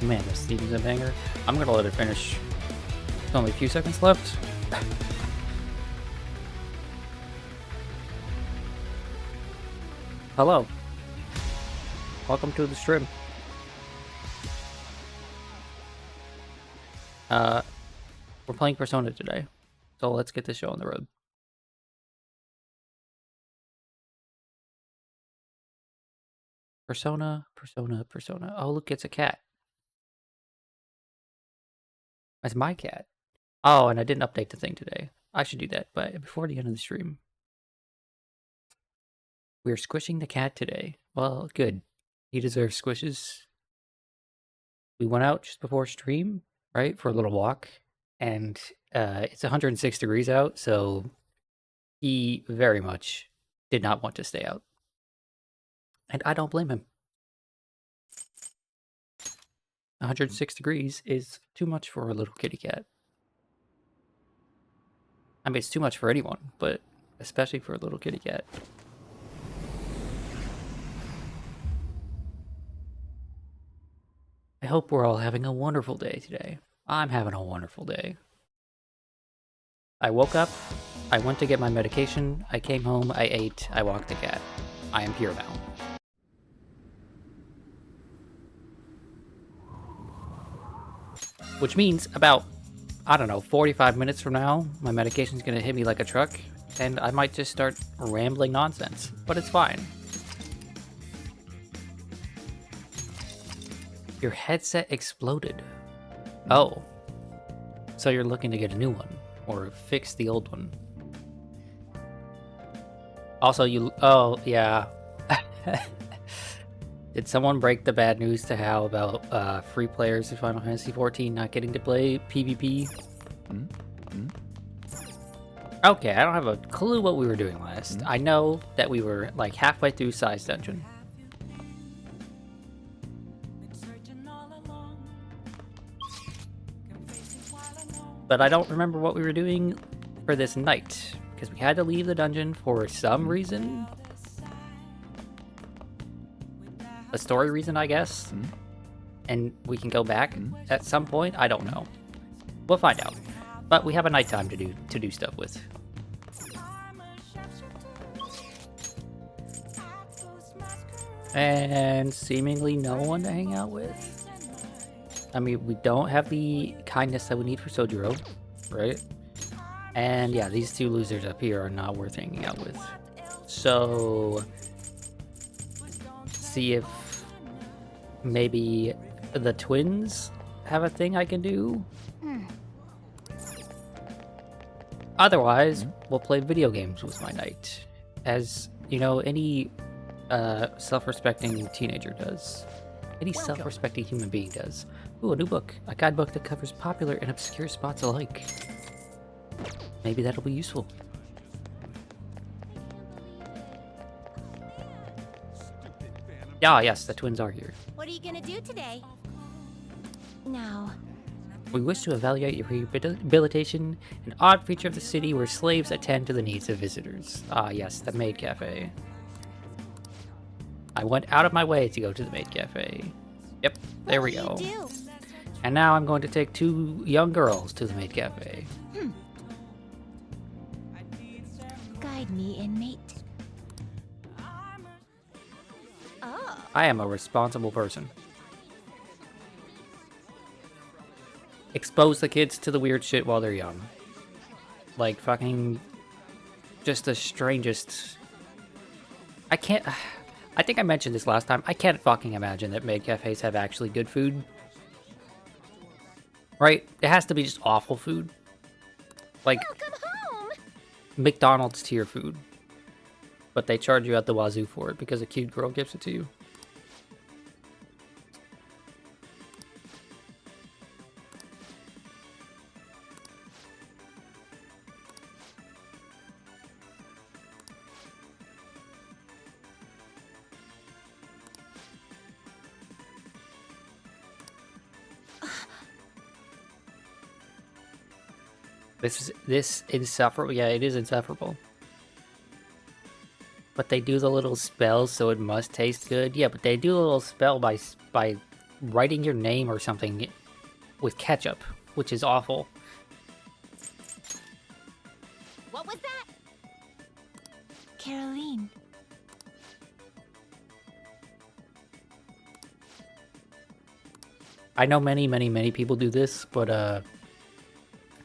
Man, this season's a banger. I'm gonna let it finish. There's only a few seconds left. Hello. Welcome to the stream. We're playing Persona today, so let's get this show on the road. Persona. Oh, look, it's a cat. That's my cat. Oh, and I didn't update the thing today. I should do that, but before the end of the stream. We're squishing the cat today. Well, good. He deserves squishes. We went out just before stream, right, for a little walk, and it's 106 degrees out, so he very much did not want to stay out. And I don't blame him. 106 degrees is too much for a little kitty cat. I mean, it's too much for anyone, but especially for a little kitty cat. I hope we're all having a wonderful day today. I'm having a wonderful day. I woke up, I went to get my medication, I came home, I ate, I walked the cat. I am here now. Which means about, I don't know, 45 minutes from now, my medication's gonna hit me like a truck, and I might just start rambling nonsense, but it's fine. Your headset exploded. Oh. So you're looking to get a new one, or fix the old one. Also, oh, yeah. Did someone break the bad news to Hal about free players in Final Fantasy XIV not getting to play PvP? Okay, I don't have a clue what we were doing last. I know that we were like halfway through Sai's dungeon. But I don't remember what we were doing for this night, because we had to leave the dungeon for some reason. A story reason, I guess. And we can go back at some point. I don't know. We'll find out. But we have a nighttime to do stuff with. And seemingly no one to hang out with. I mean, we don't have the kindness that we need for Sojiro, right? And yeah, these two losers up here are not worth hanging out with. So, see if maybe the twins have a thing I can do. Otherwise, we'll play video games with my night. As, you know, any self-respecting teenager does. Any self-respecting human being does. Ooh, a new book. A guidebook that covers popular and obscure spots alike. Maybe that'll be useful. Ah, yes, the twins are here. What are you gonna do today? Now. We wish to evaluate your rehabilitation, an odd feature of the city where slaves attend to the needs of visitors. Ah, yes, the maid cafe. I went out of my way to go to the maid cafe. Yep, there we go. And now I'm going to take two young girls to the maid cafe. Guide me, inmate. Oh. I am a responsible person. Expose the kids to the weird shit while they're young. Like fucking just the strangest. I think I mentioned this last time. I can't fucking imagine that maid cafes have actually good food. Right? It has to be just awful food. Like Welcome home. McDonald's tier food. But they charge you at the wazoo for it because a cute girl gives it to you. This insufferable. Yeah, it is insufferable. But they do the little spell, so it must taste good. Yeah, but they do a little spell by writing your name or something with ketchup, which is awful. What was that? Caroline. I know many, many, many people do this, but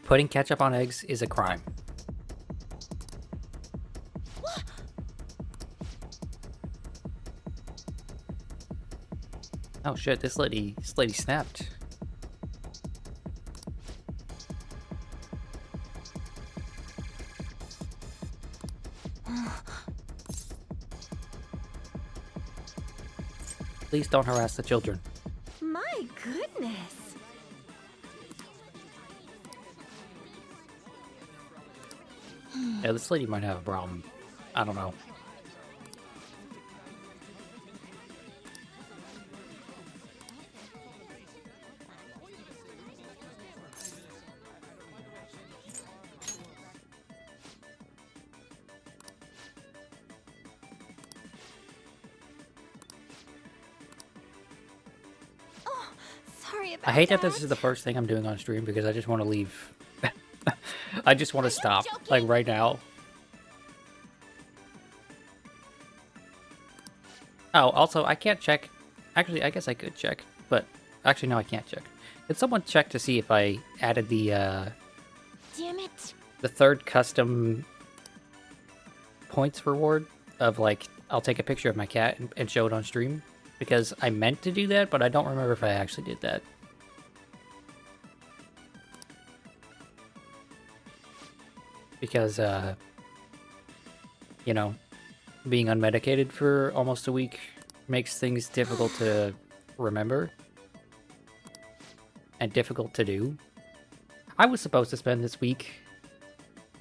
putting ketchup on eggs is a crime. Oh shit, this lady snapped. Please don't harass the children. My goodness. Yeah, this lady might have a problem. I don't know. Sorry about I hate that this is the first thing I'm doing on stream because I just want to leave. I just want to stop, like right now. Oh, also, I can't check. Actually, I guess I could check, but actually, no, I can't check. Could someone check to see if I added Damn it. the third custom points reward of like, I'll take a picture of my cat and show it on stream? Because I meant to do that, but I don't remember if I actually did that. Because, you know, being unmedicated for almost a week makes things difficult to remember. And difficult to do. I was supposed to spend this week,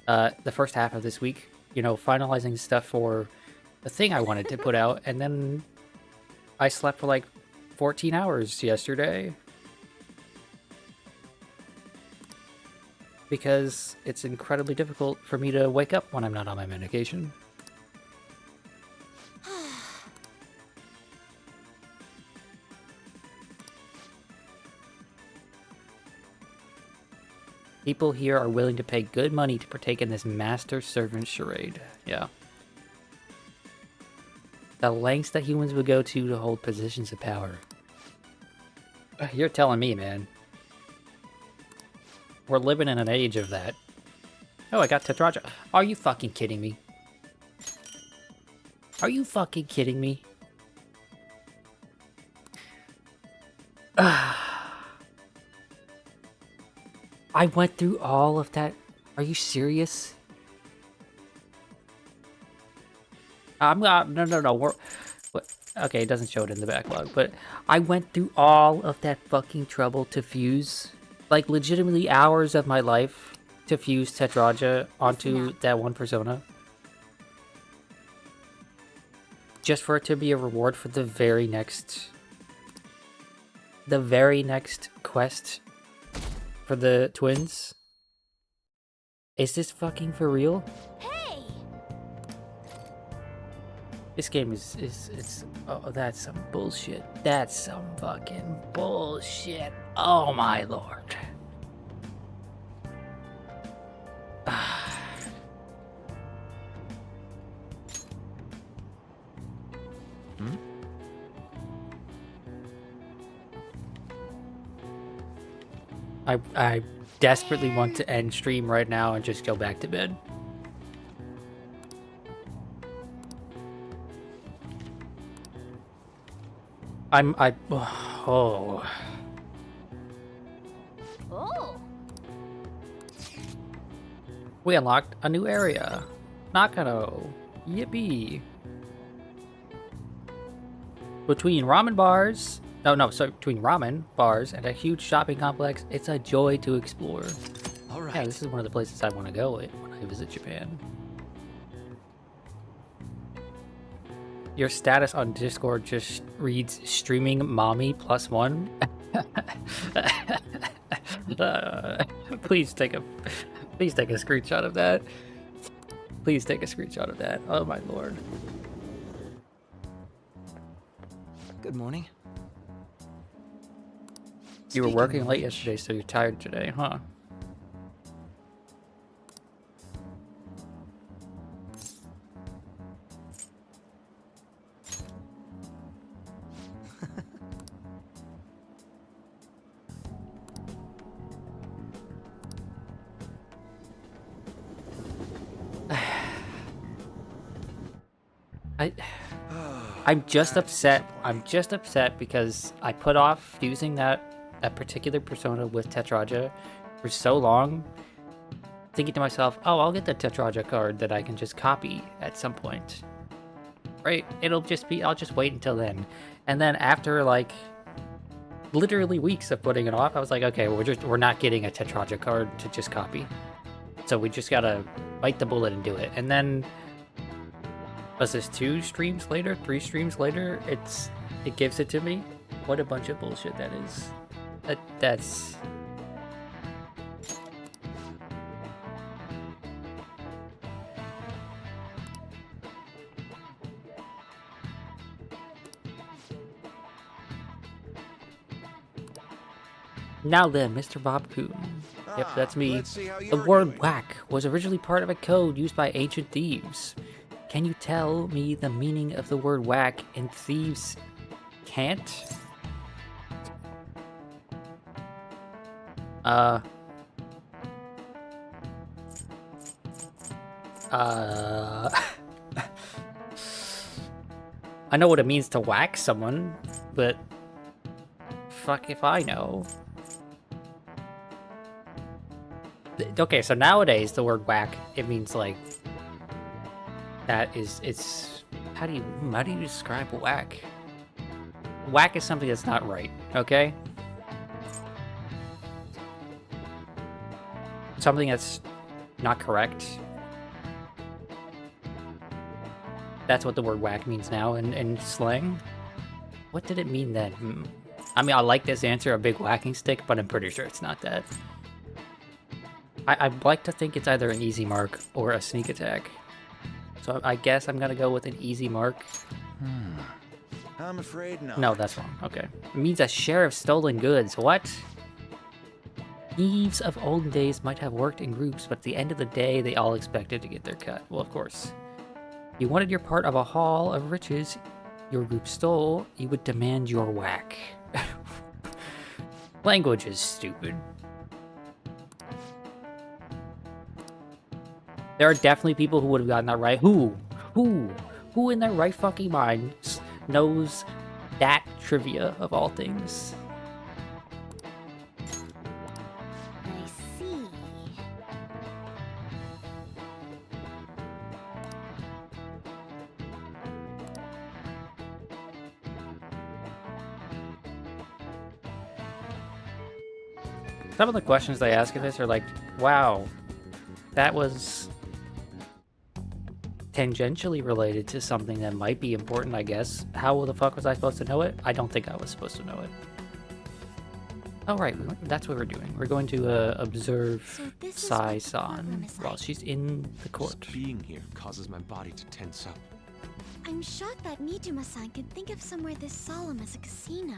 the first half of this week, you know, finalizing stuff for the thing I wanted to put out, and then I slept for like 14 hours yesterday. Because it's incredibly difficult for me to wake up when I'm not on my medication. People here are willing to pay good money to partake in this master-servant charade. Yeah. The lengths that humans would go to hold positions of power. You're telling me, man. We're living in an age of that. Oh, I got Tetraja. Are you fucking kidding me? Are you fucking kidding me? I went through all of that. Are you serious? I'm not. No. Okay, it doesn't show it in the backlog, but I went through all of that fucking trouble to fuse, like legitimately hours of my life to fuse Tetraja onto that one persona. Just for it to be a reward for the very next quest for the twins. Is this fucking for real? Hey! This game it's oh, that's some bullshit. That's some fucking bullshit. Oh my lord. I desperately want to end stream right now and just go back to bed. Oh. Oh. We unlocked a new area. Nakano. Yippee. Between ramen bars... between ramen bars and a huge shopping complex, it's a joy to explore. All right. Yeah, this is one of the places I want to go when I visit Japan. Your status on Discord just reads streaming mommy +1. Please take a screenshot of that. Please take a screenshot of that. Oh my lord. Good morning. You were Speaking working of late which- yesterday, so you're tired today, huh? I'm just upset. I'm just upset because I put off using that particular persona with Tetraja for so long, thinking to myself, "Oh, I'll get the Tetraja card that I can just copy at some point." Right? It'll just be. I'll just wait until then, and then after like literally weeks of putting it off, I was like, "Okay, we're not getting a Tetraja card to just copy, so we just gotta bite the bullet and do it." And then. Was this 2 streams later? 3 streams later? It gives it to me? What a bunch of bullshit that is. That's... Now then, Mr. Bob Coon. Yep, that's me. Let's see how The you're word doing. whack was originally part of a code used by ancient thieves. Can you tell me the meaning of the word whack in Thieves' Cant? I know what it means to whack someone, but fuck if I know. Okay, so nowadays the word whack, it means like it's how do you describe whack? Whack is something that's not right, okay? Something that's not correct. That's what the word whack means now in slang. What did it mean then? I mean, I like this answer, a big whacking stick, but I'm pretty sure it's not that. I'd like to think it's either an easy mark or a sneak attack. So I guess I'm gonna go with an easy mark. I'm afraid not. No, that's wrong. Okay. It means a share of stolen goods. What? Thieves of olden days might have worked in groups, but at the end of the day, they all expected to get their cut. Well, of course. You wanted your part of a haul of riches your group stole, you would demand your whack. Language is stupid. There are definitely people who would have gotten that right. Who in their right fucking mind knows that trivia of all things? I see. Some of the questions they ask in this are like, wow, that was tangentially related to something that might be important, I guess. How the fuck was I supposed to know it? I don't think I was supposed to know it. Oh, right, that's what we're doing. We're going to observe So this is what the Sai-san courtroom is while like. she's in the court. Just being here causes my body to tense up. I'm shocked that Nijima-san could think of somewhere this solemn as a casino.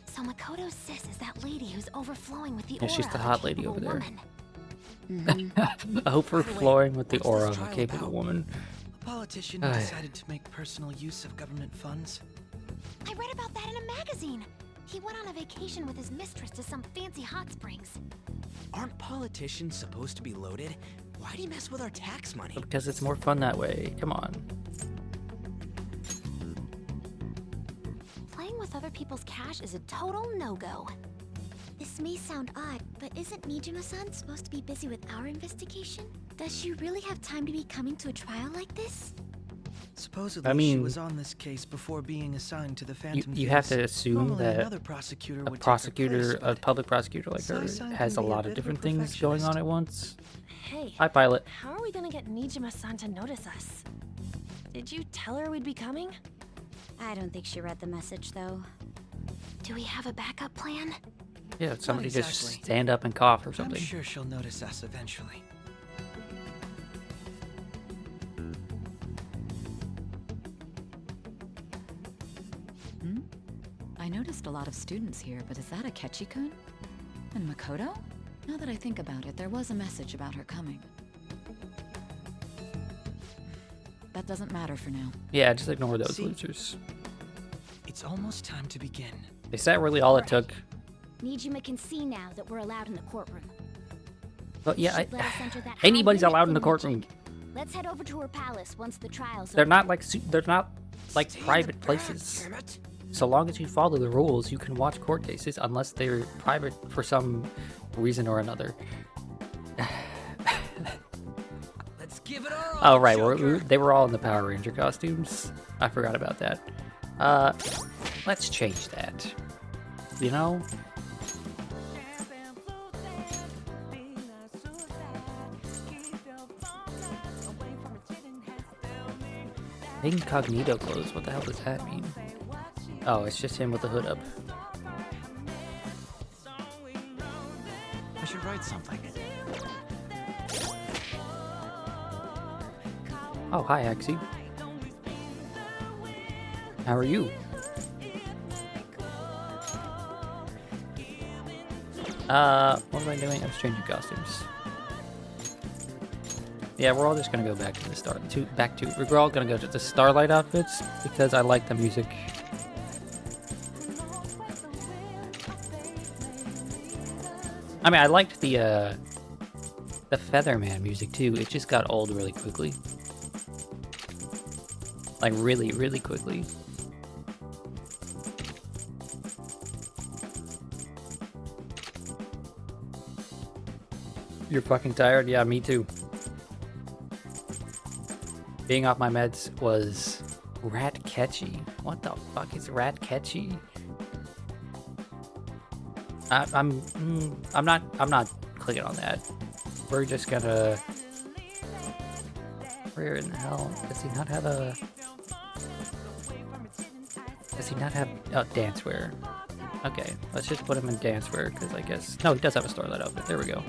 So Makoto's sis is that lady who's overflowing with the Yeah, aura she's the of a hot lady capable over there. woman. I hope we're By the way, flowing with the what's this aura of a trial capable about? woman. A politician Aye. decided to make personal use of government funds. I read about that in a magazine. He went on a vacation with his mistress to some fancy hot springs. Aren't politicians supposed to be loaded? Why'd he mess with our tax money? Because it's more fun that way. Come on. Playing with other people's cash is a total no-go. This may sound odd, but isn't Nijima-san supposed to be busy with our investigation? Does she really have time to be coming to a trial like this? Supposedly, I mean, she was on this case before being assigned to the Phantom You have to Thieves. assume Normally, that another prosecutor a would take her prosecutor, place, a but public prosecutor like her, Sai-san has a can be a lot bit of of a different things going on perfectionist. at once. Hey, Hi, pilot. how are we gonna get Nijima-san to notice us? Did you tell her we'd be coming? I don't think she read the message, though. Do we have a backup plan? Yeah, somebody just exactly. stand up and cough or I'm something. sure she'll notice us eventually. I noticed a lot of students here, but is that Akechi-kun? And Makoto? Now that I think about it, there was a message about her coming. That doesn't matter for now. Yeah, just ignore those See? losers. It's almost time to begin. Is that really all it took? Nijima can see now that we're allowed in the courtroom. Well, yeah, Should let us enter that anybody's high-limit allowed in the magic. courtroom. Let's head over to her palace once the trial's They're over. not like they're not like Stay in private the back, places. damn it. So long as you follow the rules, you can watch court cases unless they're private for some reason or another. Let's give it our Oh all, right, Joker. they were all in the Power Ranger costumes. I forgot about that. Let's change that. You know? Incognito clothes, what the hell does that mean? Oh, it's just him with the hood up. I should write something. Oh, hi, Axie. How are you? What am I doing? I'm changing costumes. Yeah, we're all just gonna go back to the we're all gonna go to the Starlight outfits because I like the music. I mean, I liked the Featherman music too. It just got old really quickly. Like really, really quickly. You're fucking tired? Yeah, me too. Being off my meds was rat catchy. What the fuck is rat catchy? I'm not clicking on that. We're just gonna. Where in the hell does he not have a? Does he not have dancewear? Okay, let's just put him in dancewear because I guess no, he does have a Starlight outfit. There we go.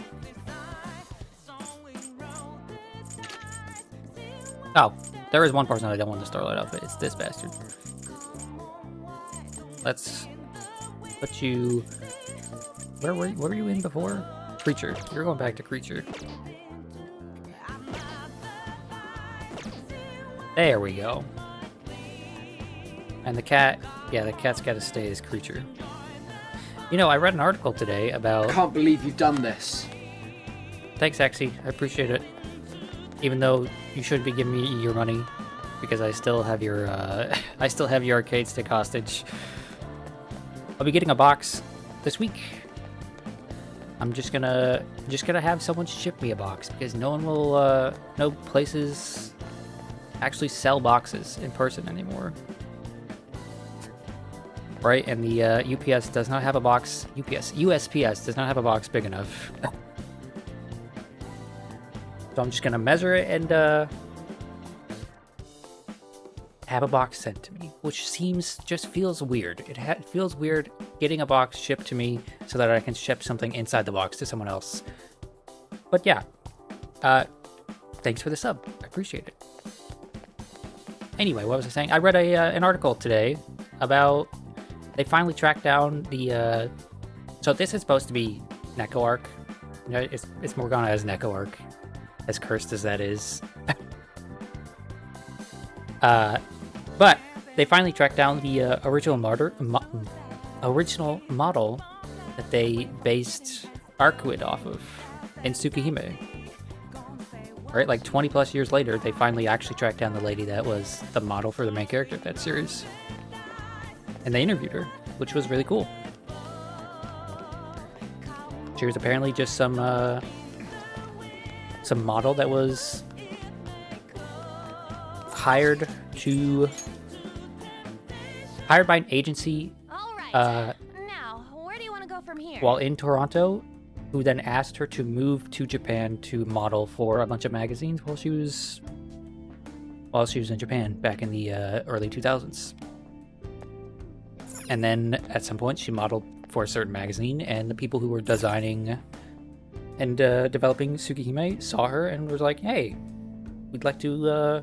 Oh, there is one person I don't want the Starlight outfit. It's this bastard. Let's put you. Where were you in before? Creature. You're going back to Creature. There we go. And the cat, yeah, the cat's got to stay as Creature. You know, I read an article today about. I can't believe you've done this. Thanks, Axie. I appreciate it. Even though you shouldn't be giving me your money, because I still have your I still have your arcade stick hostage. I'll be getting a box this week. I'm just gonna have someone ship me a box because no one will no places actually sell boxes in person anymore. Right? And the UPS does not have a box. USPS does not have a box big enough. So I'm just gonna measure it and have a box sent to me, which just feels weird. It feels weird getting a box shipped to me so that I can ship something inside the box to someone else. But yeah, thanks for the sub. I appreciate it. Anyway, what was I saying? I read an article today about they finally tracked down the. So this is supposed to be Neko Arc. You know, it's Morgana as Neko Arc. As cursed as that is. But they finally tracked down the original model that they based Arcuid off of in Tsukihime. Right, like 20 plus years later, they finally actually tracked down the lady that was the model for the main character of that series. And they interviewed her, which was really cool. She was apparently just some model that was hired by an agency All right. Now, where do you want to go from here? while in Toronto, who then asked her to move to Japan to model for a bunch of magazines while she was in Japan back in the early 2000s. And then at some point she modeled for a certain magazine, and the people who were designing and developing Tsukihime saw her and was like, hey, we'd like to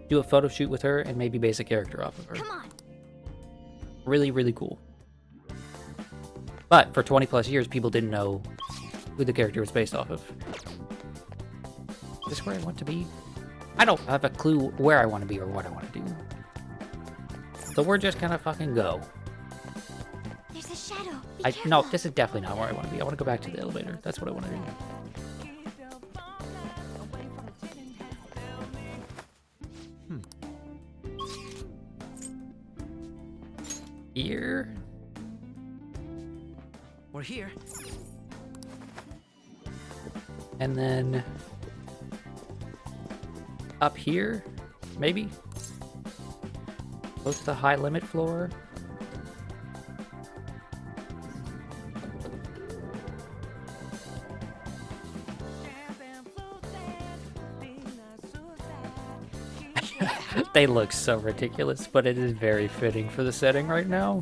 do a photo shoot with her and maybe base a character off of her. Come on. Really, really cool. But for 20 plus years, people didn't know who the character was based off of. Is this where I want to be? I don't have a clue where I want to be or what I want to do. So we're just gonna fucking go. There's a shadow. Be No, careful. this is definitely not where I want to be. I want to go back to the elevator. That's what I want to do. Here. We're here. And then up here, maybe? Close to the high limit floor. They look so ridiculous, but it is very fitting for the setting right now.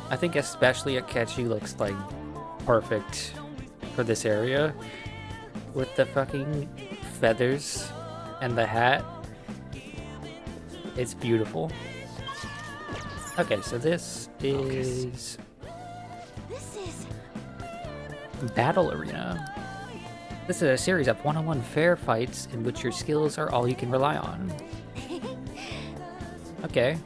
I think especially Akechi looks like perfect for this area with the fucking feathers and the hat. It's beautiful. Okay, so this is This is. Battle Arena. This is a series of one-on-one fair fights in which your skills are all you can rely on. Okay.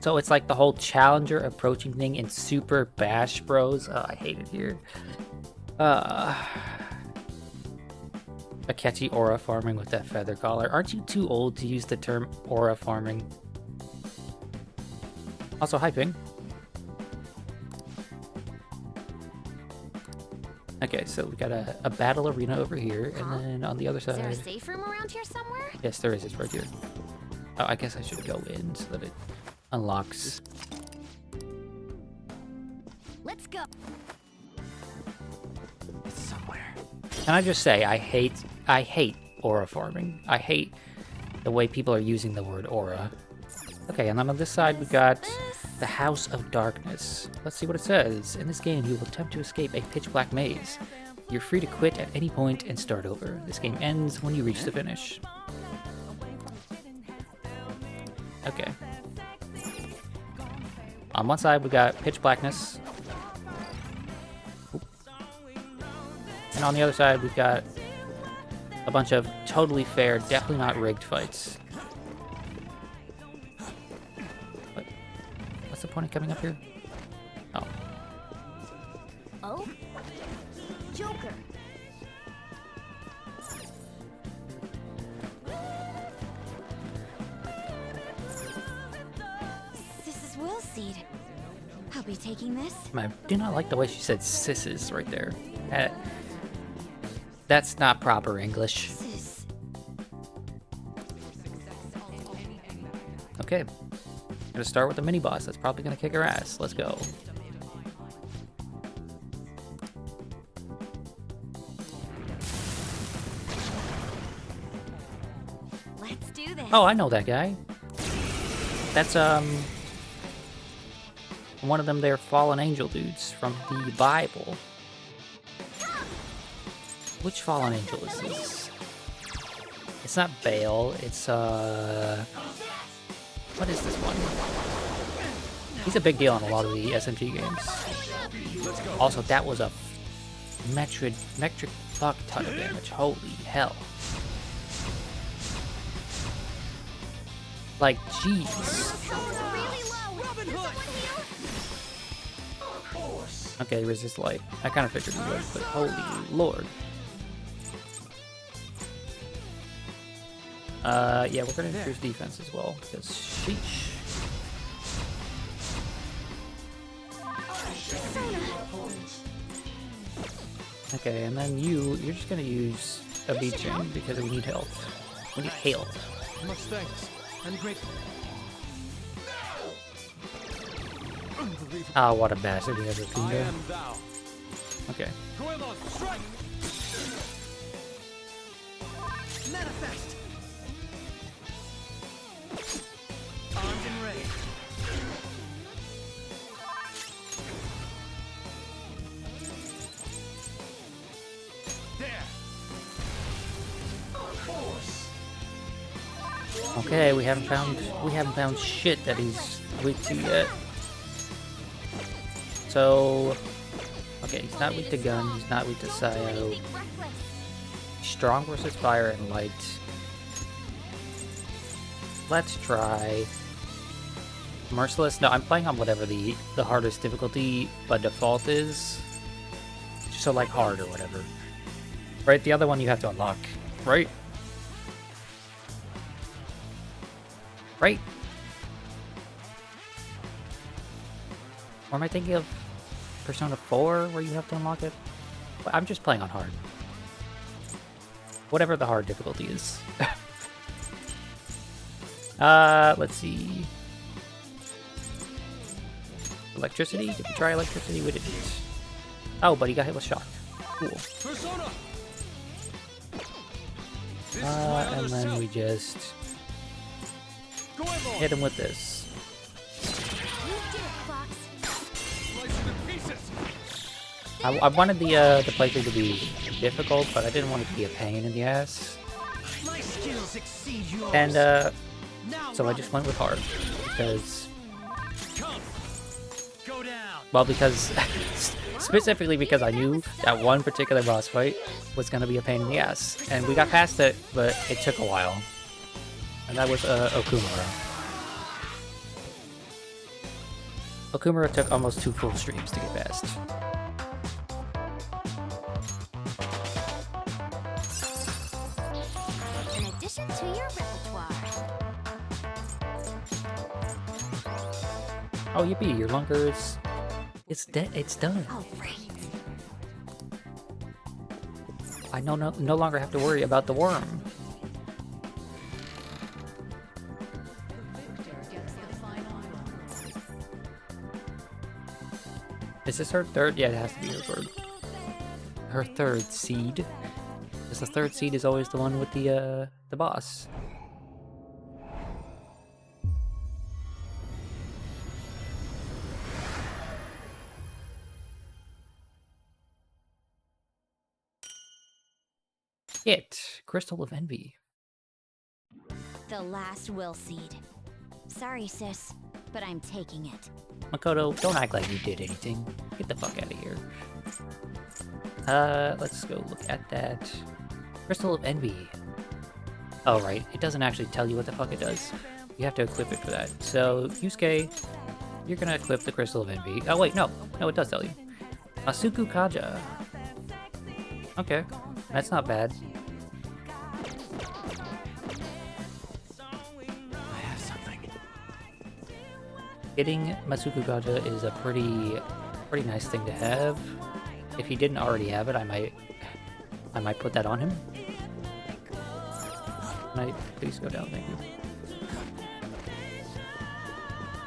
So it's like the whole challenger approaching thing in Super Bash Bros. Oh, I hate it here. Akechi aura farming with that feather collar. Aren't you too old to use the term aura farming? Also, hi Ping. Okay, so we got a battle arena over here, and then on the other Is there a side... safe room around here somewhere? Yes, there is. It's right here. Oh, I guess I should go in so that it unlocks. Let's go. It's somewhere. Can I just say, I hate aura farming. I hate the way people are using the word aura. Okay, and then on this side we got the House of Darkness. Let's see what it says. In this game, you will attempt to escape a pitch black maze. You're free to quit at any point and start over. This game ends when you reach the finish. Okay. On one side, we got pitch blackness. Oop. And on the other side, we've got a bunch of totally fair, definitely not rigged fights. What? What's the point of coming up here? Oh. Oh? Joker. This is Willseed. I'll be taking this. I do not like the way she said sisses right there. That's not proper English. Sis. Okay. Gonna start with the mini boss. That's probably gonna kick her ass. Let's go. Let's do this. Oh, I know that guy. That's one of them there fallen angel dudes from the Bible. Which fallen angel is this? It's not Baal, it's what is this one? He's a big deal in a lot of the SMT games. Also, that was a metric fuck ton of damage. Holy hell. Like, jeez. Okay, resist light. I kind of figured he would, but holy lord. Yeah, we're gonna introduce defense as well, because sheesh. Okay, and then you're just gonna use a beat chain because we need health. We need health. Much thanks. I'm grateful. Ah, what a bastard he has a I finger. am thou. Okay. Coelho, strike! Manifest! Armed and ready. Okay, we haven't found shit that he's weak to yet. So, okay, he's not weak to gun, he's not weak to Sayo. Strong versus fire and light. Let's try Merciless. No, I'm playing on whatever the hardest difficulty by default is. So like hard or whatever. Right, the other one you have to unlock, right? Right? Or am I thinking of Persona 4 where you have to unlock it? I'm just playing on hard. Whatever the hard difficulty is. Let's see. Electricity? Did we try electricity? We didn't. Oh, but he got hit with shock. Cool. Persona! This is my other And then self. we just Goemon! hit him with this. You did it, Fox. Slice it to pieces! I wanted the playthrough to be difficult, but I didn't want it to be a pain in the ass. My skills exceed yours. And Now so I run just it. went with hard because, Come! Go down! well, because specifically because I knew that one particular boss fight was gonna be a pain in the ass, and we got past it, but it took a while. And that was Okumura. Okumura took almost 2 full streams to get past. In addition to your repertoire. Oh, yippee, your lunkers. It's dead. It's done. All right. I no longer have to worry about the worm. Is this her third? Yeah, it has to be her third. Her third seed. Because the third seed is always the one with the boss. It. Crystal of Envy. The last will seed. Sorry, sis, but I'm taking it. Makoto, don't act like you did anything. Get the fuck out of here. Let's go look at that. Crystal of Envy. Oh, right. It doesn't actually tell you what the fuck it does. You have to equip it for that. So, Yusuke, you're gonna equip the Crystal of Envy. Oh, wait, no. No, it does tell you. Asuku Kaja. Okay. That's not bad. I have something. Getting Masuku Kaja is a pretty nice thing to have. If he didn't already have it, I might put that on him. Can I please go down? Thank you.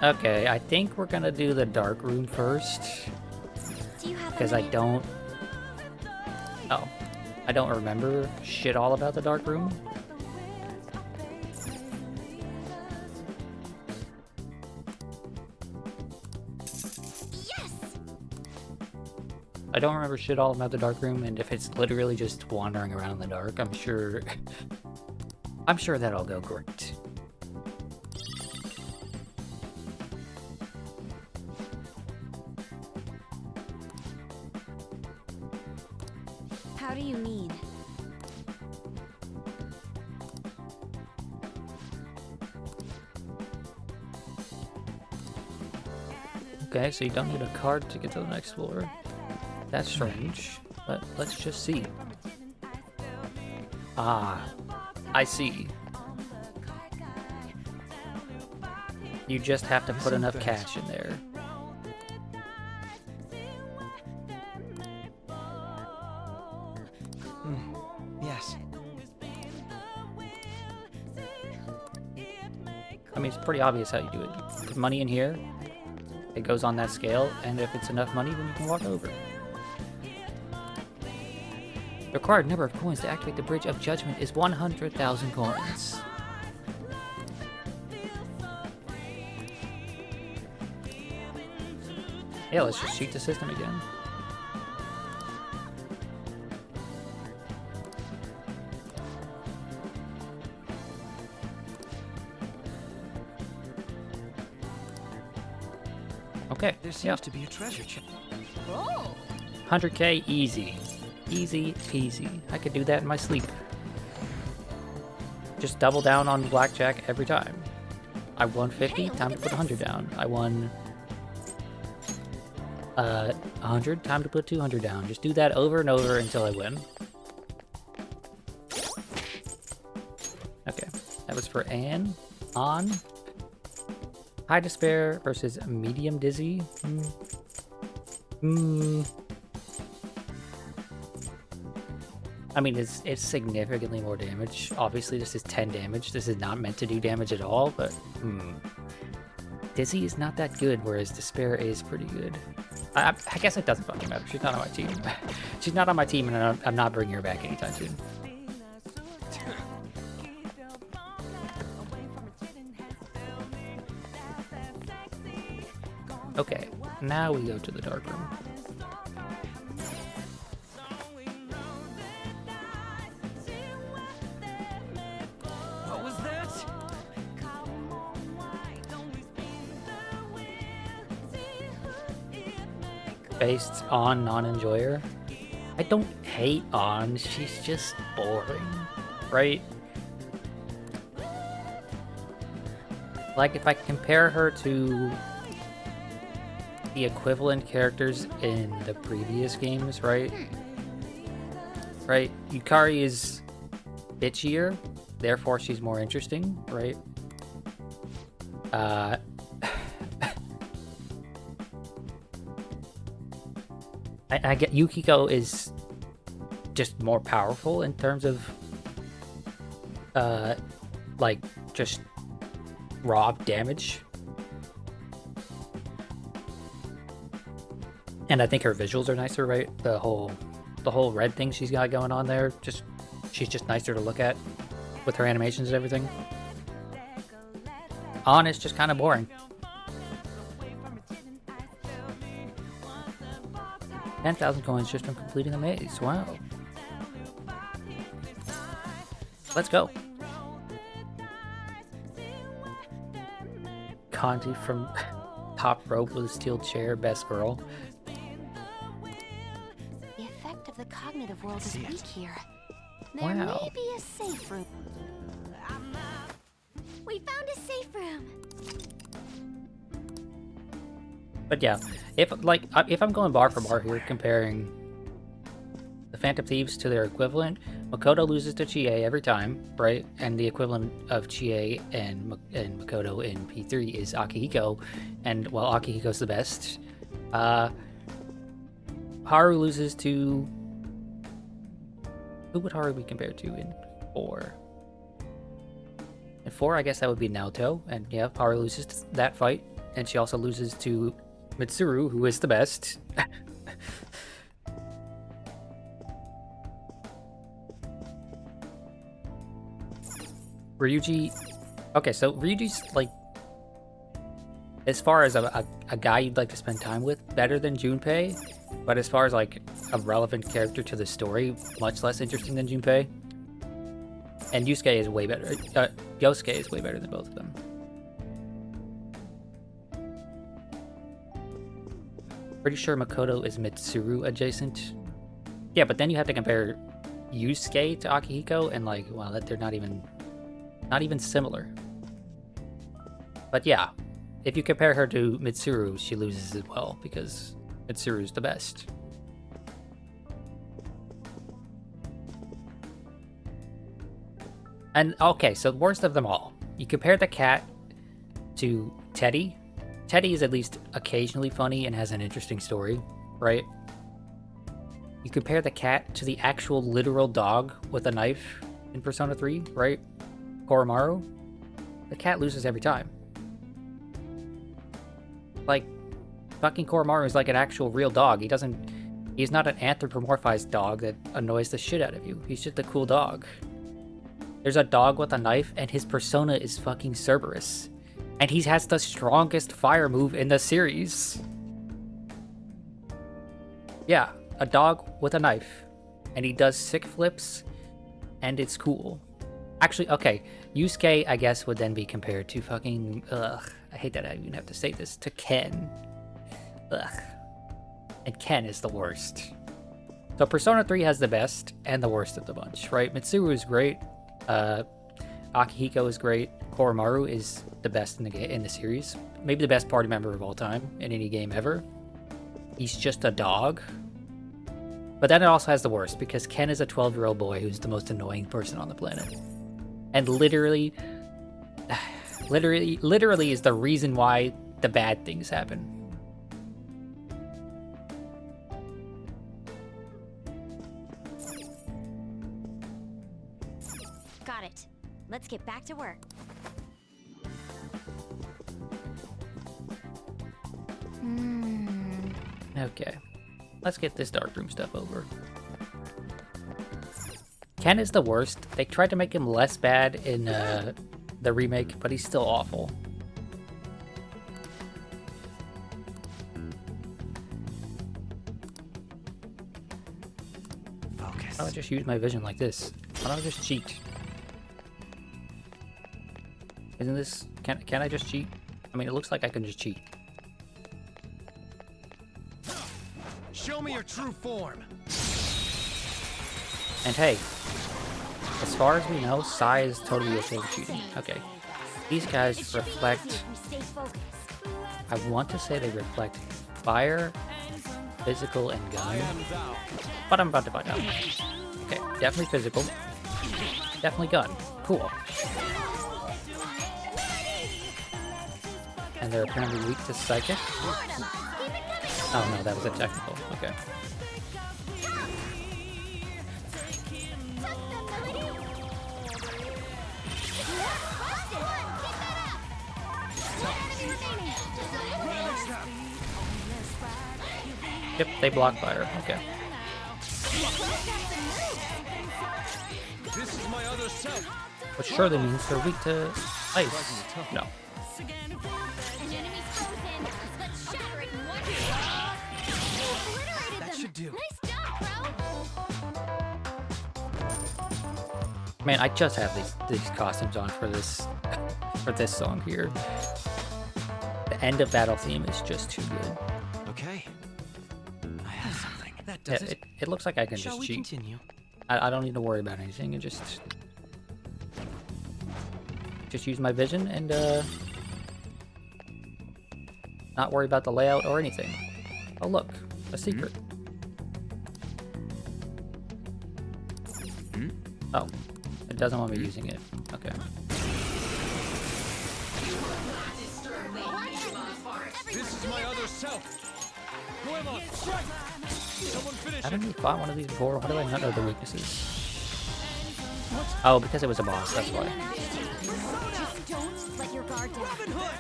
Okay, I think we're gonna do the dark room first. Do you have Because a I minute? don't... Oh. I don't remember shit all about the dark room. Yes! I don't remember shit all about the dark room, and if it's literally just wandering around in the dark, I'm sure... I'm sure that'll go great. How do you mean? Okay, so you don't need a card to get to the next floor. That's strange, but let's just see. Ah, I see. You just have to put enough cash in there. Yes. I mean, it's pretty obvious how you do it. You put money in here, it goes on that scale, and if it's enough money, then you can walk over. The required number of coins to activate the Bridge of Judgment is 100,000 coins. Yeah, let's just cheat the system again. Okay, There yeah. seems to be a treasure chest. 100k, easy. Easy peasy. I could do that in my sleep. Just double down on blackjack every time. I won 50, time to put 100 down. I won 100, time to put 200 down. Just do that over and over until I win. Okay, that was for Anne. On. High Despair versus Medium Dizzy. I mean, it's significantly more damage. Obviously, this is 10 damage. This is not meant to do damage at all, but Dizzy is not that good, whereas Despair is pretty good. I guess it doesn't fucking matter. She's not on my team. She's not on my team, and I'm not bringing her back anytime soon. Okay, now we go to the dark room. What was that? Based on non-enjoyer. I don't hate On, she's just boring, right? Like, if I compare her to the equivalent characters in the previous games, right? Right? Yukari is bitchier, therefore she's more interesting, right? I get Yukiko is just more powerful in terms of like just raw damage. And I think her visuals are nicer, right? The whole red thing she's got going on there, she's just nicer to look at with her animations and everything. On is just kind of boring. 10,000 coins just from completing the maze. Wow. Let's go. Conti from Top Rope with a steel chair, best girl. The effect of the cognitive world is see it. weak here. There Wow. may be a safe room. We found a safe room. But yeah, if I'm going bar for bar here, comparing the Phantom Thieves to their equivalent, Makoto loses to Chie every time, right? And the equivalent of Chie and Makoto in P3 is Akihiko, and while Akihiko's the best, Haru loses to... Who would Haru be compared to in 4? In 4, I guess that would be Naoto, and yeah, Haru loses to that fight, and she also loses to Mitsuru, who is the best. Ryuji... Okay, so Ryuji's, like, as far as a guy you'd like to spend time with, better than Junpei, but as far as, like, a relevant character to the story, much less interesting than Junpei. And Yosuke is way better. Yosuke is way better than both of them. Pretty sure Makoto is Mitsuru adjacent. Yeah, but then you have to compare Yusuke to Akihiko, and like, wow, that they're not even similar. But yeah, if you compare her to Mitsuru, she loses as well, because Mitsuru's the best. And okay, so worst of them all. You compare the cat to Teddy. Teddy is at least occasionally funny and has an interesting story, right? You compare the cat to the actual literal dog with a knife in Persona 3, right? Koromaru. The cat loses every time. Like, fucking Koromaru is like an actual real dog. He's not an anthropomorphized dog that annoys the shit out of you. He's just a cool dog. There's a dog with a knife, and his persona is fucking Cerberus. And he has the strongest fire move in the series. Yeah, a dog with a knife. And he does sick flips, and it's cool. Actually, okay, Yusuke, I guess, would then be compared to fucking... I hate that I even have to say this. To Ken. Ugh. And Ken is the worst. So Persona 3 has the best and the worst of the bunch, right? Mitsuru is great. Akihiko is great. Koromaru is the best in the series. Maybe the best party member of all time in any game ever. He's just a dog. But then it also has the worst, because Ken is a 12-year-old boy who's the most annoying person on the planet. And literally is the reason why the bad things happen. Got it. Let's get back to work. Okay, let's get this darkroom stuff over. Ken is the worst. They tried to make him less bad in the remake, but he's still awful. Focus. Why don't I just use my vision like this? Why don't I just cheat? Isn't this... Can I just cheat? I mean, it looks like I can just cheat. Show me your true form. And hey, as far as we know, Sai is totally okay with cheating. Okay. These guys reflect... I want to say they reflect fire, physical, and gun. But I'm about to find out. Okay, definitely physical. Definitely gun. Cool. And they're apparently weak to psychic. Oh no, that was a technical. Okay. Yep, they block fire. Okay. This is my other self. Which surely means they're weak to ice. No. That should do. Man, I just have these costumes on for this song here. The end of battle theme is just too good. Okay. I have something. That Yeah, does it. it looks like I can Shall just we cheat. continue? I don't need to worry about anything. Just use my vision and not worry about the layout or anything. Oh look, a secret. Oh, it doesn't want me using it. Okay. This is my other self. Goemon, strike! Someone finish Haven't it. we fought one of these before? Why do I not know the weaknesses? Oh, because it was a boss, that's why. Just don't let your guard down. Robin Hood!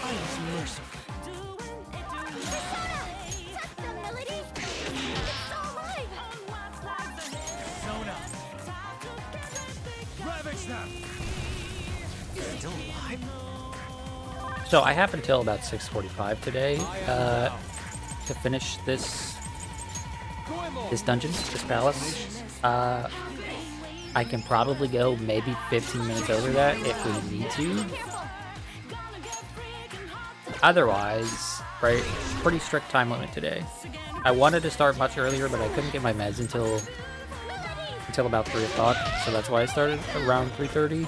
I was merciful. Sona. Ravage them. Still alive? So I have until about 6:45 today to finish this dungeon, this palace. I can probably go maybe 15 minutes over that if we need to. Otherwise, right, pretty strict time limit today. I wanted to start much earlier, but I couldn't get my meds until about 3 o'clock, so that's why I started around 3:30.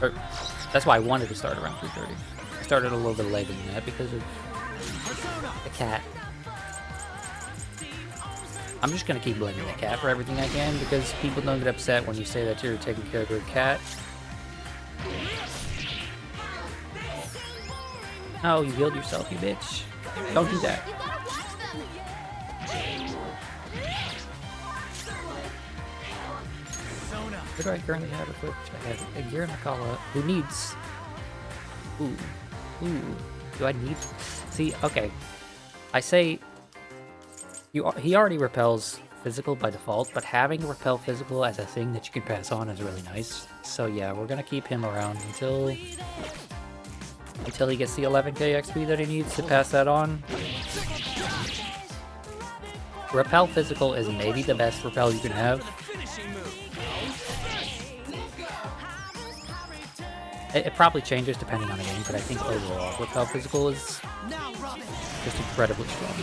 Or, that's why I wanted to start around 3:30. I started a little bit later than that because of the cat. I'm just gonna keep blaming the cat for everything I can because people don't get upset when you say that you're taking care of your cat. Oh, you healed yourself, you bitch. Don't do that. Who do I currently have equipped? I have a gear Nakala. Who needs... Ooh. Do I need... See, okay. I say... He already repels physical by default, but having repel physical as a thing that you can pass on is really nice. So yeah, we're gonna keep him around until he gets the 11k XP that he needs to pass that on. Repel physical is maybe the best repel you can have. It probably changes depending on the game, but I think overall, Repel Physical is just incredibly strong.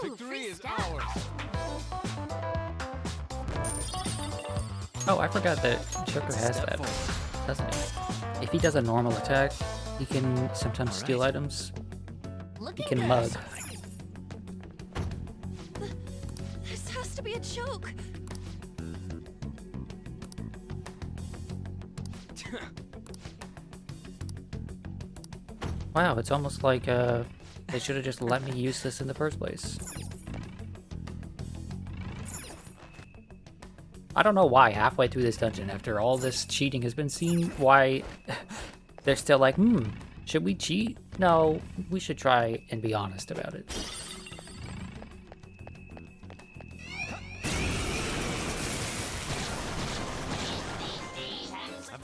Victory is ours. Oh, I forgot that Joker has that, doesn't he? If he does a normal attack, he can sometimes steal items. He can mug. This has to be a joke. Wow, it's almost like they should have just let me use this in the first place. I don't know why halfway through this dungeon, after all this cheating has been seen, why they're still like, should we cheat? No, we should try and be honest about it.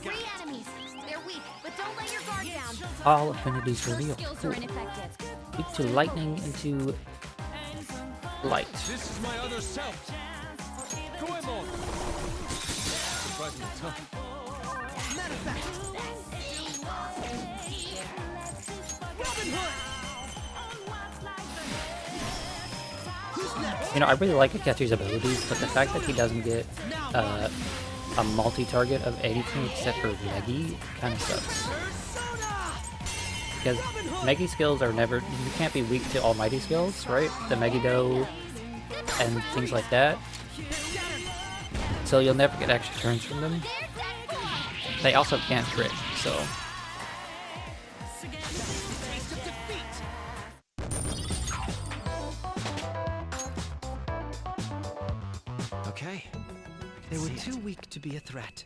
Three enemies. They're weak, but don't let your guard down. All affinities reveal. Skills are ineffective. Weak to lightning and to light. This is my other self. Goemon! Surprisingly tough. You know, I really like Akechi's abilities, but the fact that he doesn't get a multi-target of anything except for Megi kind of sucks. Because Megi skills are never... You can't be weak to Almighty skills, right? The Megiddo and things like that. So you'll never get extra turns from them. They also can't crit, so... Okay. They were too weak to be a threat.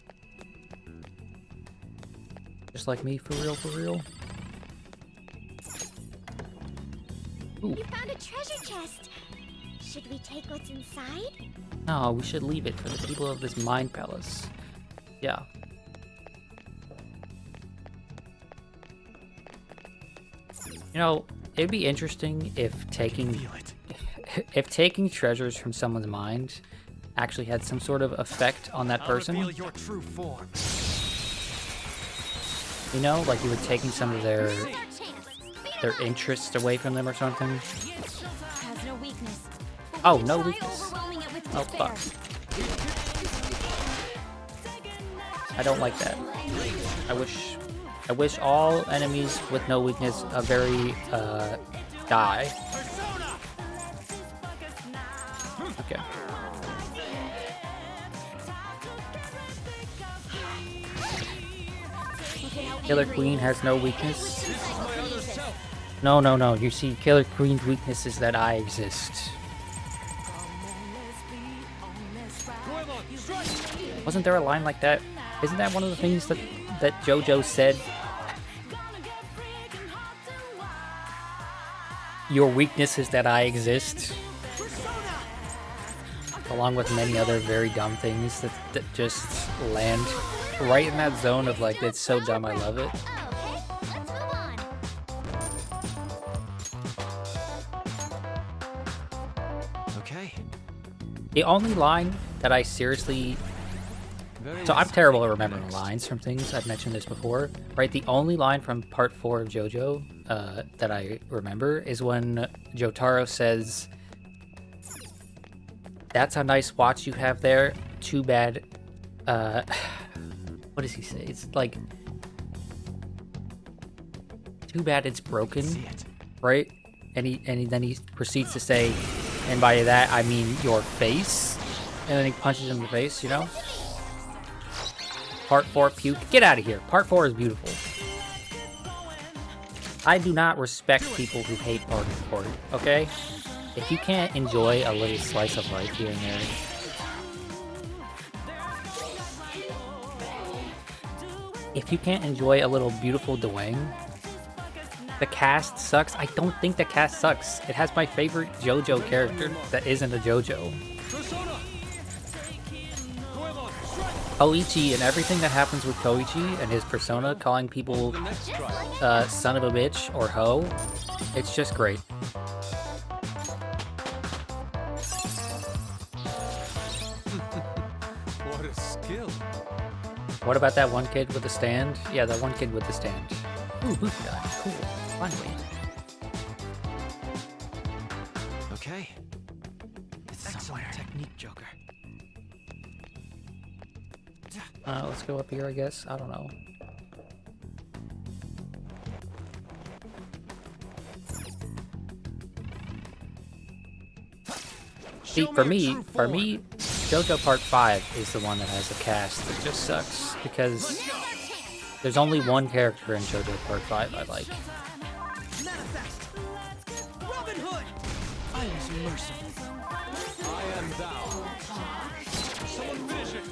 Just like me, for real, for real. Ooh. We found a treasure chest. Should we take what's inside? No, we should leave it for the people of this Mind Palace. Yeah. You know, it'd be interesting if taking treasures from someone's mind actually had some sort of effect on that person. Reveal your true form. You know, like you were taking some of their interests away from them or something. Has no weakness. but we Oh, can no try weakness. overwhelming it with Oh, despair. fuck. I don't like that. I wish all enemies with no weakness die. Okay. Killer Queen has no weakness. No, no, no. You see, Killer Queen's weakness is that I exist. Wasn't there a line like that? Isn't that one of the things that JoJo said? Your weakness is that I exist. Along with many other very dumb things that just land right in that zone of like, it's so dumb I love it. Okay, let's move on. Okay. The only line that I seriously... So I'm terrible at remembering lines from things. I've mentioned this before, right? The only line from part 4 of JoJo that I remember is when Jotaro says, "That's a nice watch you have there. Too bad." What does he say? It's like, "Too bad it's broken," right? And then he proceeds to say, "And by that I mean your face," and then he punches him in the face. You know. Part 4 puke. Get out of here. Part 4 is beautiful. I do not respect people who hate Part 4, okay? If you can't enjoy a little slice of life here and there... If you can't enjoy a little beautiful Dwayne, the cast sucks. I don't think the cast sucks. It has my favorite JoJo character that isn't a JoJo. Koichi and everything that happens with Koichi and his persona, calling people son of a bitch or hoe, it's just great. What a skill. What about that one kid with the stand? Yeah, that one kid with the stand. Ooh, boot dodge. Cool. Finally. Okay. It's somewhere. Technique, Joker. Let's go up here, I guess. I don't know. See, for me, JoJo Part 5 is the one that has a cast that just sucks because there's only one character in JoJo Part 5 I like. Manifest! Robin Hood! I was merciful. I am thou. Someone finish it.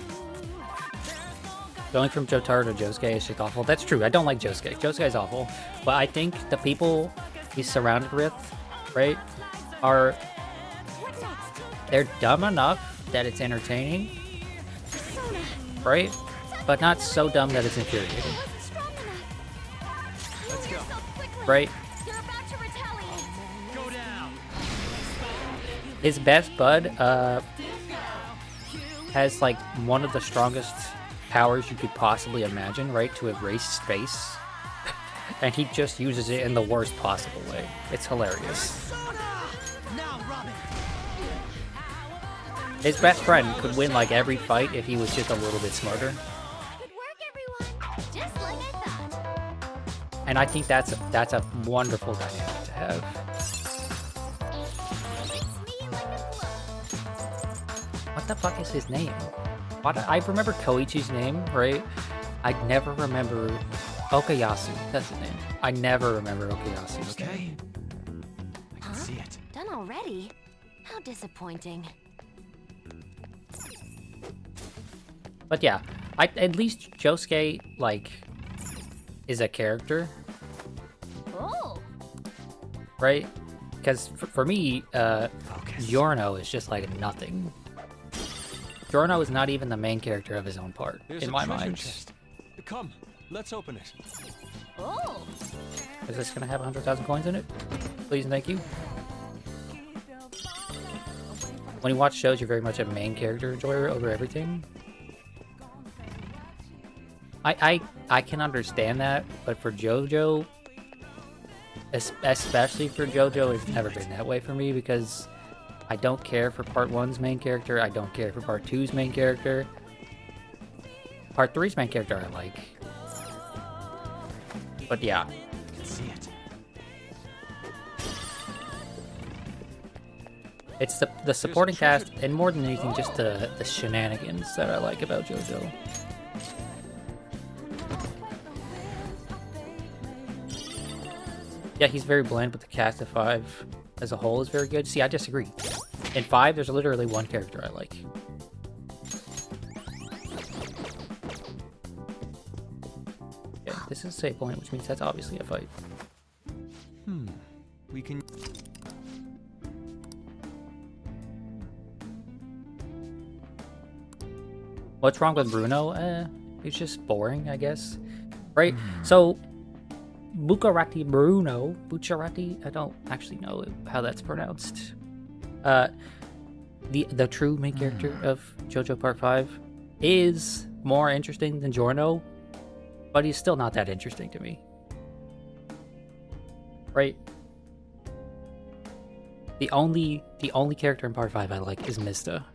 Going from Jotaro to Josuke is just awful. That's true. I don't like Josuke. Josuke's awful. But I think the people he's surrounded with, right, are... They're dumb enough that it's entertaining, right? But not so dumb that it's infuriating. Let's go. Right? You're about to retaliate. Go down. His best bud has like one of the strongest powers you could possibly imagine, right? To erase space. And he just uses it in the worst possible way. It's hilarious. Now, Robin. His best friend could win like every fight if he was just a little bit smarter. Good work, everyone. Just like I thought. And I think that's a wonderful dynamic to have. It's me like a glove. What the fuck is his name? I remember Koichi's name, right? I never remember Okayasu. That's his name. I never remember Okayasu's Okay. name. I can see it. Done already? How disappointing. But yeah, at least Josuke, like, is a character, Oh. right? Because for me, Focus. Giorno is just like nothing. Giorno is not even the main character of his own part, There's in a my treasure mind. chest. Come, let's open it. Oh. Is this gonna have 100,000 coins in it? Please and thank you. When you watch shows, you're very much a main character enjoyer over everything. I can understand that, but for JoJo, especially for JoJo, it's never been that way for me because I don't care for Part 1's main character, I don't care for Part 2's main character. Part 3's main character I like. But yeah, I can see it. it's the supporting cast, and more than anything, just the shenanigans that I like about JoJo. Yeah, he's very bland, but the cast of 5 as a whole is very good. See, I disagree. In 5, there's literally one character I like. Okay, this is a save point, which means that's obviously a fight. We can. What's wrong with Bruno? He's just boring, I guess. Right? So, Bucciarati, I don't actually know how that's pronounced. The true main character of JoJo Part 5 is more interesting than Giorno, but he's still not that interesting to me. Right? The only character in Part 5 I like is Mista.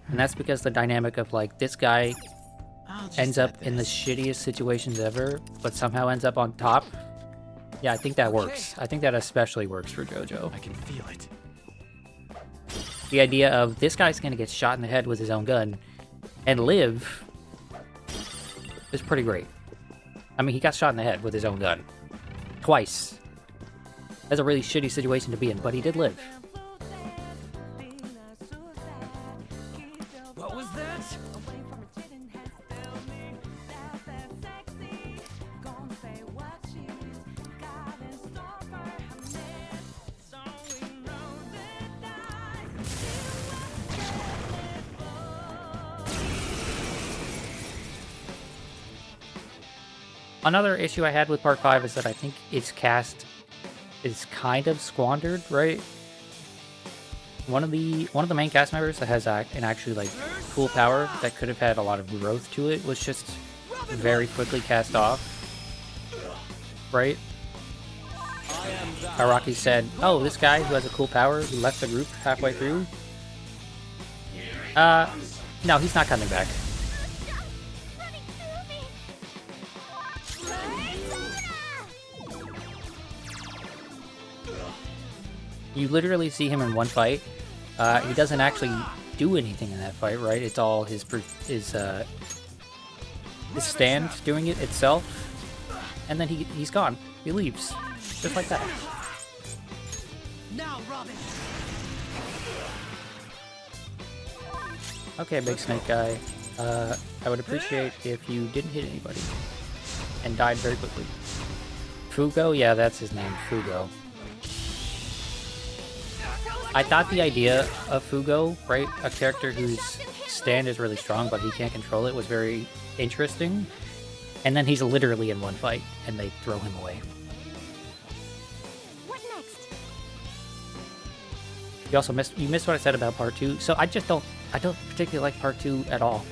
And that's because the dynamic of like this guy I'll just ends add up in the this. shittiest situations ever, but somehow ends up on top. Yeah, I think that works. I think that especially works for JoJo. I can feel it. The idea of this guy's gonna get shot in the head with his own gun and live is pretty great. I mean, he got shot in the head with his own gun. Twice. That's a really shitty situation to be in, but he did live. What was that? Another issue I had with Part 5 is that I think its cast is kind of squandered, right? One of the main cast members that has an actually like cool power that could have had a lot of growth to it was just very quickly cast off. Right? Araki said, oh, this guy who has a cool power who left the group halfway through? No, he's not coming back. You literally see him in one fight. He doesn't actually do anything in that fight, right? It's all his stand doing it itself, and then he's gone. He leaves, just like that. Now, Robin. Okay, Big Snake Guy. I would appreciate if you didn't hit anybody and died very quickly. Fugo? Yeah, that's his name, Fugo. I thought the idea of Fugo, right, a character whose stand is really strong but he can't control it, was very interesting. And then he's literally in one fight, and they throw him away. What next? You also missed what I said about part 2. So I don't particularly like part 2 at all,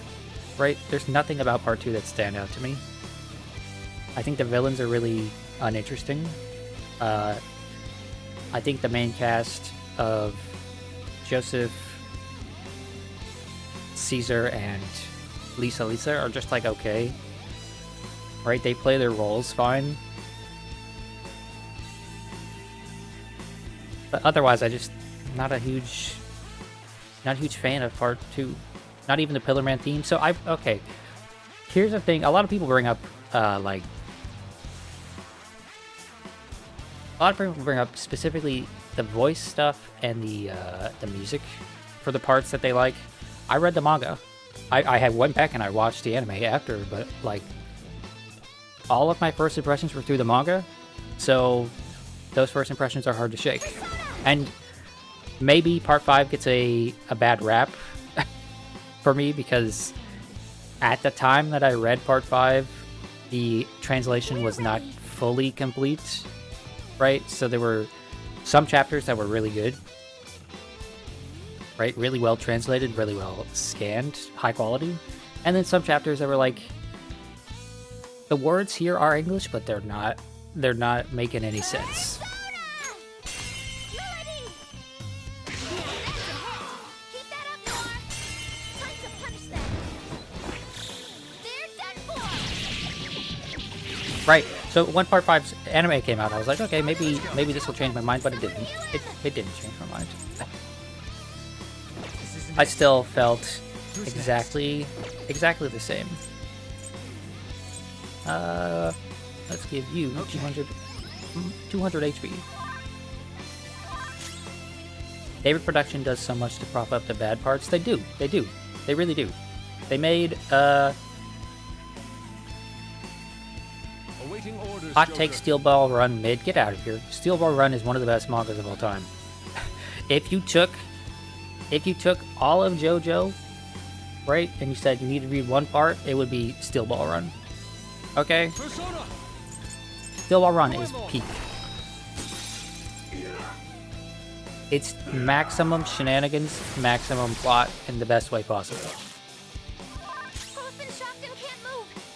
right? There's nothing about part 2 that stand out to me. I think the villains are really uninteresting. I think the main cast of Joseph, Caesar, and Lisa are just like okay. Right? They play their roles fine. But otherwise, not a huge fan of part 2. Not even the Pillar Man theme. So okay. Here's the thing. A lot of people bring up specifically the voice stuff and the music for the parts that they like. I read the manga. I had went back and I watched the anime after, but like all of my first impressions were through the manga, so those first impressions are hard to shake. And maybe part 5 gets a bad rap for me because at the time that I read part 5, the translation was not fully complete, right? So there were some chapters that were really good, right? Really well translated, really well scanned, high quality. And then some chapters that were like, the words here are English, but they're not making any sense. Right. So when part 5's anime came out, I was like, okay, maybe this will change my mind, but it didn't. It didn't change my mind. I still felt exactly the same. Let's give you 200 HP. David Production does so much to prop up the bad parts. They do. They really do. They made Hot Take Steel Ball Run mid. Get out of here. Steel Ball Run is one of the best mangas of all time. If you took all of JoJo, right, and you said you need to read one part, it would be Steel Ball Run. Okay? Steel Ball Run is peak. It's maximum shenanigans, maximum plot, in the best way possible.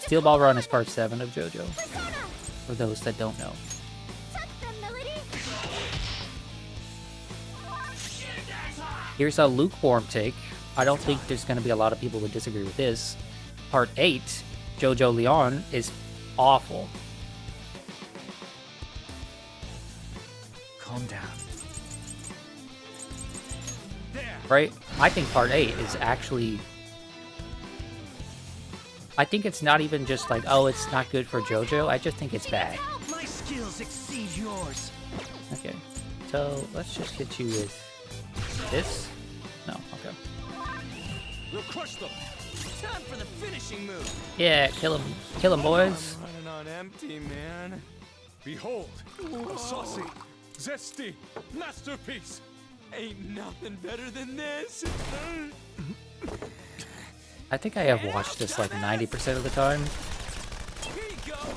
Steel Ball Run is part 7 of JoJo. For those that don't know. Here's a lukewarm take. I don't think there's going to be a lot of people who disagree with this. Part 8, JoJo Leon, is awful. Calm down. Right? I think part 8 is actually... I think it's not even just like, oh, it's not good for JoJo. I just think it's bad. My skills exceed yours. Okay. So, let's just hit you with this. No, okay. We'll crush them. Time for the finishing move. Yeah, kill him, boys. I'm running on empty, man. Behold, a saucy, zesty masterpiece. Ain't nothing better than this. I think I have watched this like 90% of the time.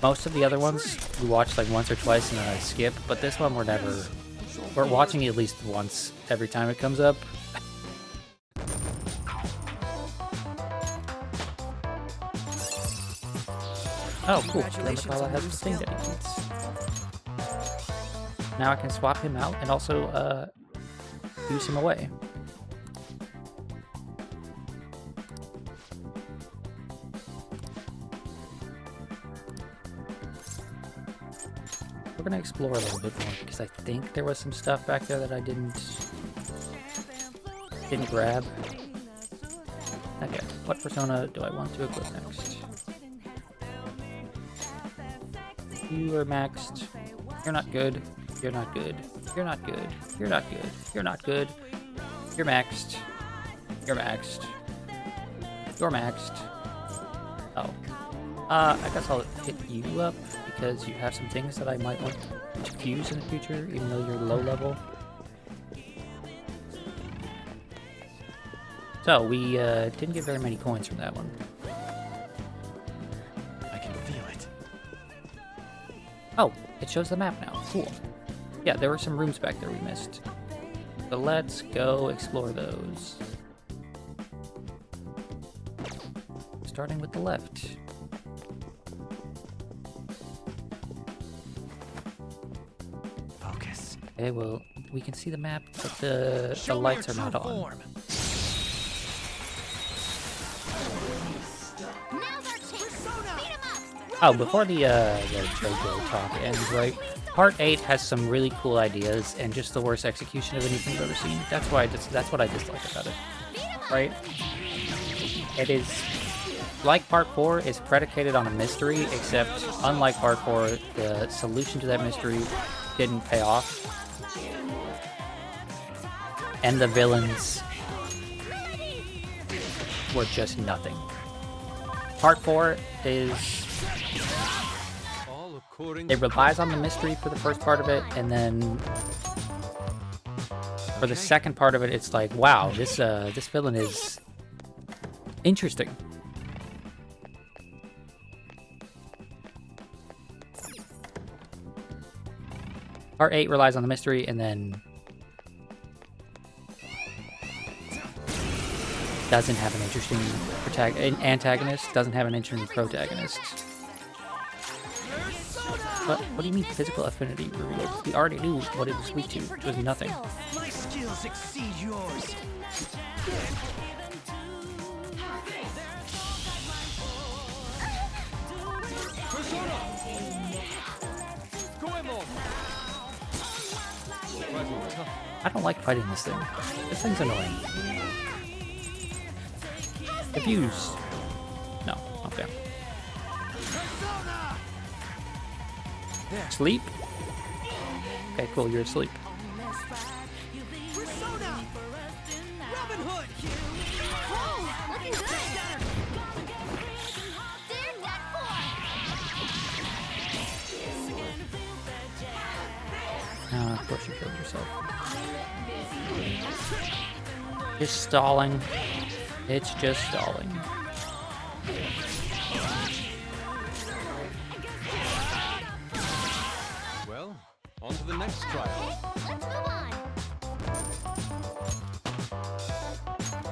Most of the other ones we watch like once or twice and then I skip, but this one we're watching it at least once every time it comes up. Oh, cool. Then Makala has the thing that he needs. Now I can swap him out and also use him away. We're gonna explore a little bit more because I think there was some stuff back there that I didn't grab. Okay, what persona do I want to equip next? You are maxed. You're not good. You're not good. You're not good. You're not good. You're not good. You're maxed. You're maxed. You're maxed. Oh. I guess I'll hit you up because you have some things that I might want to fuse in the future, even though you're low level. So, we didn't get very many coins from that one. I can feel it. Oh, it shows the map now. Cool. Yeah, there were some rooms back there we missed. So let's go explore those. Starting with the left. Focus. Okay, well, we can see the map, but the lights are not on. Now's our chance. Beat 'em up. Oh, before the JoJo talk ends, right? Part 8 has some really cool ideas and just the worst execution of anything I've ever seen. That's what I dislike about it. Right? It is like Part 4 is predicated on a mystery, except unlike Part 4, the solution to that mystery didn't pay off. And the villains were just nothing. Part 4 is... it relies on the mystery for the first part of it, and then for the second part of it, it's like, wow, this villain is interesting. Part 8 relies on the mystery, and then doesn't have an interesting antagonist, doesn't have an interesting protagonist. What do you mean physical affinity revealed? We already knew what it was weak to, which was nothing. My skills exceed yours. I don't like fighting this thing. This thing's annoying. Diffuse. No, okay. Sleep? Okay, cool, you're asleep. Robin Hood. Whoa, looking good. There's that Of course you killed yourself. Just stalling. It's just stalling. Well, on to the next trial. Let's move on.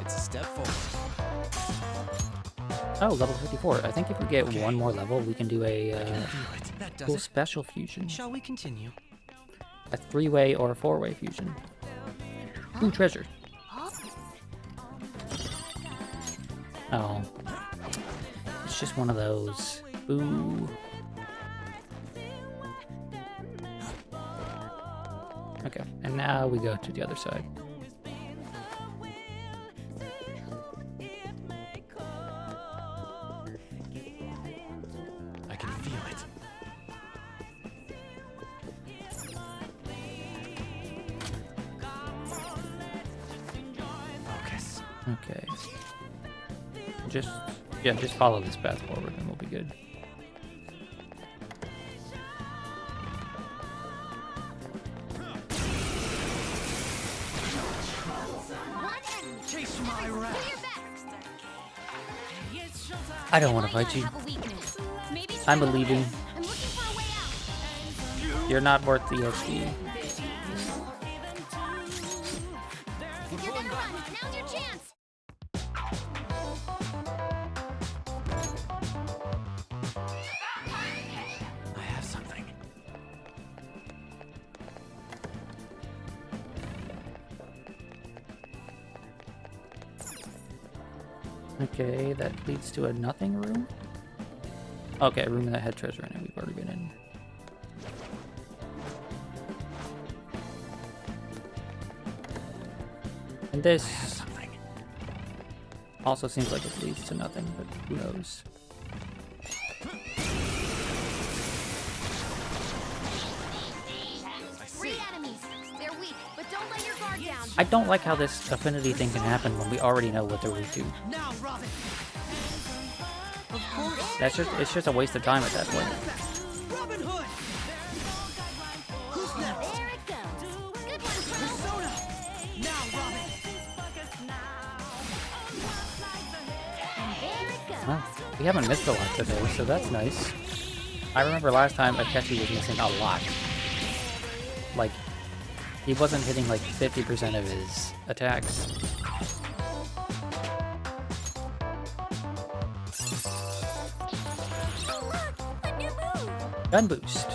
It's a step forward. Oh, level 54. I think if we get one more level, we can do a That does cool it. special fusion. Shall we continue? A 3-way or a 4-way fusion. Ooh, treasure. Oh. It's just one of those. Ooh. Okay, and now we go to the other side. I can feel it. Focus. Okay. Just follow this path forward and we'll be good. Chase my wrath. I don't want to fight you. I'm believing. I'm looking for a way out. You're not worth the XP. You're gonna run. Now's your chance. Okay, that leads to a nothing room? Okay, a room that had treasure in it. We've already been in. And this also seems like it leads to nothing, but who knows? 3 enemies. They're weak, but don't let your guard down. I don't like how this affinity thing can happen when we already know what they're weak to. Now, Robin. Of course. It's just a waste of time at that point. Robin Hood. Who's next? There it goes. Good one, Chrono. Persona. Now, Robin. And there it goes. Well, we haven't missed a lot today, so that's nice. I remember last time Akechi was missing a lot. Like, he wasn't hitting like 50% of his attacks. Oh, look! A new move! Gun boost.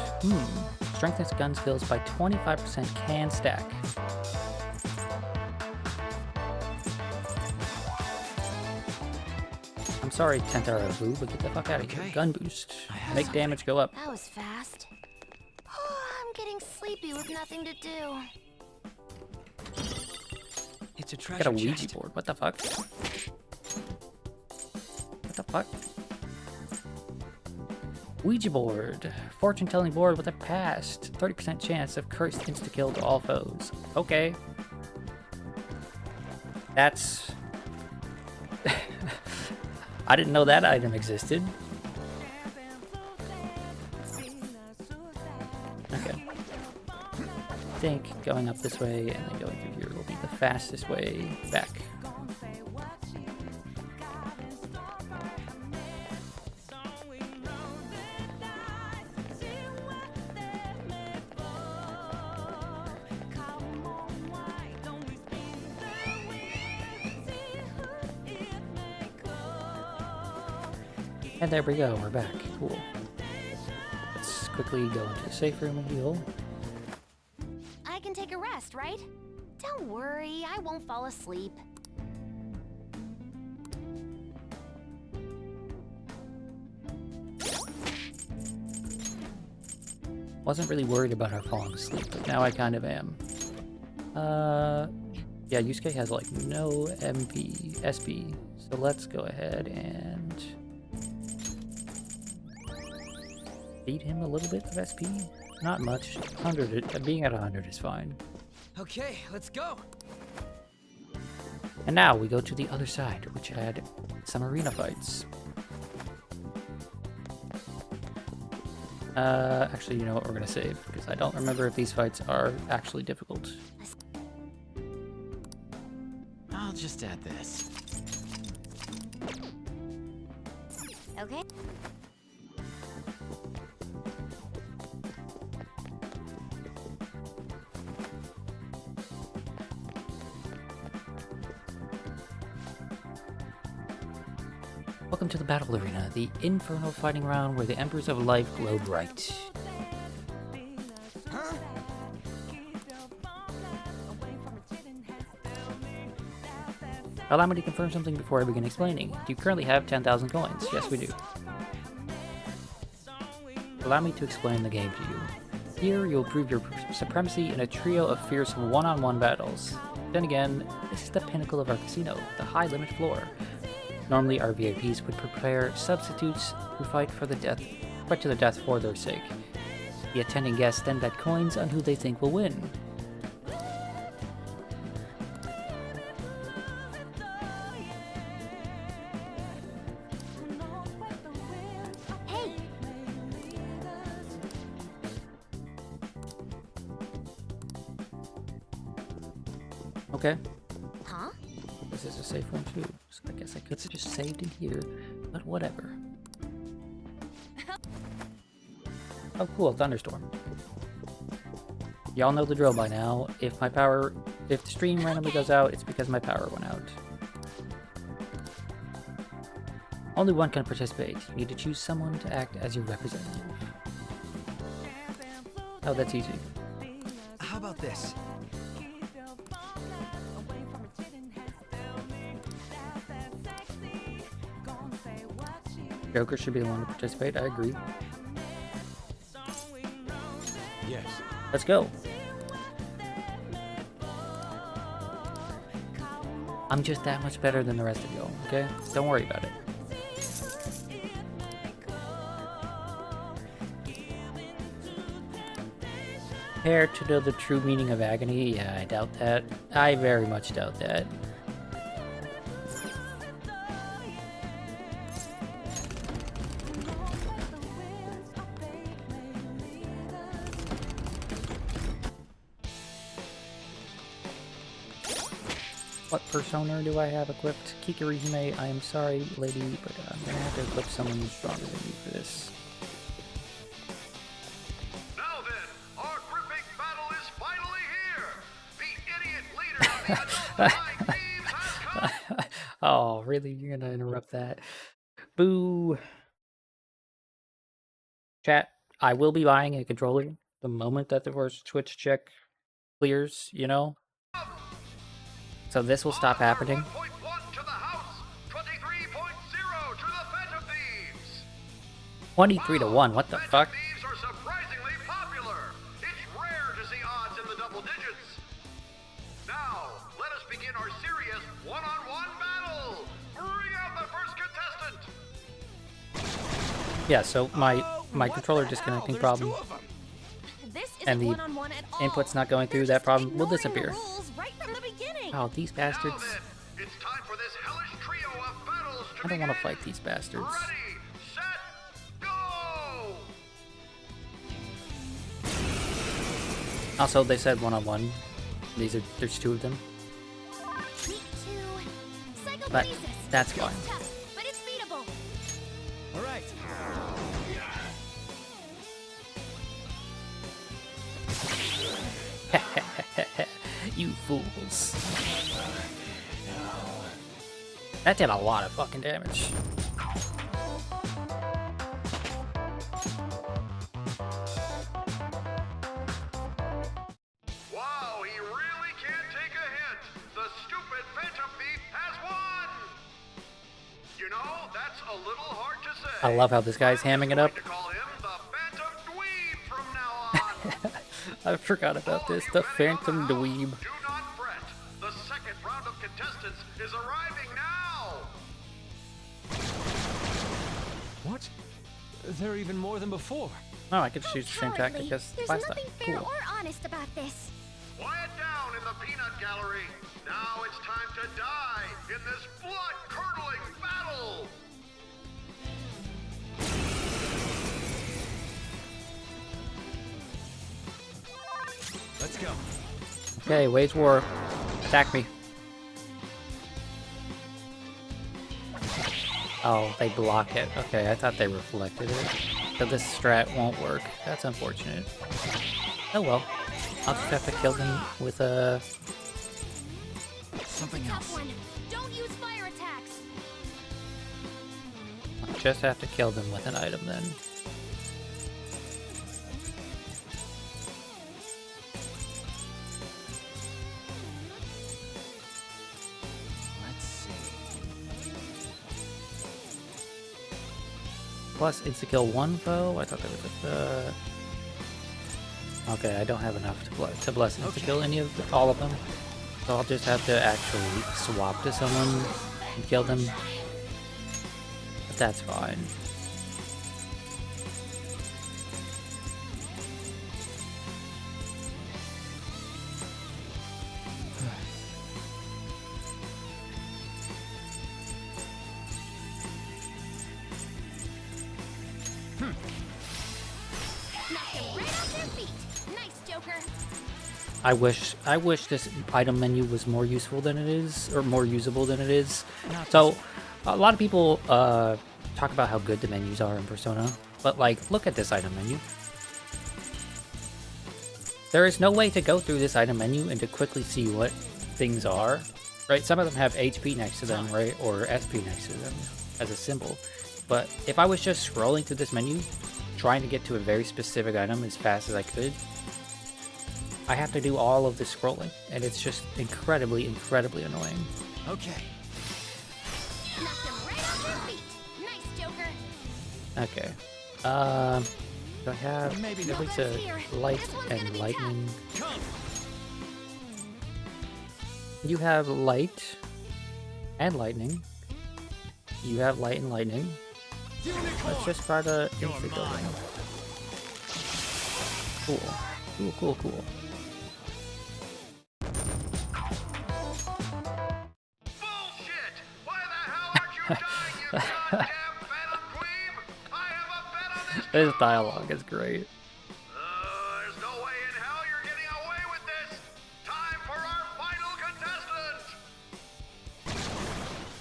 Strengthens gun skills by 25% can stack. I'm sorry, Tentara Vu, but get the fuck out of here. Okay. Gun boost. I have Make something. damage go up. That was fast. I'm getting sleepy with nothing to do. It's a Got treasure a Ouija chest. board. What the fuck? What the fuck? Ouija board. Fortune telling board with a past. 30% chance of cursed insta-kill to all foes. Okay. That's... I didn't know that item existed. Okay. I think going up this way and then going through here will be the fastest way back. And there we go, we're back. Cool. Let's quickly go into the safe room and heal. I can take a rest, right? Don't worry, I won't fall asleep. Wasn't really worried about her falling asleep, but now I kind of am. Yeah, Yusuke has like no MP, SP, so let's go ahead and feed him a little bit of SP. Not much. 100. Being at 100 is fine. Okay, let's go. And now we go to the other side, which had some arena fights. Actually, you know what? We're gonna save because I don't remember if these fights are actually difficult. I'll just add this. Okay? Welcome to the Battle Arena, the infernal fighting ground where the Embers of Life glow bright. Huh? Allow me to confirm something before I begin explaining. Do you currently have 10,000 coins? Yes, we do. Allow me to explain the game to you. Here, you'll prove your supremacy in a trio of fierce one-on-one battles. Then again, this is the pinnacle of our casino, the high limit floor. Normally, our VIPs would prepare substitutes who fight to the death for their sake. The attending guests then bet coins on who they think will win. Hey! Okay. Huh? This is a safe one too, so I guess I could have just saved in here, but whatever. Oh cool, thunderstorm. Y'all know the drill by now. If the stream randomly goes out, it's because my power went out. Only one can participate. You need to choose someone to act as your representative. Oh, that's easy. How about this? Joker should be the one to participate. I agree. Yes. Let's go. I'm just that much better than the rest of y'all, okay? Don't worry about it. Care to know the true meaning of agony? Yeah, I doubt that. I very much doubt that. What persona do I have equipped? Kikirihime, I am sorry, lady, but I'm gonna have to equip someone stronger than you for this. Now then, our gripping battle is finally here! The idiot leader of the Unflying Thieves has come! Oh, really? You're gonna interrupt that? Boo! Chat, I will be buying a controller the moment that the first Twitch check clears, you know? So this will stop happening. 1.1 to the house, 23.0 to the Phantom Thieves! 23 to 1, what the fuck? Phantom Thieves are surprisingly popular! It's rare to see odds in the double digits! Now, let us begin our serious one-on-one battle! Bring out the first contestant! Yeah, so my controller disconnecting problem This isn't and the one-on-one at all. input's not going through, They're that problem just will ignoring the disappear. rules right from the beginning. Oh, these Now bastards. then, it's time for this hellish trio of battles to I don't want to begin. fight these bastards. Ready, set, go! Also, they said one-on-one. There's two of them. Week 2. But Psychokinesis. that's It's fine. tough, but it's beatable. All right. You fools. That did a lot of fucking damage. Wow, he really can't take a hint. The stupid Phantom Thief has won! You know, that's a little hard to say. I love how this guy's hamming it up. I'm going to call him the Phantom Dweeb from now on. I forgot about this. The Phantom Dweeb. Do not fret. The second round of contestants is arriving now. What? There are even more than before. Oh, I could choose the same Cowardly. tactic as There's last time. nothing fair Cool. or honest about this. Quiet down in the peanut gallery. Now it's time to die in this blood-curdling battle. Let's go. Okay, wage war. Attack me. Oh, they block it. Okay, I thought they reflected it. So this strat won't work. That's unfortunate. Oh well. I'll just have to kill them with a... Something Tough else. one. Don't use fire attacks. I'll just have to kill them with an item then. Let's see. Plus insta-kill one foe? I thought there was a... Okay, I don't have enough to bless insta-kill any of all of them. So I'll just have to actually swap to someone and kill them. But that's fine. Knock them right off their feet. Nice, Joker. I wish this item menu was more useful than it is, or more usable than it is. So, a lot of people talk about how good the menus are in Persona, but like, look at this item menu. There is no way to go through this item menu and to quickly see what things are, right? Some of them have HP next to them, right, or SP next to them as a symbol. But if I was just scrolling through this menu, trying to get to a very specific item as fast as I could, I have to do all of this scrolling, and it's just incredibly, incredibly annoying. Okay. Knock them right off their feet. Nice, Joker. Okay. Do I have Maybe maybe not. to light This one's gonna and be lightning? Come. You have light and lightning. You have light and lightning. Let's just try to inflict building. Cool. Cool, cool, cool. Bullshit! Why the hell aren't you dying, you goddamn Phantom Queen? I have a bet on this. This dialogue is great. There's no way in hell you're getting away with this. Time for our final contestant.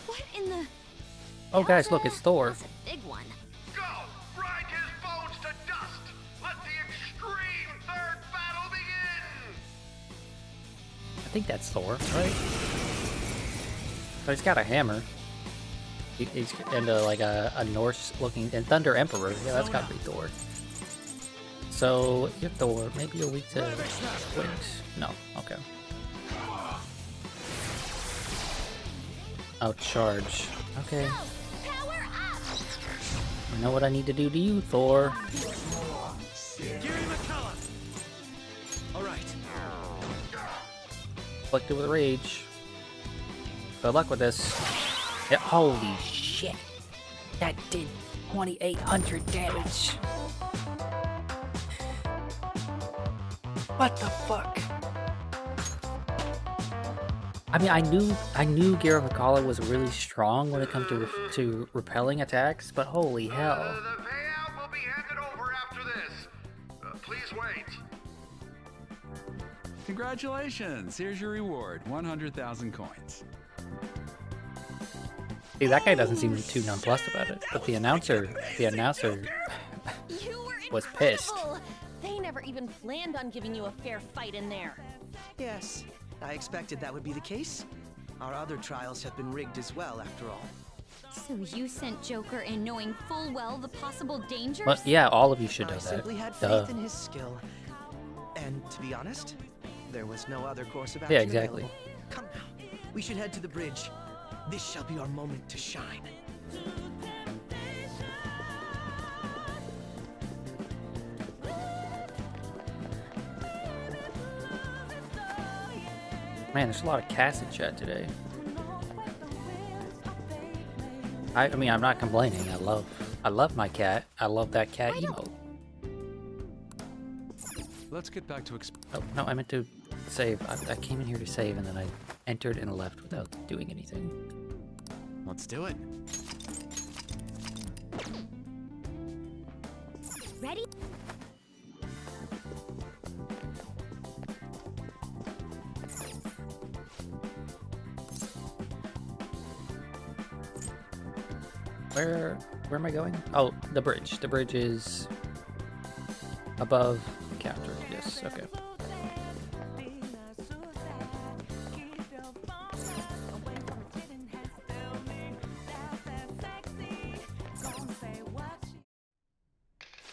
What in the... Oh, guys, look, it's Thor. That's a big one. Go! Grind his bones to dust! Let the extreme third battle begin! I think that's Thor, right? But he's got a hammer. He's into like a Norse-looking and Thunder Emperor. Yeah, that's got to be Thor. So you're Thor. Maybe you're weak to wings. No. Okay. Oh, charge. Okay. Power up! I know what I need to do to you, Thor. Gary McCullough. All right. Afflicted with rage. Good luck with this. Yeah, holy shit. That did 2,800 damage. What the fuck? I mean, I knew Garrett McCullough was really strong when it comes to repelling attacks, but holy hell. The payout will be handed over after this. Please wait. Congratulations! Here's your reward, 100,000 coins. See, that guy doesn't seem too nonplussed about it, but the announcer You were was pissed. incredible! They never even planned on giving you a fair fight in there. Yes, I expected that would be the case. Our other trials have been rigged as well, after all. So you sent Joker in knowing full well the possible dangers? But yeah, all of you should know I that. simply had Duh. faith in his skill. And to be honest, there was no other course of action Yeah, exactly. available. Come now, we should head to the bridge. This shall be our moment to shine. Man, there's a lot of cats in chat today. I mean, I'm not complaining. I love my cat. I love that cat emote. Let's get back to Oh, no, I meant to save. I came in here to save and then I entered and left without doing anything. Let's do it. Ready? Where am I going? Oh, the bridge. The bridge is above the counter. Yes, okay.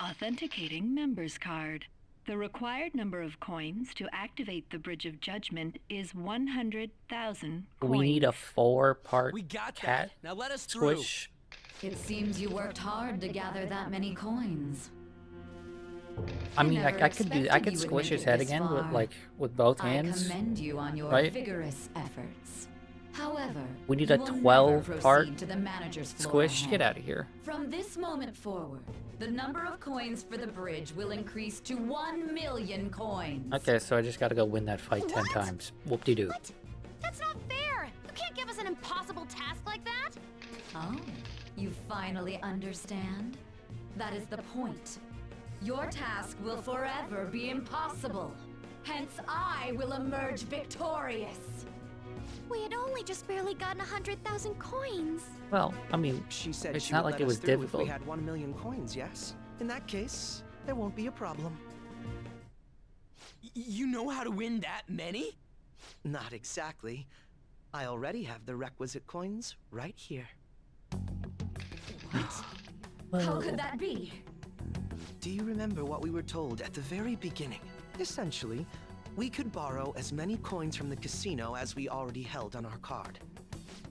Authenticating members card. The required number of coins to activate the Bridge of Judgment is 100,000 coins. We need a 4-part We got cat that. Now let us through. squish. It seems you worked hard to gather that many coins. I mean, never I could do. I expected could you would squish make his it head this again with far. with both I hands. commend you on your right? vigorous efforts. However, We need you a will never 12-part proceed to the manager's floor Squish, ahead. get out of here. From this moment forward, the number of coins for the bridge will increase to 1 million coins. Okay, so I just gotta go win that fight 10 What? times. Whoop-de-doo. What? That's not fair! You can't give us an impossible task like that! Oh, you finally understand? That is the point. Your task will forever be impossible. Hence, I will emerge victorious. We had only just barely gotten 100,000 coins. Well, I mean, She said it's she not would like let it was us through if difficult. we had 1 million coins, yes? In that case, there won't be a problem. You know how to win that many? Not exactly. I already have the requisite coins right here. How could that be? Do you remember what we were told at the very beginning? Essentially, we could borrow as many coins from the casino as we already held on our card.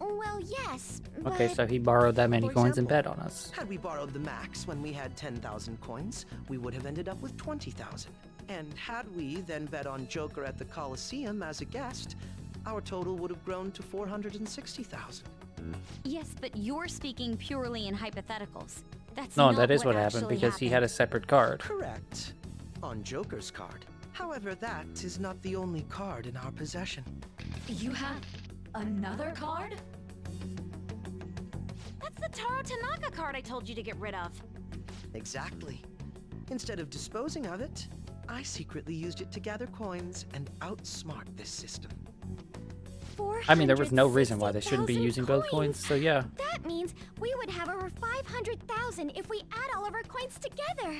Well, yes. Okay, but... so he borrowed that many For coins and example, bet on us. Had we borrowed the max when we had 10,000 coins, we would have ended up with 20,000. And had we then bet on Joker at the Coliseum as a guest, our total would have grown to 460,000. Yes, but you're speaking purely in hypotheticals. That's No, not that is what actually happened because he had a separate card. Correct. On Joker's card. However, that is not the only card in our possession. You have another card? That's the Taro Tanaka card I told you to get rid of. Exactly. Instead of disposing of it, I secretly used it to gather coins and outsmart this system. I mean, there was no reason why they shouldn't be using both coins, so yeah. That means we would have over 500,000 if we add all of our coins together.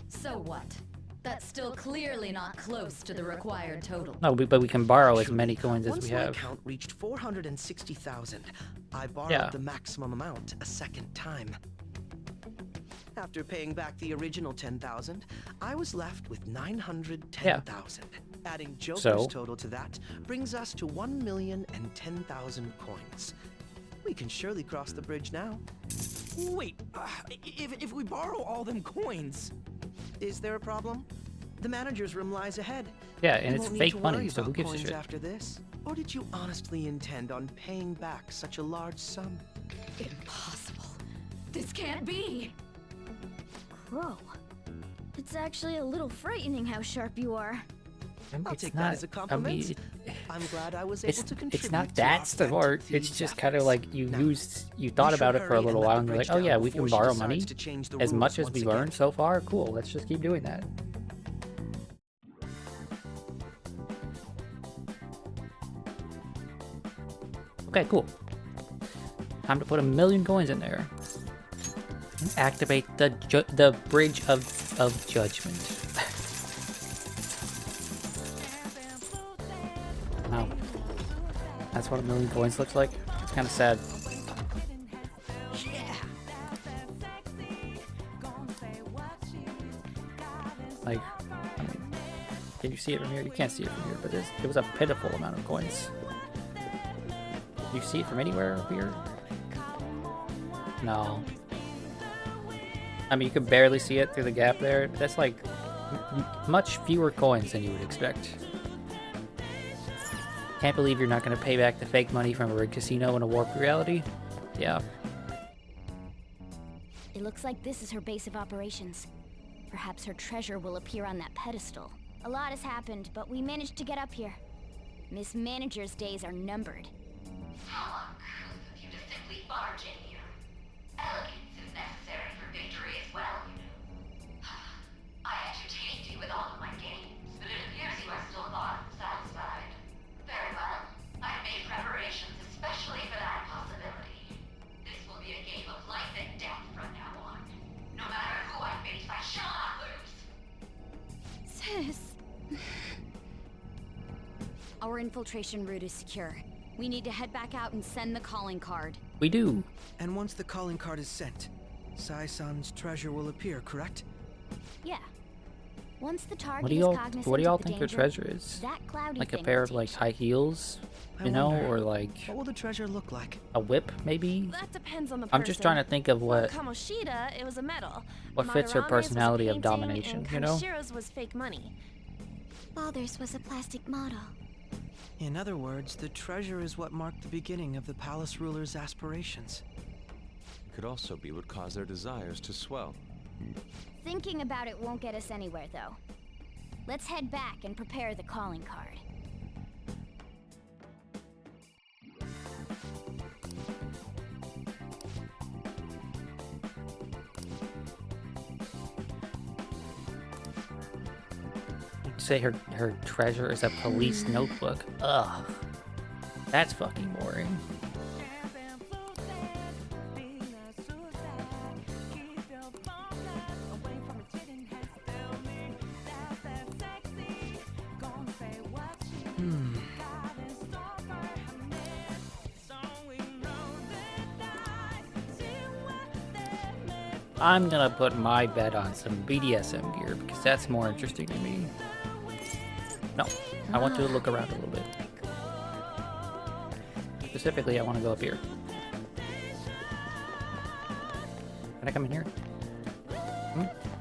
So what? That's still clearly not close to the required total. No, but we can borrow as many coins as Once we my have. account reached 460,000, I borrowed the maximum amount a second time. After paying back the original 10,000, I was left with 910,000. Adding Joker's total to that brings us to 1,010,000 coins. We can surely cross the bridge now. Wait, if we borrow all them coins... Is there a problem? The manager's room lies ahead. Yeah, and You it's won't need fake to money, worry so who about gives a coins shit? after this? Or did you honestly intend on paying back such a large sum? Impossible. This can't be. Crow. It's actually a little frightening how sharp you are. I'll It's take not, that as a compliment. I mean, I'm glad I was able to contribute. it's not to our that smart. pet It's thieves' just kind of efforts. like you Now, thought we about should it for a hurry little and let while the and you're like, bridge oh yeah, down we can before she borrow decides money. to change the As rules much as once we've again. learned so far, cool, let's just keep doing that. Okay, cool. Time to put 1,000,000 coins in there. And activate the Bridge of Judgment. Wow. That's what 1,000,000 coins looks like. It's kind of sad. Like, I mean, can you see it from here? You can't see it from here, but it was a pitiful amount of coins. Do you see it from anywhere up here? No. I mean, you can barely see it through the gap there, but that's like much fewer coins than you would expect. Can't believe you're not going to pay back the fake money from a rigged casino in a warped reality. Yeah. It looks like this is her base of operations. Perhaps her treasure will appear on that pedestal. A lot has happened, but we managed to get up here. Miss Manager's days are numbered. How uncouth of you to simply barge in here. Elegance is necessary for victory as well, you know. I entertained you with all of my games, but it appears you are still not satisfied. Very well. I made preparations especially for that possibility. This will be a game of life and death from now on. No matter who I face, I shall not lose. Sis. Our infiltration route is secure. We need to head back out and send the calling card. We do. And once the calling card is sent, Sai-san's treasure will appear, correct? Yeah. Once the target What do is y'all cognizant What do y'all of the think her danger, treasure is? that cloudy Like a thing pair will of like take high heels, I you know, wonder, or like what will the treasure look like? a whip maybe? That depends on the person. I'm just trying to think of For what Kamoshida, it was a medal. what fits her Madarame's was a personality of painting, domination, and you know? Kanoshiro's was fake money. Father's was a plastic model. In other words, the treasure is what marked the beginning of the palace ruler's aspirations. Could also be what caused their desires to swell. Thinking about it won't get us anywhere, though. Let's head back and prepare the calling card. Say her treasure is a police notebook. Ugh. That's fucking boring. I'm gonna put my bet on some BDSM gear because that's more interesting to me. No, I want to look around a little bit. Specifically, I want to go up here. Can I come in here?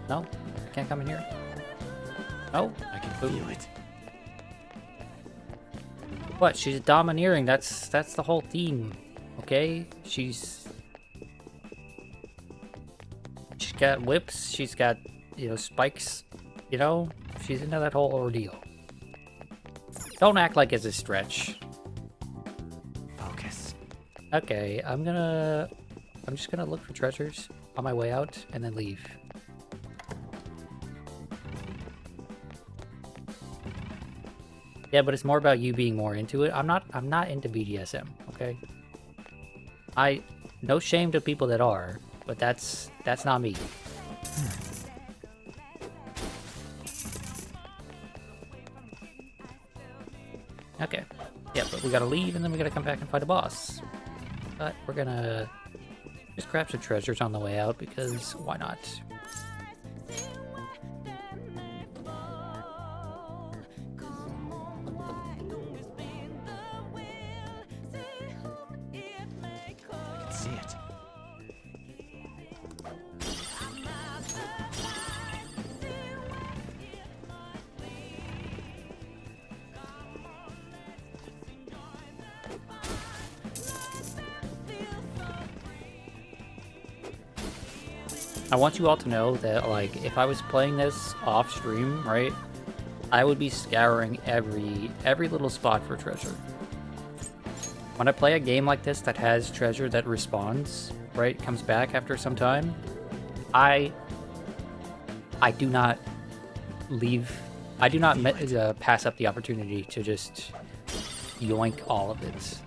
No? I can't come in here? No? I can feel it. What? She's domineering. That's the whole theme. Okay? She's got whips. She's got, you know, spikes. You know? She's into that whole ordeal. Don't act like it's a stretch. Focus. Okay, I'm just gonna look for treasures on my way out and then leave. Yeah, but it's more about you being more into it. I'm not into BDSM, okay? No shame to people that are, but that's not me. Okay. Yeah, but we gotta leave and then we gotta come back and fight a boss. But we're gonna just grab some treasures on the way out because why not? I can see it. I want you all to know that, like, if I was playing this off stream, right, I would be scouring every little spot for treasure. When I play a game like this that has treasure that respawns, right, comes back after some time, I do not pass up the opportunity to just yoink all of it.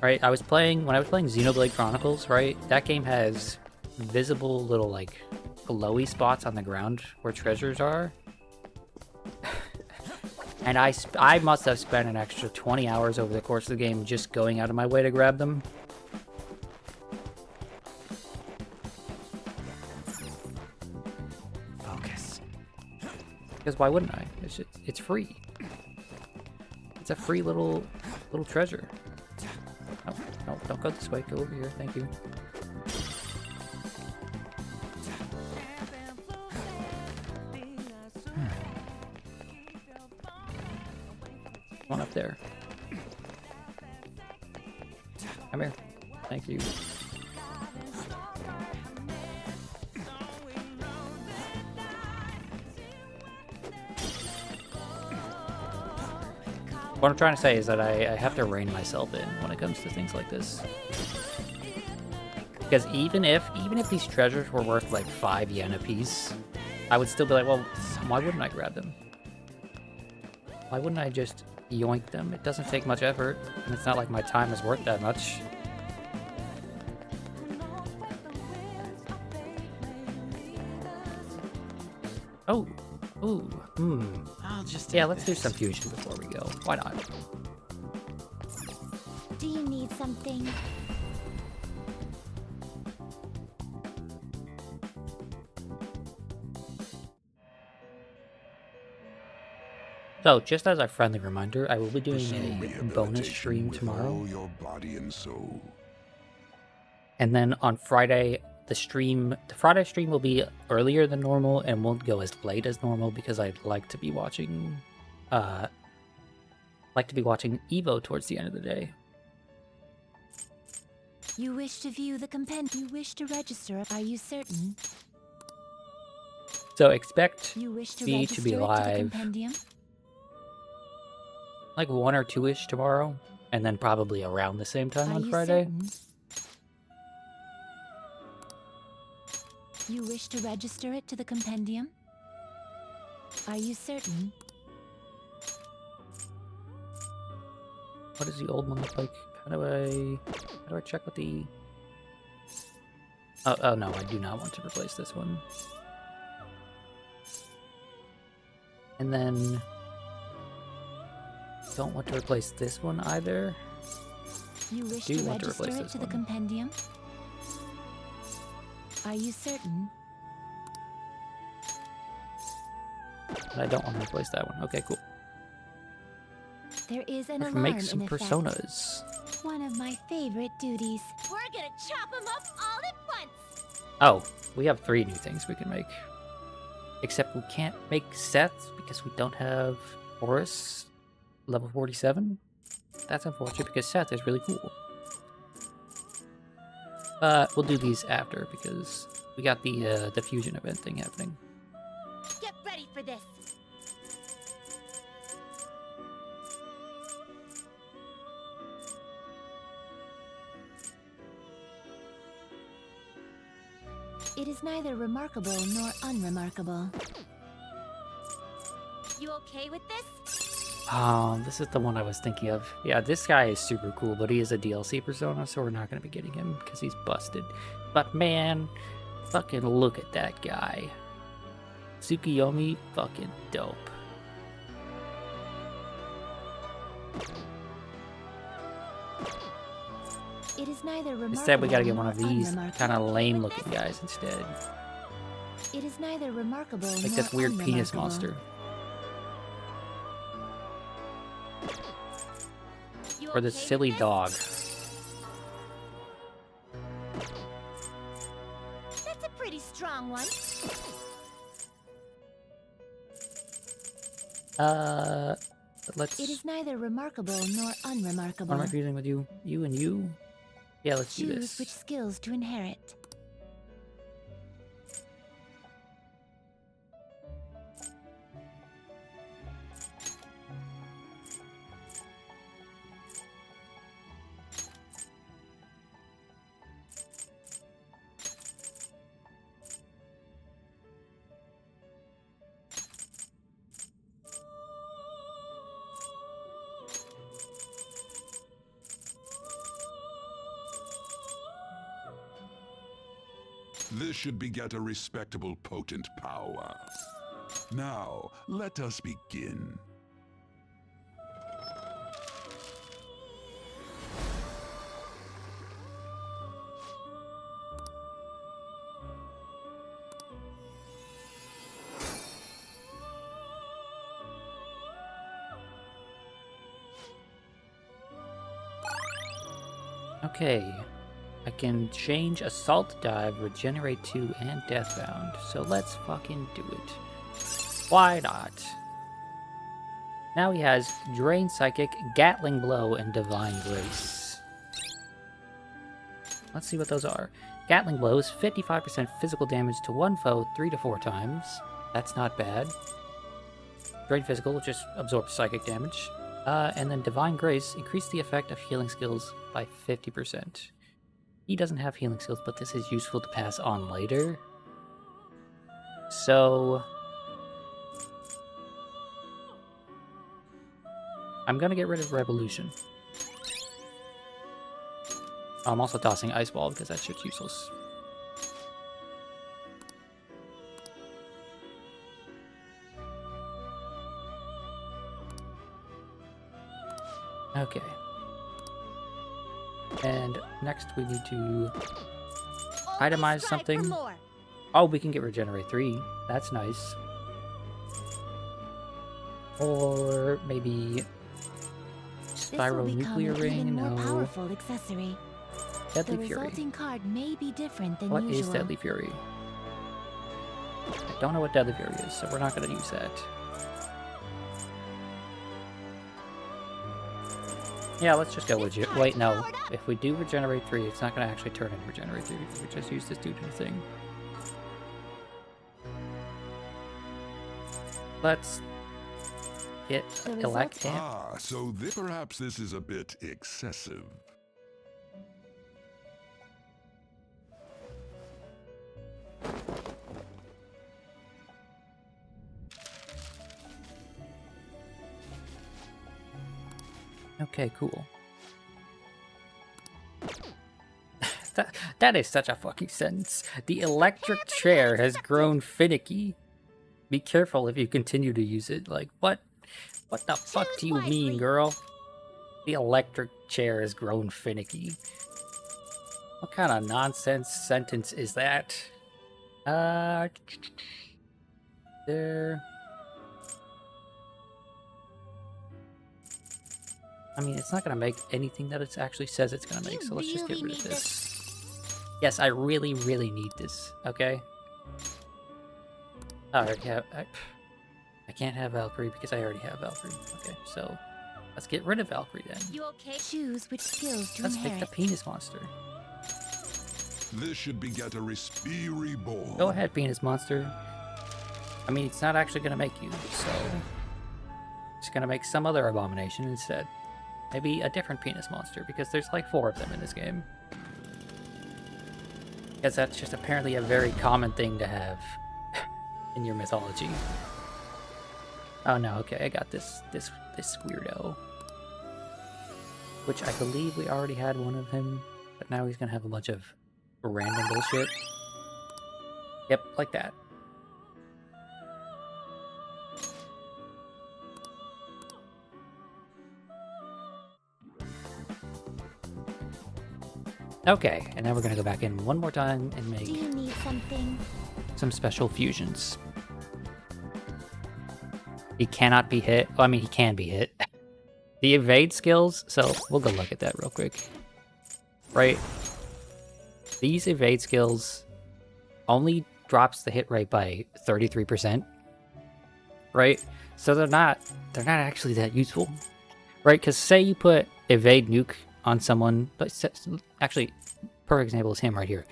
Right, when I was playing Xenoblade Chronicles, right, that game has visible little, like, glowy spots on the ground where treasures are. And I must have spent an extra 20 hours over the course of the game just going out of my way to grab them. Focus. Because why wouldn't I? It's free. It's a free little treasure. No, don't go this way. Go over here. Thank you. One up there. Come here. Thank you. What I'm trying to say is that I have to rein myself in when it comes to things like this. Because even if these treasures were worth like 5 yen a piece, I would still be like, well, why wouldn't I grab them? Why wouldn't I just yoink them? It doesn't take much effort, and it's not like my time is worth that much. Oh, ooh, yeah, let's do some fusion before we go. Why not? Do you need something? So, just as a friendly reminder, I will be doing a bonus stream tomorrow. Your body and soul. And then on Friday, the Friday stream will be earlier than normal and won't go as late as normal because I'd like to be watching Evo towards the end of the day. You wish to view the compendium. You wish to register. Are you certain? So expect You wish to me register to be it to the live compendium? like 1 or 2-ish tomorrow, and then probably around the same time Are on you Friday. certain? You wish to register it to the compendium? Are you certain? What does the old one look like? How do I check what the... Oh no, I do not want to replace this one. And then... don't want to replace this one either. You wish Do to want to register replace it this to the one. compendium? Are you certain? And I don't want to replace that one. Okay, cool. There is an Let's alarm make some in effect. personas. One of my favorite duties. We're gonna chop them up all at once. Oh, we have 3 new things we can make. Except we can't make Seth because we don't have Horus level 47. That's unfortunate because Seth is really cool. We'll do these after because we got the fusion event thing happening. Get ready for this. It is neither remarkable nor unremarkable. You okay with this? This is the one I was thinking of. Yeah, this guy is super cool, but he is a DLC persona, so we're not going to be getting him because he's busted. But man, fucking look at that guy. Tsukiyomi, fucking dope. It is neither remarkable. Instead, we gotta get one of nor these unremarkable. kind of lame-looking guys instead. It is neither remarkable Like nor this weird penis unremarkable. monster. You Or this okay with silly this? dog. That's a pretty strong one. Let's... It is neither remarkable nor unremarkable. What am I fusing with you? You and you? Yeah, let's do Choose this. which skills to inherit. This should beget a respectable, potent power. Now, let us begin. Okay. I can change Assault Dive, Regenerate 2, and Deathbound. So let's fucking do it. Why not? Now he has Drain Psychic, Gatling Blow, and Divine Grace. Let's see what those are. Gatling Blow is 55% physical damage to one foe 3 to 4 times. That's not bad. Drain Physical, which just absorbs psychic damage. And then Divine Grace, increase the effect of healing skills by 50%. He doesn't have healing skills, but this is useful to pass on later. So... I'm gonna get rid of Revolution. I'm also tossing Ice Ball because that shit's useless. Okay. And next we need to itemize something. Oh, we can get Regenerate 3. That's nice. Or maybe Spiral Nuclear Ring? More No. powerful accessory. Deadly The Fury. resulting card may be different than What usual. is Deadly Fury? I don't know what Deadly Fury is, so we're not going to use that. Yeah, let's just go with it. Wait, no. If we do Regenerate 3, it's not going to actually turn into Regenerate 3. We just use this dude in the thing. Let's get Elect Amp. Ah, so perhaps this is a bit excessive. Okay, cool. That is such a fucking sentence. The electric chair has grown finicky. Be careful if you continue to use it. Like, what? What the fuck do you mean, girl? The electric chair has grown finicky. What kind of nonsense sentence is that? There. I mean, it's not going to make anything that it actually says it's going to make, so let's just get rid of this. Yes, I really, really need this, okay? Alright, yeah, I can't have Valkyrie because I already have Valkyrie. Okay, so let's get rid of Valkyrie then. You okay? Choose which skills to Let's inherit. pick the penis monster. This should beget a be reborn. Go ahead, penis monster. I mean, it's not actually going to make you, so... It's going to make some other abomination instead. Maybe a different penis monster, because there's like 4 of them in this game. Because that's just apparently a very common thing to have in your mythology. Oh no, okay, I got this weirdo. Which I believe we already had one of him, but now he's gonna have a bunch of random bullshit. Yep, like that. Okay, and now we're gonna go back in one more time and make Do you need something? some special fusions. He cannot be hit. Well, I mean, he can be hit. The evade skills, so we'll go look at that real quick. Right? These evade skills only drops the hit rate by 33%. Right? So they're not actually that useful. Right? Because say you put evade nuke on someone, but actually, perfect example is him right here.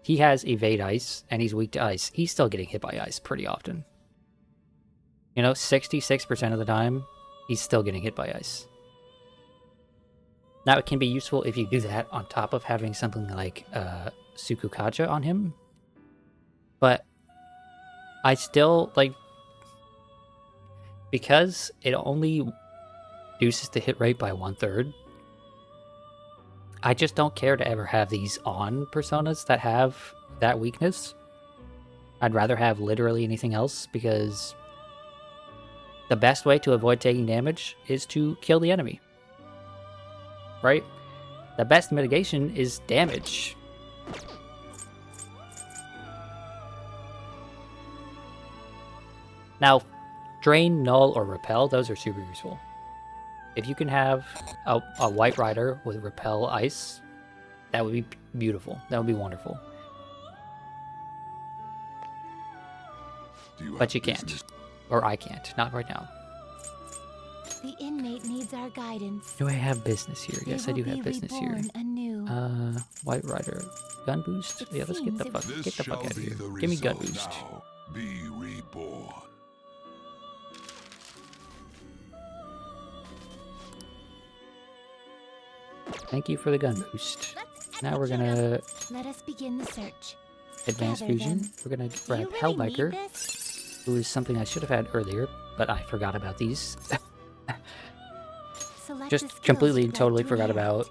He has evade ice, and he's weak to ice. He's still getting hit by ice pretty often. You know, 66% of the time, he's still getting hit by ice. Now, it can be useful if you do that on top of having something like Sukukaja on him. But I still, like, because it only reduces the hit rate by 1/3, I just don't care to ever have these on personas that have that weakness. I'd rather have literally anything else, because the best way to avoid taking damage is to kill the enemy. Right? The best mitigation is damage. Now, Drain, Null, or Repel, those are super useful. If you can have a White Rider with Repel Ice, that would be beautiful. That would be wonderful. But you can't. Or I can't. Not right now. The inmate needs our guidance. Do I have business here? They Yes, I will do have be business here. reborn anew. White Rider. Gun boost? Yeah, let's get the fuck out of here. Give me gun boost. Now. Be reborn. Thank you for the gun boost. Now we're gonna Let us begin the search. advance Together, fusion. then. We're gonna Do grab you really Hellbiker, need this? who is something I should have had earlier, but I forgot about these. Select the Just skills completely you'd and like totally to forgot inherit. about.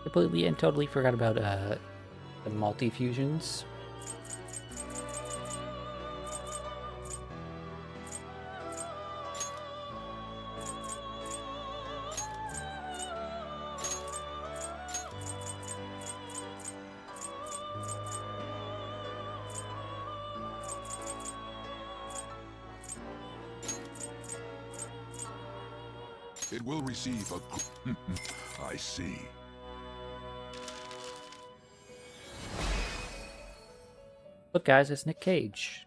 Completely and totally forgot about the multi-fusions. It will receive a... I see. Look guys, it's Nick Cage.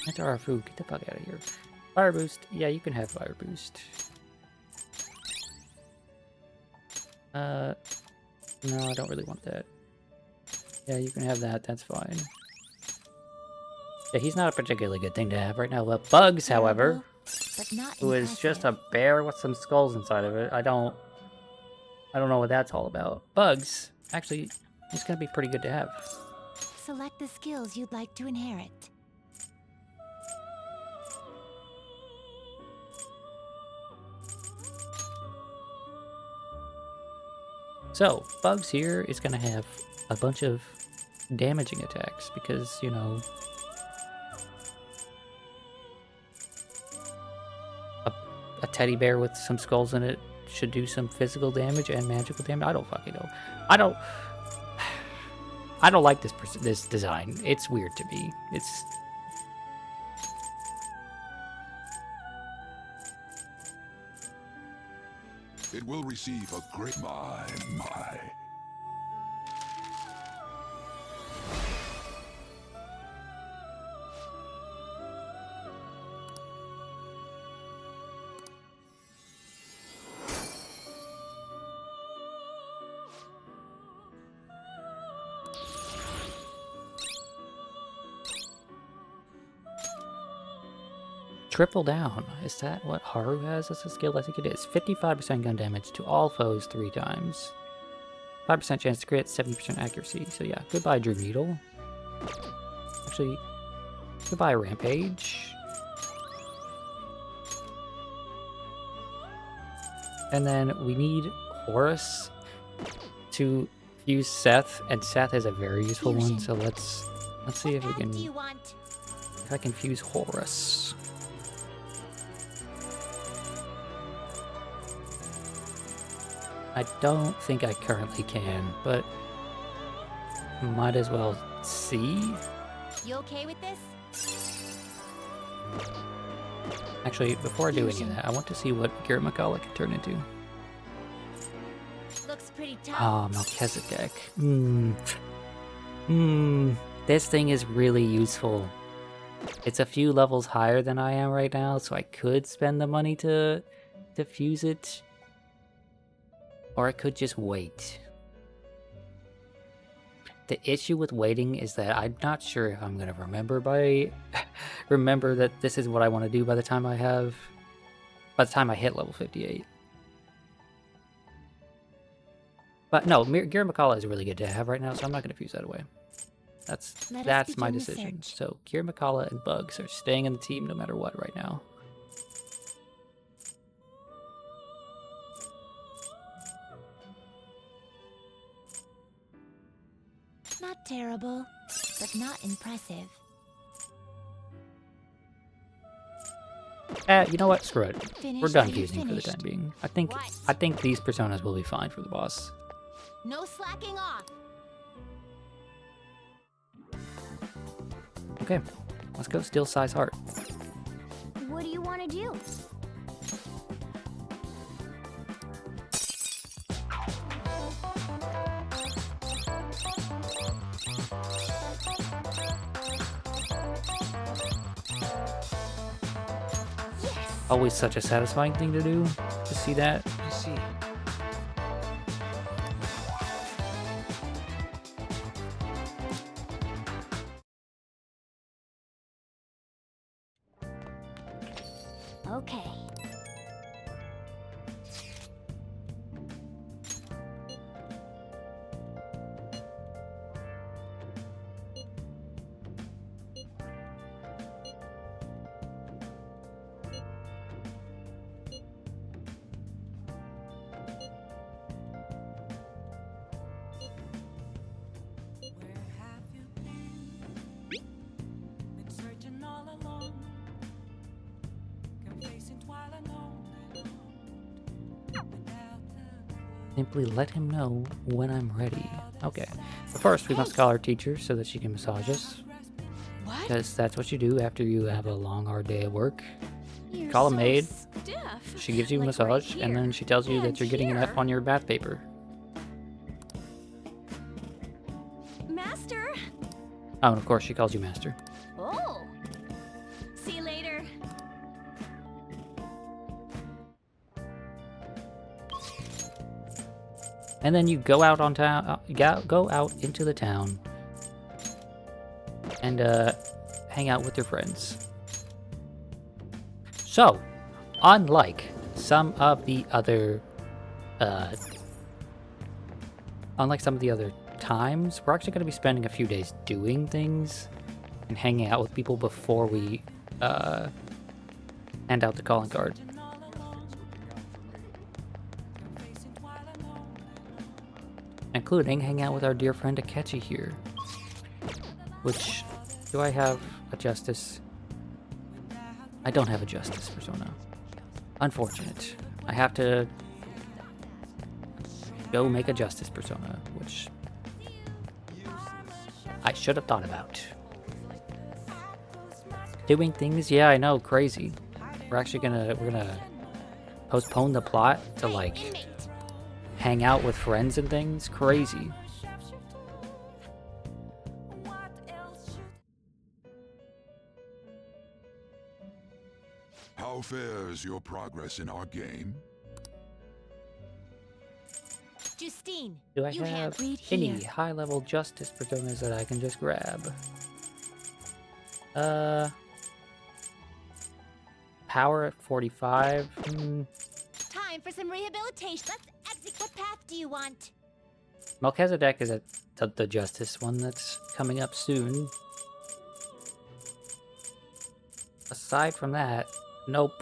Enter our food, get the fuck out of here. Fire boost, yeah, you can have fire boost. No, I don't really want that. Yeah, you can have that, that's fine. Yeah, he's not a particularly good thing to have right now. But Bugs, however, But not who is just a bear with some skulls inside of it, I don't know what that's all about. Bugs, actually, is gonna be pretty good to have. Select the skills you'd like to inherit. So, Bugs here is gonna have a bunch of damaging attacks because, you know, a teddy bear with some skulls in it should do some physical damage and magical damage. I don't fucking know. I don't like this design. It's weird to me. It's It will receive a great my. triple down. Is that what Haru has as a skill? I think it is. 55% gun damage to all foes 3 times. 5% chance to crit, 70% accuracy. So yeah, goodbye Dream Needle. Actually, goodbye Rampage. And then we need Horus to use Seth, and Seth is a very useful one, so let's see if we can if I can fuse Horus. I don't think I currently can, but might as well see. You okay with this? Actually, before I do any of that, I want to see what Garrett McCullough can turn into. Looks pretty tough. Ah, Melchizedek. This thing is really useful. It's a few levels higher than I am right now, so I could spend the money to fuse it. Or I could just wait. The issue with waiting is that I'm not sure if I'm gonna remember that this is what I want to do by the time I hit level 58. But no, Garrett McCullough is really good to have right now, so I'm not gonna fuse that away. That's my decision. So Garrett McCullough and Bugs are staying in the team no matter what right now. Not terrible, but not impressive. You know what? Screw it. We're done fusing for the finished. time being. I think these personas will be fine for the boss. No slacking off. Okay, let's go Steel Size Heart. What do you want to do? Always such a satisfying thing to do, to see that. I see. Okay. Simply let him know when I'm ready. Okay. But first, we must call our teacher so that she can massage us. What? Because that's what you do after you have a long, hard day at work. You're Call a so maid. stiff. She gives you a Like right massage, and then here. she tells you that And you're getting an F here. on your bath paper. Master? Oh, and of course, she calls you master. Oh. See you later. And then you go out on town, go out into the town, and hang out with your friends. So, unlike some of the other, times, we're actually going to be spending a few days doing things and hanging out with people before we hand out the calling card. Including hanging out with our dear friend Akechi here. Which, do I have a justice? I don't have a justice persona. Unfortunate. I have to go make a justice persona, which I should have thought about. Doing things, yeah, I know, crazy. We're gonna postpone the plot to like hang out with friends and things. Crazy. How fares your progress in our game? Justine, Do I you have read any here. high-level justice personas that I can just grab? Power at 45. Time for some rehabilitation. Let's exit. What path do you want? Melchizedek is at the justice one that's coming up soon. Aside from that, nope.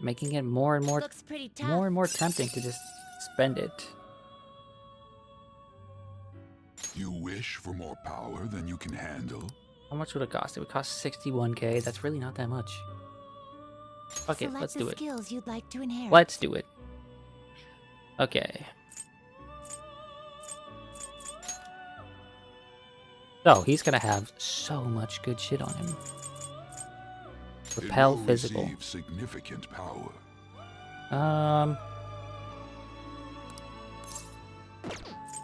Making it more and more, Looks pretty tough. more and more tempting to just spend it. You wish for more power than you can handle? How much would it cost? It would cost 61k. That's really not that much. Fuck it, Select let's the do it. skills you'd like to inherit. Let's do it. Okay. So, he's gonna have so much good shit on him. Repel It will physical. receive significant power.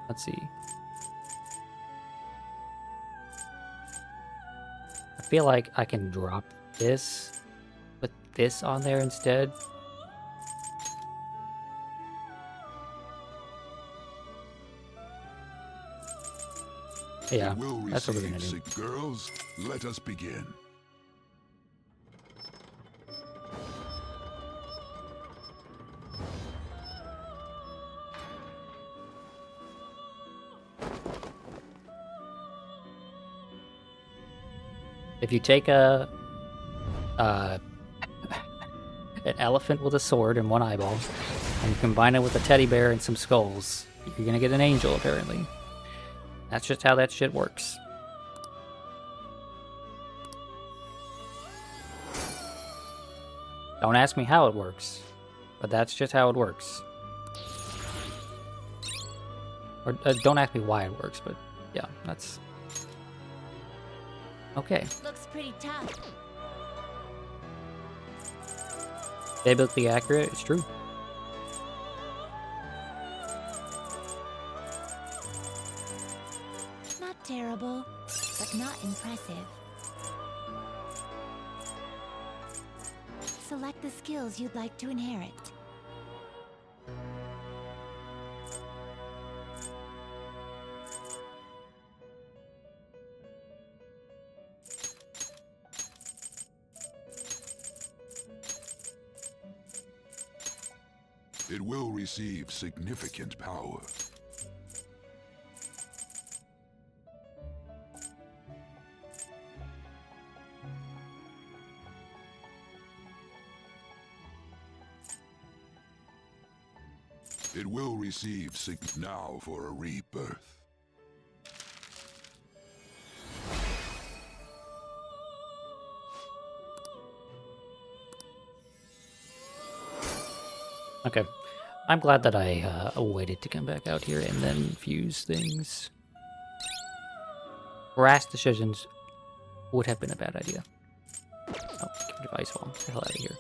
Let's see. I feel like I can drop this, put this on there instead. Yeah, It will that's what we're gonna receive do. Girls, let us begin. If you take an elephant with a sword and one eyeball, and you combine it with a teddy bear and some skulls, you're gonna get an angel, apparently. That's just how that shit works. Don't ask me how it works, but that's just how it works. Or don't ask me why it works, but yeah, that's... Okay. Looks pretty tough. Biblically accurate, it's true. Not terrible, but not impressive. Select the skills you'd like to inherit. It will receive significant power. It will receive now for a rebirth. Okay. I'm glad that I waited to come back out here and then fuse things. Rash decisions would have been a bad idea. Oh, get rid of Ice Wall. Get the hell out of here.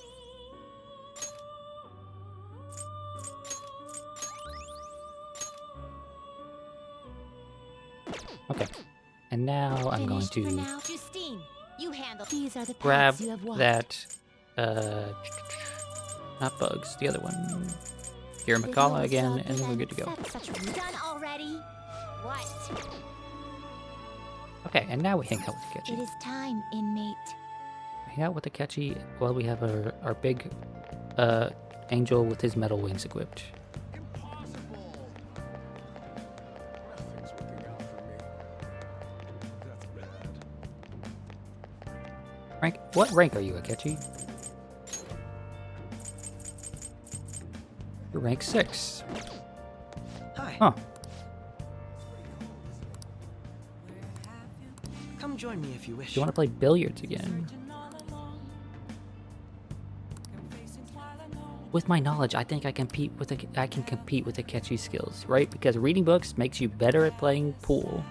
Okay. And now I'm going Finished for to now. Justine, you handle. These are the grab paths you have walked. that, not bugs, the other one. Kira McCullough again, and then we're good to go. Done already? What? Okay, and now we hang out with Akechi. It is time, inmate. Hang out with Akechi while we have our big angel with his metal wings equipped. What rank are you, Akechi? You're rank 6. Hi. Huh. join me if you wish. You want to play billiards again? With my knowledge, I think I can compete with the catchy skills, right? Because reading books makes you better at playing pool.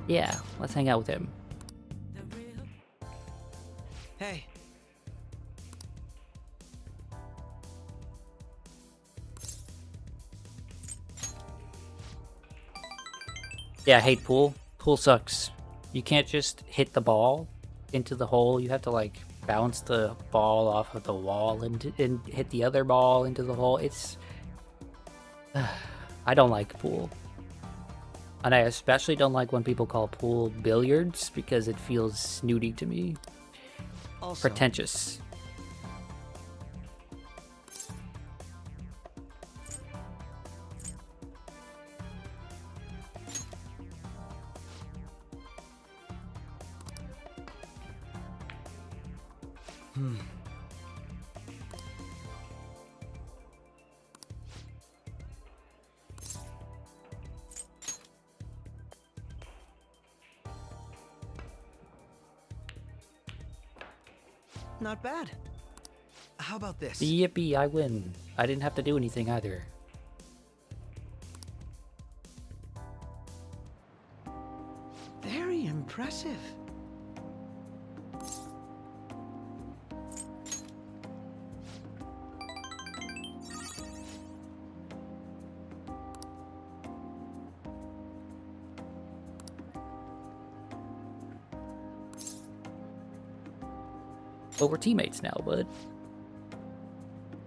Yeah, let's hang out with him. Hey. Yeah, I hate pool. Pool sucks. You can't just hit the ball into the hole. You have to like bounce the ball off of the wall and hit the other ball into the hole. It's... I don't like pool. And I especially don't like when people call pool billiards because it feels snooty to me. Also, pretentious. Not bad. How about this? Yippee, I win. I didn't have to do anything either. Very impressive. But we're teammates now, bud.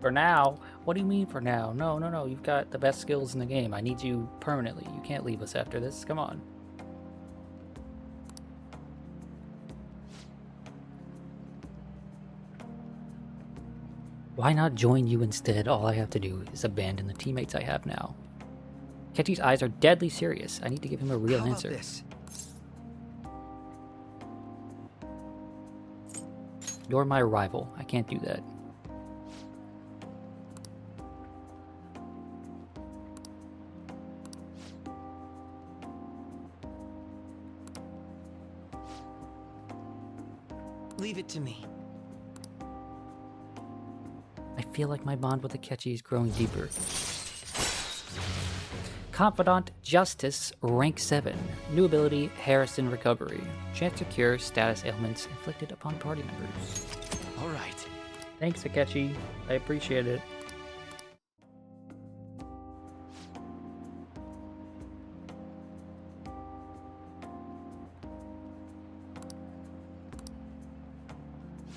For now? What do you mean for now? No, no, no. You've got the best skills in the game. I need you permanently. You can't leave us after this. Come on. Why not join you instead? All I have to do is abandon the teammates I have now. Ketchy's eyes are deadly serious. I need to give him a real How answer. about this? You're my rival. I can't do that. Leave it to me. I feel like my bond with the Ketchy is growing deeper. Confidant Justice, rank 7. New ability, Harrison Recovery. Chance to cure status ailments inflicted upon party members. Alright. Thanks, Akechi. I appreciate it.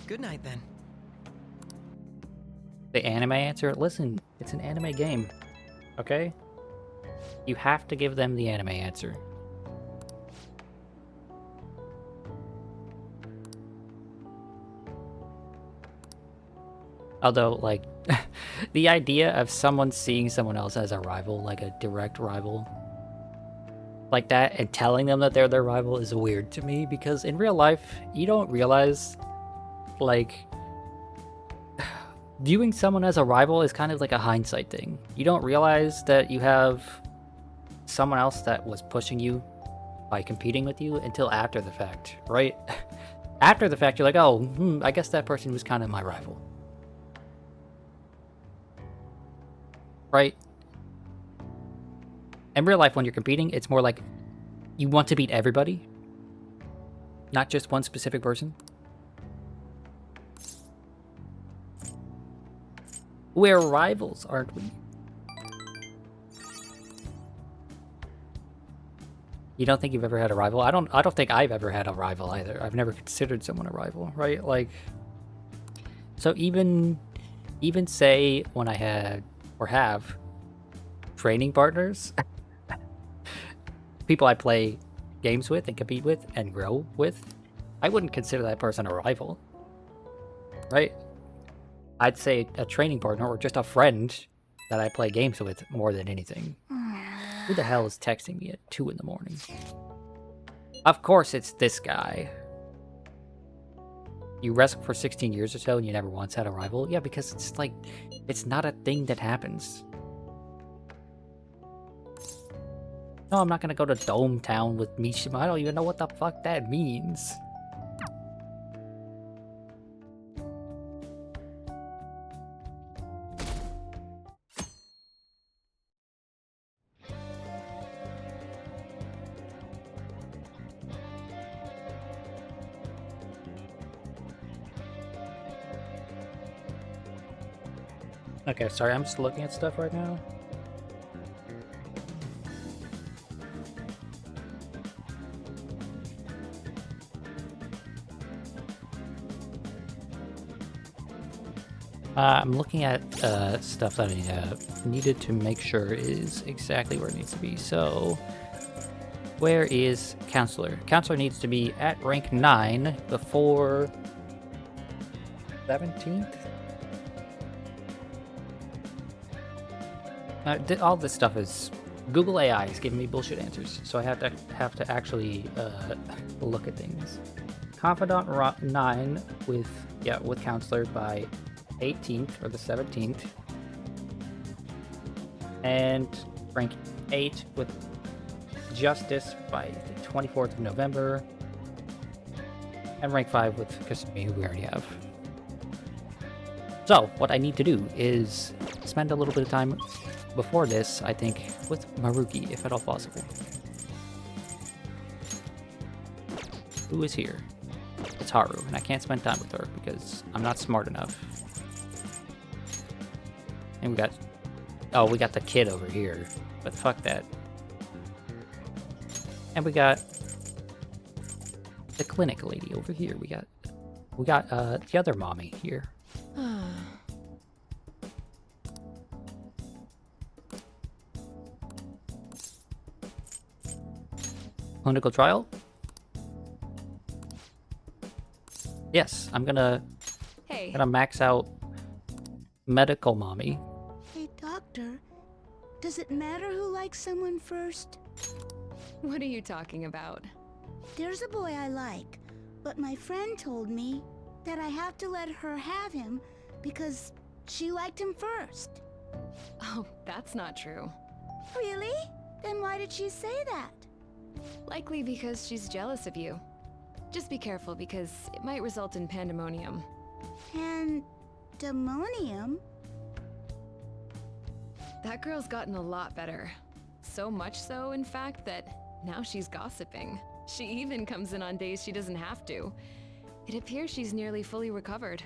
Good night, then. The anime answer? Listen, it's an anime game. Okay? You have to give them the anime answer. Although, like, the idea of someone seeing someone else as a rival, like a direct rival, like that, and telling them that they're their rival is weird to me, because in real life, you don't realize, like, viewing someone as a rival is kind of like a hindsight thing. You don't realize that you have someone else that was pushing you by competing with you until after the fact, right? After the fact, you're like, oh, I guess that person was kind of my rival. Right? In real life, when you're competing, it's more like you want to beat everybody, not just one specific person. We're rivals, aren't we? You don't think you've ever had a rival? I don't think I've ever had a rival either. I've never considered someone a rival, right? Like, so even say when I had or have training partners, people I play games with and compete with and grow with, I wouldn't consider that person a rival, right? I'd say a training partner or just a friend that I play games with more than anything. Who the hell is texting me at 2 in the morning? Of course it's this guy. You wrestled for 16 years or so and you never once had a rival? Yeah, because it's like, it's not a thing that happens. No, I'm not gonna go to Dome Town with Mishima. I don't even know what the fuck that means. Okay, sorry, I'm just looking at stuff right now. I'm looking at stuff that I needed to make sure is exactly where it needs to be. So, where is Counselor? Counselor needs to be at rank 9 before 17th? All this stuff is Google AI is giving me bullshit answers, so I have to actually look at things. Confidant 9 with Counselor by 18th or the 17th, and rank 8 with Justice by the 24th of November, and rank 5 with Kasumi, who we already have. So what I need to do is spend a little bit of time before this, I think, with Maruki, if at all possible. Who is here? It's Haru, and I can't spend time with her because I'm not smart enough. And we got the kid over here, but fuck that. And we got the clinic lady over here. We got the other mommy here. Clinical trial? Yes, I'm gonna max out medical mommy. Hey, doctor, does it matter who likes someone first? What are you talking about? There's a boy I like, but my friend told me that I have to let her have him because she liked him first. Oh, that's not true. Really? Then why did she say that? Likely because she's jealous of you. Just be careful because it might result in pandemonium. Pandemonium? That girl's gotten a lot better. So much so, in fact, that now she's gossiping. She even comes in on days she doesn't have to. It appears she's nearly fully recovered.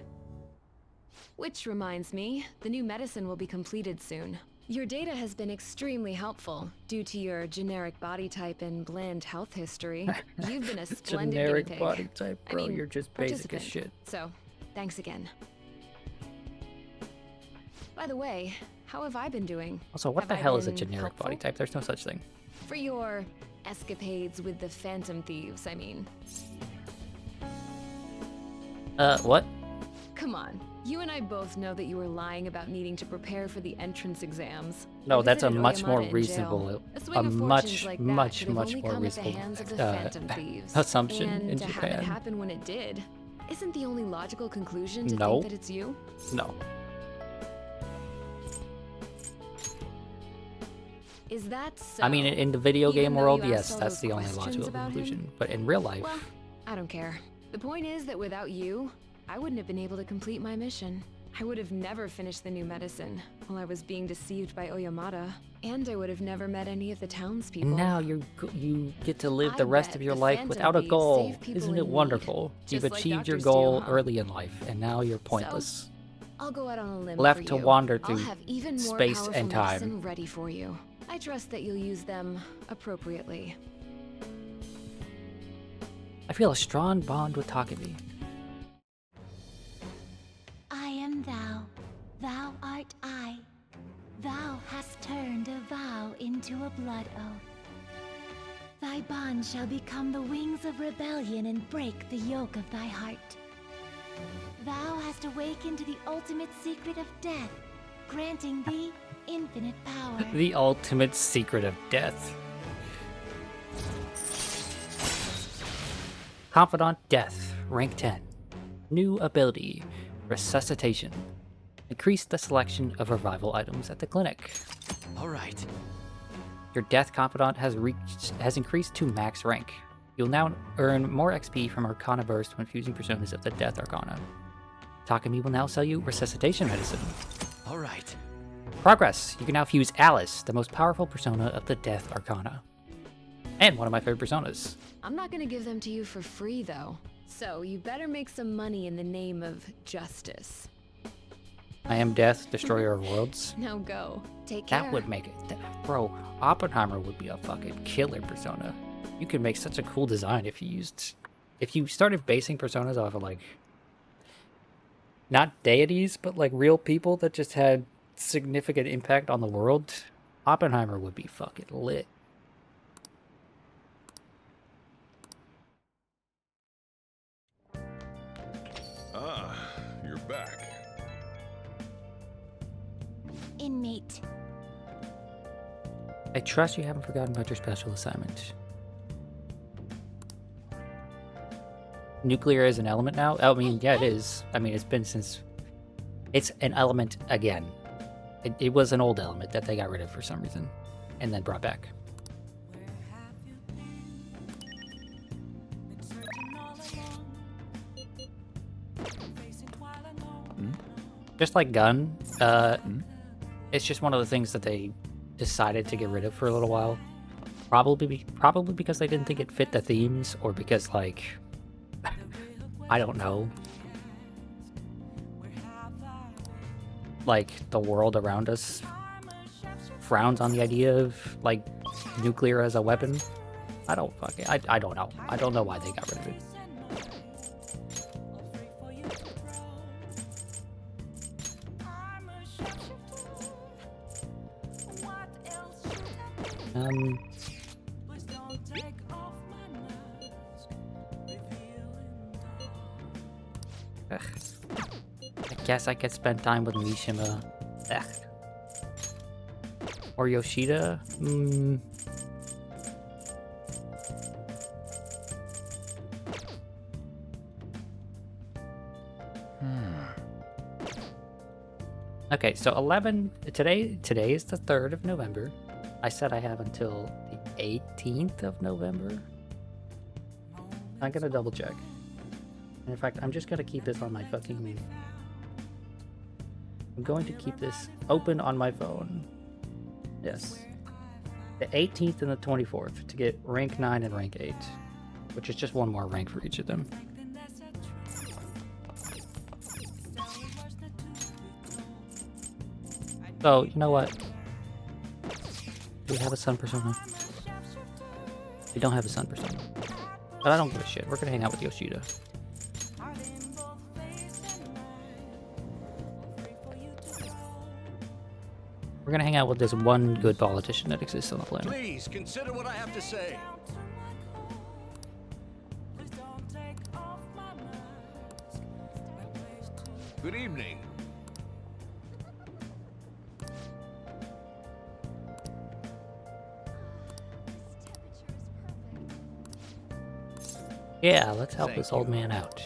Which reminds me, the new medicine will be completed soon. Your data has been extremely helpful due to your generic body type and bland health history. You've been a splendid generic guinea pig. body type, bro. You're just basic as shit. So, thanks again. By the way, how have I been doing? Also, what the hell is a generic body type? There's no such thing. For your escapades with the Phantom Thieves, I mean. What? Come on. You and I both know that you were lying about needing to prepare for the entrance exams. No, that's a much more reasonable, much more reasonable assumption in to Japan. have it happen when it did, isn't the only logical conclusion to think that it's you? No. Is that so? I mean, in the video Even game though world, you yes, asked all that's those the only questions logical about conclusion. him? But in real life, Well, I don't care. The point is that without you, I wouldn't have been able to complete my mission. I would have never finished the new medicine while I was being deceived by Oyamata, and I would have never met any of the townspeople. and now you get to live the I rest bet of your the life Phantom without a Thieves goal. save people Isn't in it need, wonderful? You've just like achieved your doctors goal do, huh? early in life, and now you're pointless. I'll go out on a limb Left for to you. wander I'll through have even more space powerful and time. medicine ready for you. I trust that you'll use them appropriately. I feel a strong bond with Takemi. I am thou, thou art I. Thou hast turned a vow into a blood oath. Thy bond shall become the wings of rebellion and break the yoke of thy heart. Thou hast awakened to the ultimate secret of death, granting thee infinite power. The ultimate secret of death. Confidant Death, rank 10. New ability, Resuscitation. Increase the selection of revival items at the clinic. All right. Your Death Confidant has increased to max rank. You'll now earn more XP from Arcana Burst when fusing personas of the Death Arcana. Takumi will now sell you Resuscitation Medicine. All right. Progress! You can now fuse Alice, the most powerful persona of the Death Arcana. And one of my favorite personas. I'm not gonna give them to you for free, though. So you better make some money in the name of justice. I am Death, Destroyer of Worlds. Now go. Take care. That would make it... Bro, Oppenheimer would be a fucking killer persona. You could make such a cool design if you started basing personas off of, like... not deities, but, like, real people that just had significant impact on the world. Oppenheimer would be fucking lit. Ah, you're back. Inmate. I trust you haven't forgotten about your special assignment. Nuclear is an element now? I mean, yeah, it is. I mean, it's been since... It's an element again. It was an old element that they got rid of for some reason. And then brought back. Just like Gun, it's just one of the things that they decided to get rid of for a little while. Probably because they didn't think it fit the themes, or because, like... I don't know. Like, the world around us frowns on the idea of, like, nuclear as a weapon. I don't know. I don't know why they got rid of it. I guess I could spend time with Mishima. Or Yoshida? Okay, so 11... Today is the 3rd of November. I said I have until the 18th of November. I'm gonna double check. And in fact, I'm just gonna keep this on my fucking... I'm going to keep this open on my phone. Yes. The 18th and the 24th to get rank 9 and rank 8. Which is just one more rank for each of them. So, you know what? Do we have a sun persona? We don't have a sun persona. But I don't give a shit. We're gonna hang out with Yoshida. We're gonna hang out with this one good politician that exists on the planet. Please consider what I have to say. Good evening. Yeah, let's help this old man out.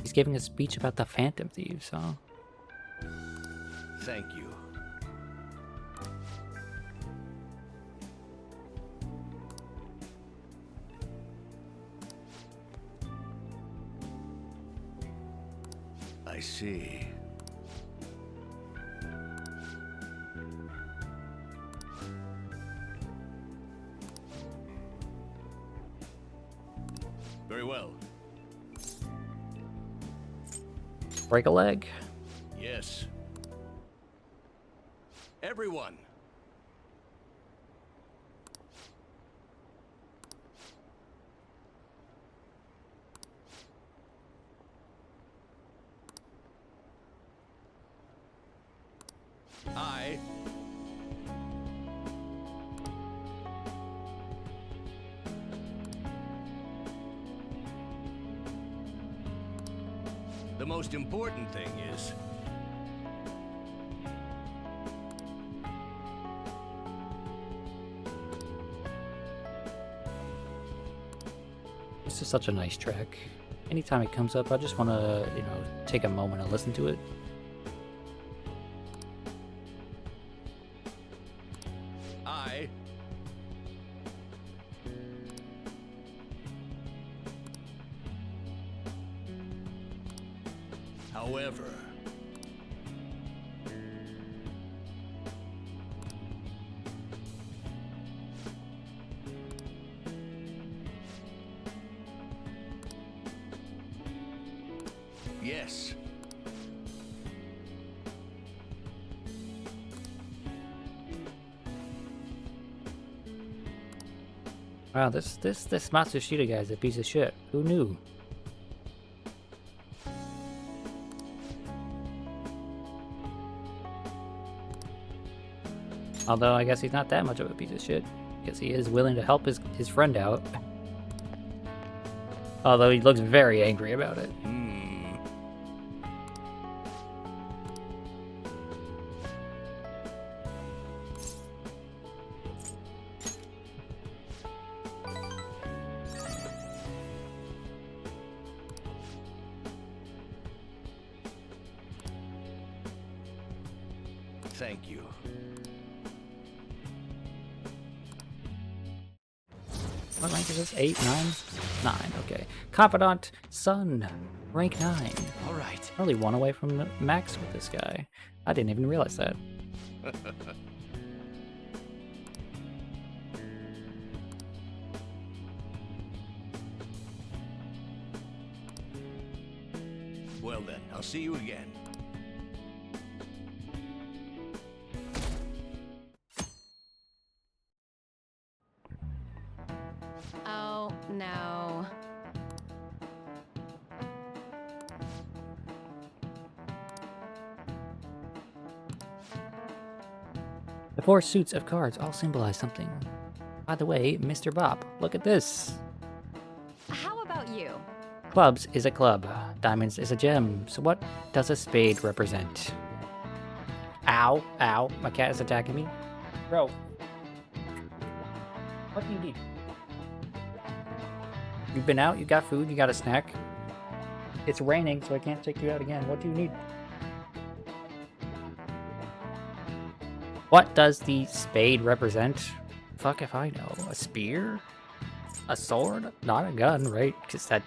He's giving a speech about the Phantom Thieves, huh? Thank you. I see. Very well. Break a leg? Yes. Everyone. I The most important thing is this is such a nice track. Anytime it comes up, I just want to, take a moment and listen to it. However, yes. Wow, this Matsushita guy's a piece of shit. Who knew? Although I guess he's not that much of a piece of shit. Because he is willing to help his friend out. Although he looks very angry about it. Thank you. What rank is this? 8, 9? 9, okay. Confidant, Sun, rank 9. Alright. Only one away from the max with this guy. I didn't even realize that. Well then, I'll see you again. Oh, no. The 4 suits of cards all symbolize something. By the way, Mr. Bop, look at this. How about you? Clubs is a club. Diamonds is a gem. So what does a spade represent? Ow, ow, my cat is attacking me. Bro. What do you need? You've been out, you got food, you got a snack. It's raining, so I can't take you out again. What do you need? What does the spade represent? Fuck if I know. A spear? A sword? Not a gun, right? Because that...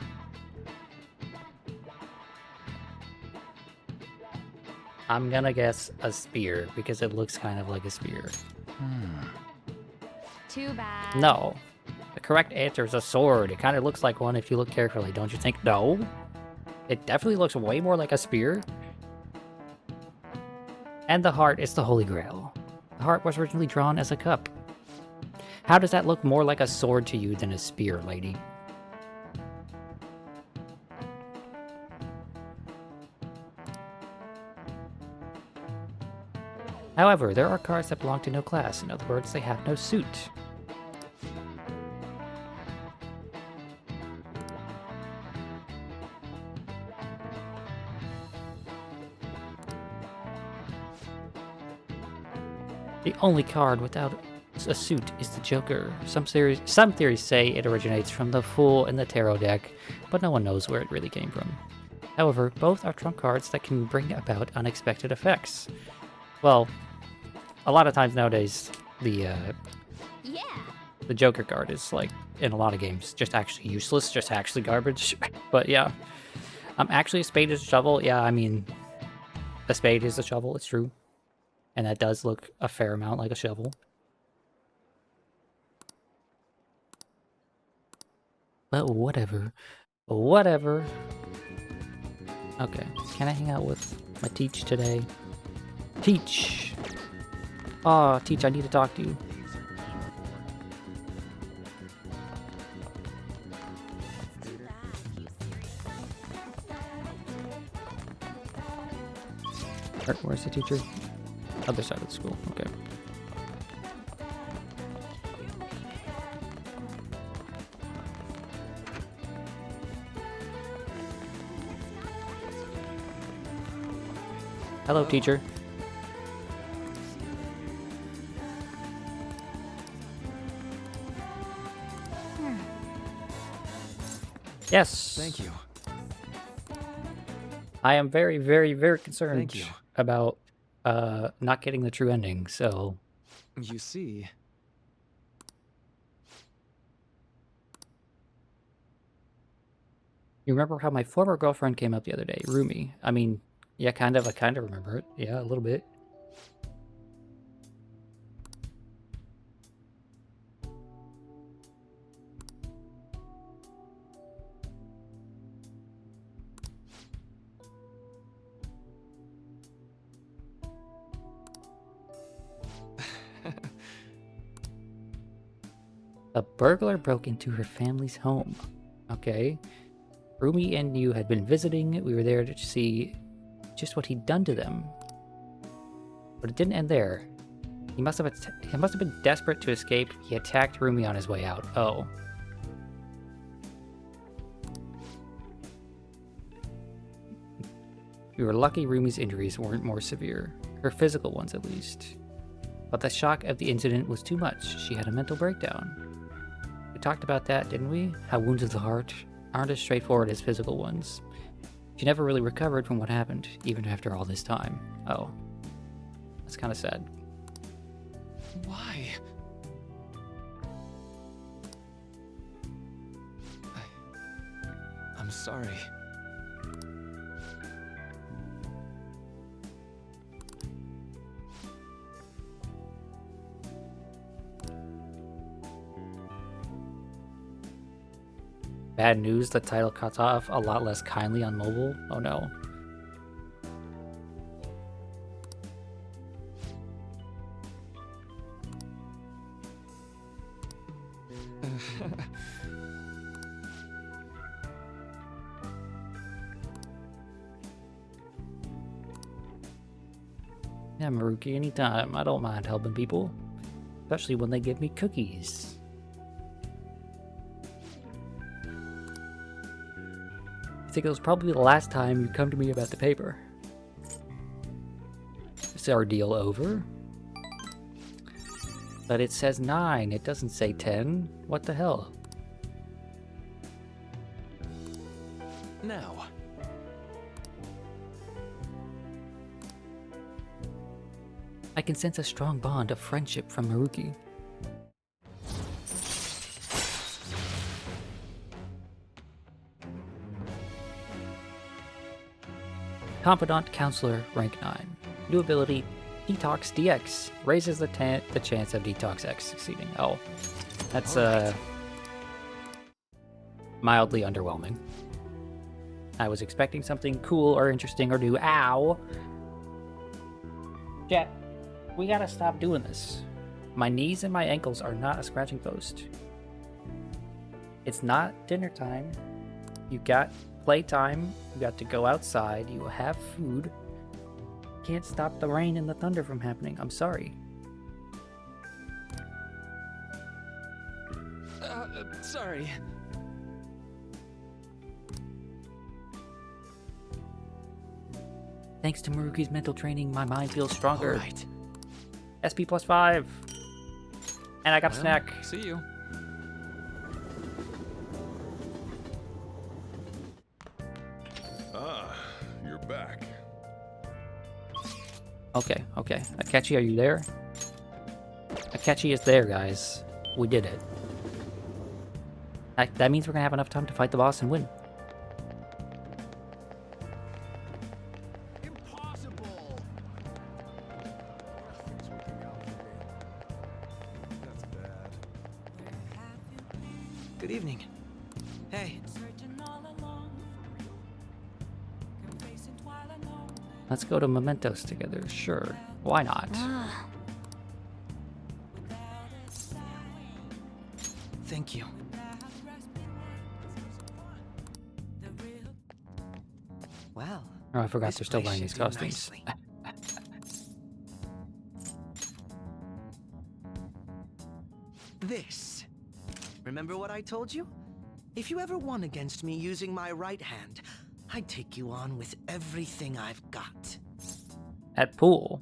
I'm gonna guess a spear, because it looks kind of like a spear. Too bad. No. The correct answer is a sword. It kind of looks like one if you look carefully, don't you think? No. It definitely looks way more like a spear. And the heart is the Holy Grail. The heart was originally drawn as a cup. How does that look more like a sword to you than a spear, lady? However, there are cards that belong to no class. In other words, they have no suit. The only card without a suit is the Joker. Some theories say it originates from the Fool in the Tarot deck, but no one knows where it really came from. However, both are trump cards that can bring about unexpected effects. Well, a lot of times nowadays, the Joker card is, like, in a lot of games, just actually useless, just actually garbage. But yeah, actually a spade is a shovel. Yeah, I mean, a spade is a shovel, it's true. And that does look a fair amount like a shovel. But whatever. Whatever. Okay, can I hang out with my Teach today? Teach! Oh, Teach, I need to talk to you. Where's the teacher? Other side of the school, okay. Hello, teacher. Yes. Thank you. I am very, very, very concerned Thank you. about not getting the true ending, so... You see... You remember how my former girlfriend came up the other day, Rumi? I mean, yeah, kind of. I kind of remember it. Yeah, a little bit. A burglar broke into her family's home. Okay. Rumi and you had been visiting. We were there to see just what he'd done to them. But it didn't end there. He must have been desperate to escape. He attacked Rumi on his way out. Oh. We were lucky Rumi's injuries weren't more severe. Her physical ones, at least. But the shock of the incident was too much. She had a mental breakdown. We talked about that, didn't we? How wounds of the heart aren't as straightforward as physical ones. She never really recovered from what happened, even after all this time. Oh. That's kind of sad. Why? I'm sorry. Bad news, the title cuts off a lot less kindly on mobile. Oh no. Yeah, Maruki, anytime. I don't mind helping people. Especially when they give me cookies. I think it was probably the last time you come to me about the paper. Is our deal over? But it says 9, it doesn't say 10. What the hell? Now. I can sense a strong bond of friendship from Maruki. Confidant Counselor, rank 9. New ability, Detox DX. Raises the chance of Detox X succeeding. Oh, that's mildly underwhelming. I was expecting something cool or interesting or new. Ow! Chat, we gotta stop doing this. My knees and my ankles are not a scratching post. It's not dinner time. You got playtime. You got to go outside. You will have food. Can't stop the rain and the thunder from happening. I'm sorry. Sorry. Thanks to Maruki's mental training, my mind feels stronger. All right. SP plus 5. And I got a snack. See you. Ah, you're back. Okay. Akechi, are you there? Akechi is there, guys. We did it. That means we're gonna have enough time to fight the boss and win. Impossible. That's bad. Good evening. Hey. Let's go to Mementos together. Sure. Why not? Thank you. Well. Oh, I forgot they're still wearing these costumes. This. Remember what I told you? If you ever won against me using my right hand, I'd take you on with everything I've got. At pool.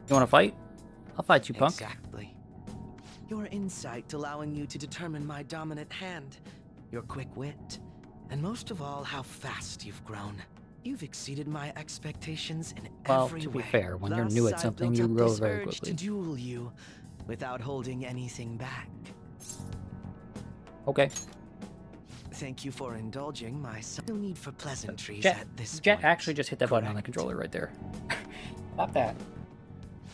You want to fight? I'll fight you, punk. Exactly. Your insight allowing you to determine my dominant hand, your quick wit, and most of all, how fast you've grown. You've exceeded my expectations in every way. Well, to be fair, when you're Thus, new at I've something, built you up grow this very urge quickly. to duel you without holding anything back. Okay. Thank you for indulging my no need for pleasantries Jet, at this Jet point. actually just hit that button on the controller right there. Stop that.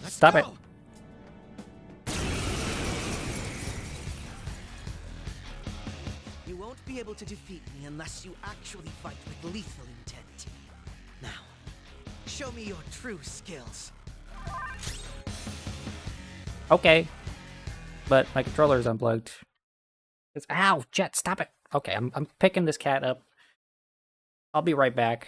Let's Stop go. it. You won't be able to defeat me unless you actually fight with lethal intent. Now, show me your true skills. Okay. But my controller is unplugged. Ow, Jet, stop it. Okay, I'm picking this cat up. I'll be right back.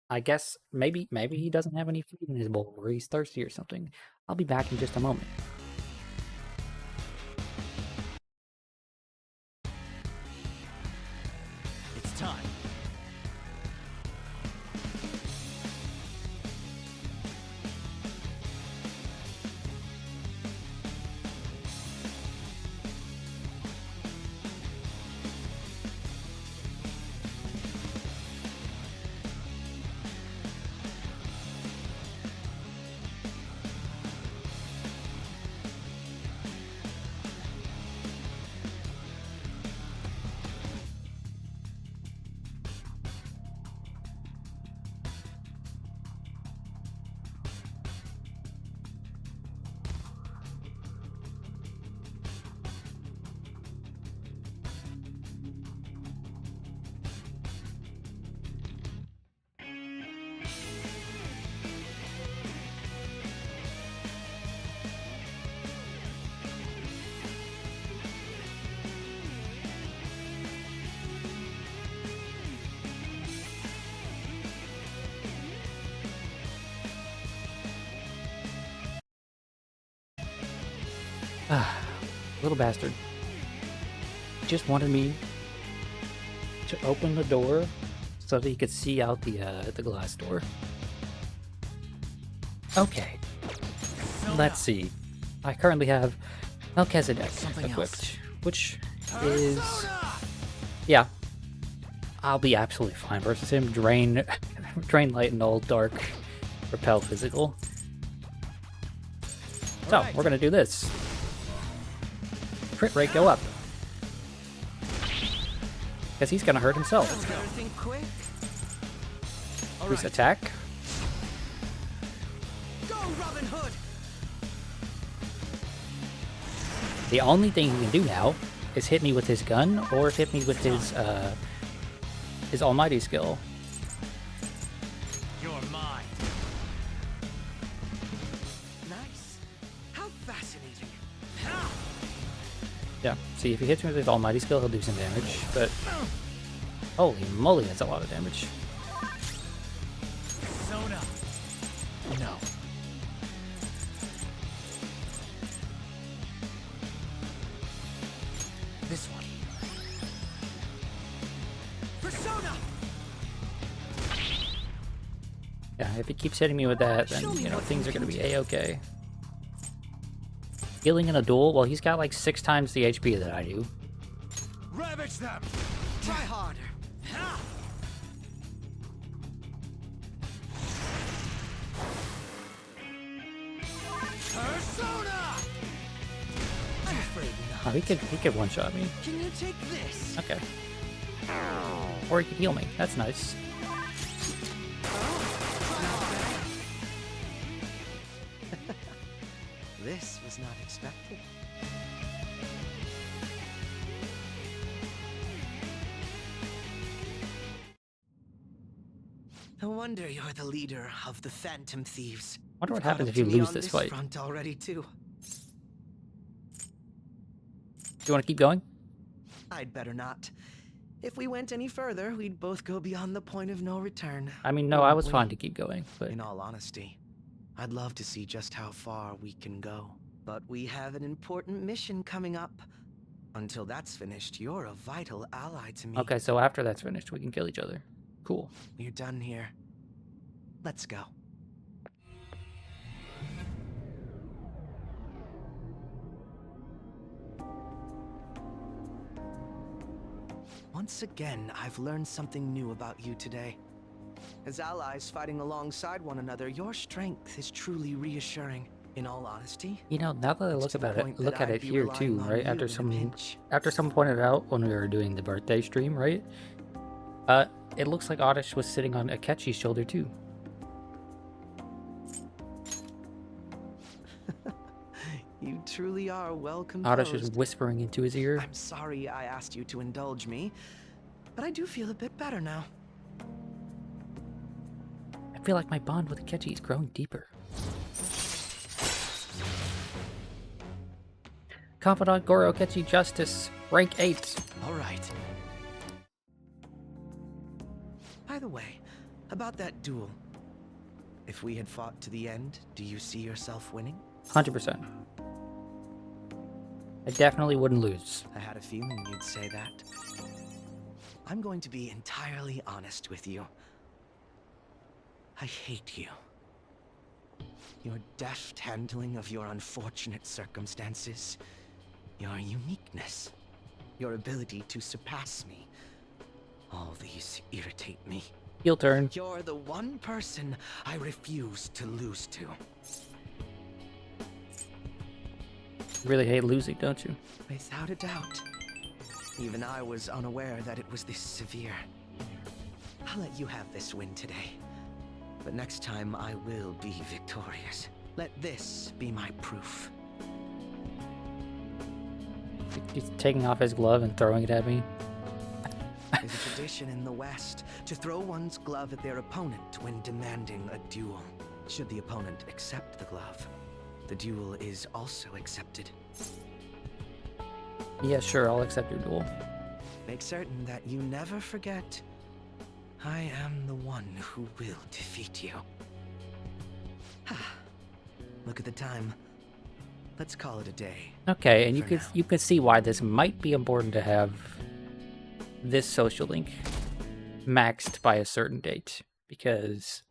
I guess maybe he doesn't have any food in his bowl, or he's thirsty or something. I'll be back in just a moment. It's time. Little bastard. He just wanted me to open the door so that he could see out the glass door. Okay. Let's see. I currently have Melchizedek equipped, which is... Yeah. I'll be absolutely fine versus him. Drain light and all dark. Repel physical. So, we're gonna do this. Crit rate go up. Because he's gonna hurt himself. Increase attack. Go, Robin Hood! The only thing he can do now is hit me with his gun or hit me with his almighty skill. You're mine. Nice. How fascinating. Yeah, see, if he hits me with his almighty skill, he'll do some damage, but... Holy moly, that's a lot of damage. Persona. No. This one. Persona. Yeah, if he keeps hitting me with that, then, you know, things are gonna be A-okay. Healing in a duel? Well, he's got like 6 times the HP that I do. Ravage them. Try harder. Persona. I'm afraid not. Oh, he could one-shot me. Can you take this? Okay. Or he could heal me. That's nice. This was not expected. No wonder you're the leader of the Phantom Thieves. Wonder what Caught happens up if you to me lose on this fight. Front already too. Do you want to keep going? I'd better not. If we went any further, we'd both go beyond the point of no return. I mean, no, I was wouldn't fine we? to keep going, but... In all honesty, I'd love to see just how far we can go. But we have an important mission coming up. Until that's finished, you're a vital ally to me. Okay, so after that's finished, we can kill each other. Cool. You're done here. Let's go. Once again, I've learned something new about you today. As allies fighting alongside one another, your strength is truly reassuring. In all honesty, You know, now that I look to the about it, point look that at I'd it be here relying too, on right? you After in a someone pinch. pointed out when we were doing the birthday stream, right? It looks like Oddish was sitting on Akechi's shoulder too. You truly are well Oddish is composed. whispering into his ear. I'm sorry I asked you to indulge me, but I do feel a bit better now. I feel like my bond with Akechi is growing deeper. Confidant Goro Akechi Justice, rank 8. All right. By the way, about that duel. If we had fought to the end, do you see yourself winning? 100%. I definitely wouldn't lose. I had a feeling you'd say that. I'm going to be entirely honest with you. I hate you. Your deft handling of your unfortunate circumstances, your uniqueness, your ability to surpass me. All these irritate me. Heel turn. You're the one person I refuse to lose to. You really hate losing, don't you? Without a doubt. Even I was unaware that it was this severe. I'll let you have this win today. But next time I will be victorious. Let this be my proof. He's taking off his glove and throwing it at me. There's a tradition in the West to throw one's glove at their opponent when demanding a duel. Should the opponent accept the glove, the duel is also accepted. Yeah, sure, I'll accept your duel. Make certain that you never forget, I am the one who will defeat you. Look at the time. Let's call it a day. Okay, and you For could now. see why this might be important to have this social link maxed by a certain date, because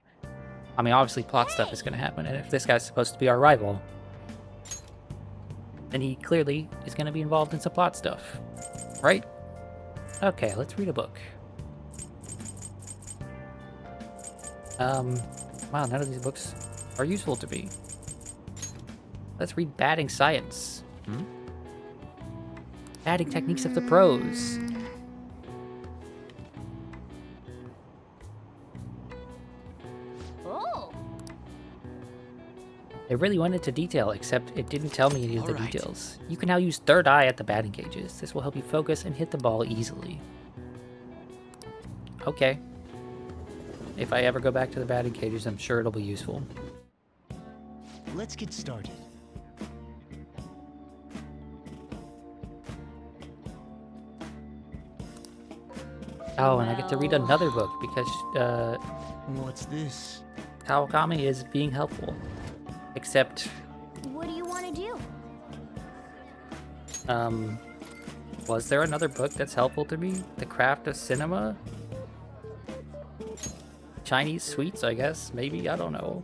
I mean obviously plot stuff is going to happen, and if this guy's supposed to be our rival, then he clearly is going to be involved in some plot stuff, right? Okay, let's read a book. Wow, none of these books are useful to me. Let's read Batting Science. Batting Techniques of the Pros. Oh. It really went into detail, except it didn't tell me any of the Alright. details. You can now use third eye at the batting cages. This will help you focus and hit the ball easily. Okay. If I ever go back to the batting cages, I'm sure it'll be useful. Let's get started. Oh, and I get to read another book because What's this? Kawakami is being helpful. Except, What do you want to do? was there another book that's helpful to me? The Craft of Cinema? Chinese sweets, I guess? Maybe? I don't know.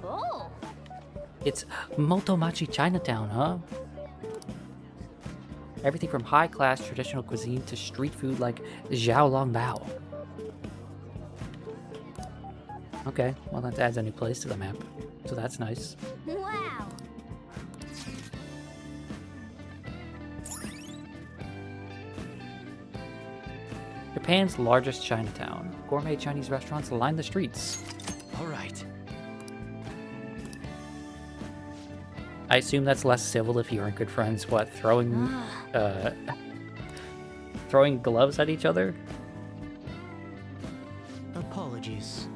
Oh. It's Motomachi Chinatown, huh? Everything from high-class traditional cuisine to street food like Xiaolongbao. Okay, well that adds a new place to the map, so that's nice. Wow. Japan's largest Chinatown. Gourmet Chinese restaurants line the streets. All right. I assume that's less civil if you aren't good friends. What, throwing gloves at each other? Apologies.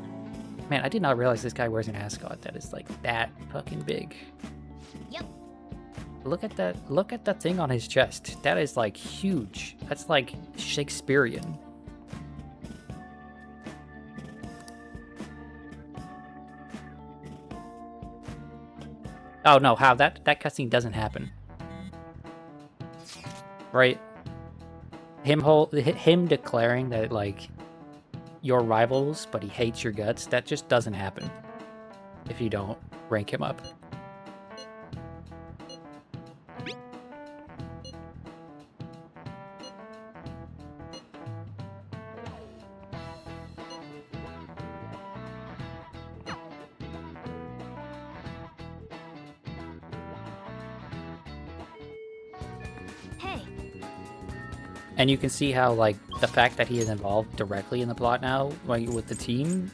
Man, I did not realize this guy wears an ascot that is like that fucking big. Yep. Look at that thing on his chest. That is like huge. That's like Shakespearean. Oh no, how that cutscene doesn't happen. Right? Him declaring that like you're rivals, but he hates your guts, that just doesn't happen if you don't rank him up. Hey. And you can see how, like, the fact that he is involved directly in the plot now, like, with the team,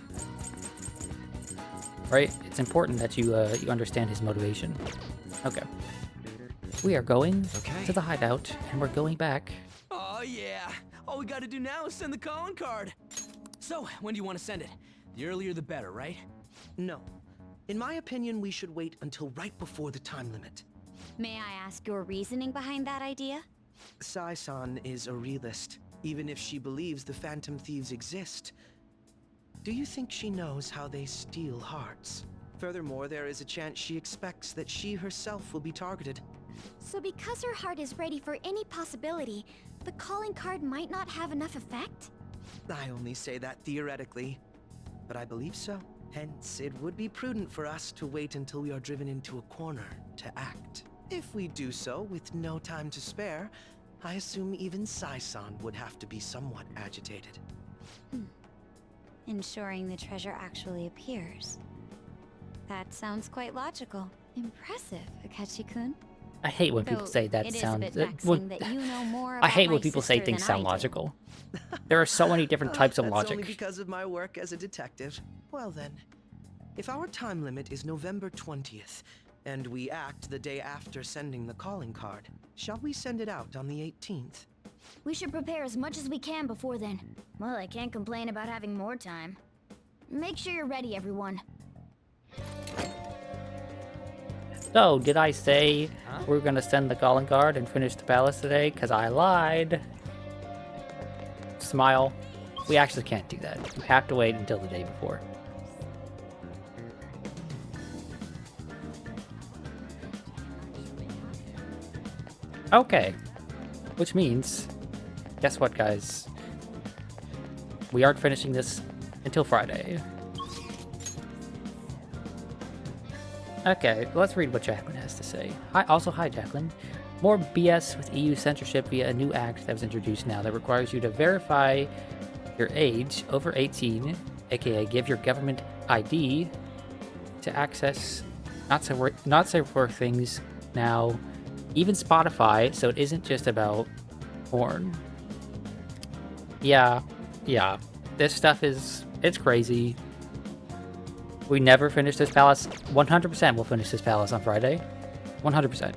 right? It's important that you understand his motivation. Okay. We are going to the hideout, and we're going back. Oh yeah! All we gotta do now is send the calling card. So, when do you want to send it? The earlier the better, right? No. In my opinion, we should wait until right before the time limit. May I ask your reasoning behind that idea? Sai-san is a realist, even if she believes the Phantom Thieves exist. Do you think she knows how they steal hearts? Furthermore, there is a chance she expects that she herself will be targeted. So because her heart is ready for any possibility, the calling card might not have enough effect? I only say that theoretically, but I believe so. Hence, it would be prudent for us to wait until we are driven into a corner to act. If we do so with no time to spare, I assume even Sai-san would have to be somewhat agitated. Ensuring the treasure actually appears. That sounds quite logical. Impressive, Akechi-kun. I hate when people Though say that it is a sounds... bit vexing that you know more I hate about when my people say sister things than sound I do. logical. There are so many different types of That's logic. only because of my work as a detective. Well then, if our time limit is November 20th, and we act the day after sending the calling card, shall we send it out on the 18th? We should prepare as much as we can before then. Well, I can't complain about having more time. Make sure you're ready, everyone. So, did I say we're gonna send the calling card and finish the palace today? Because I lied. Smile. We actually can't do that. You have to wait until the day before. Okay. Which means, guess what, guys? We aren't finishing this until Friday. Okay, let's read what Jacqueline has to say. Hi, Jacqueline. More BS with EU censorship via a new act that was introduced now that requires you to verify your age over 18, aka give your government ID to access not safe for things now, even Spotify, so it isn't just about porn. Yeah, this stuff it's crazy. We never finish this palace. 100% we'll finish this palace on Friday. 100%.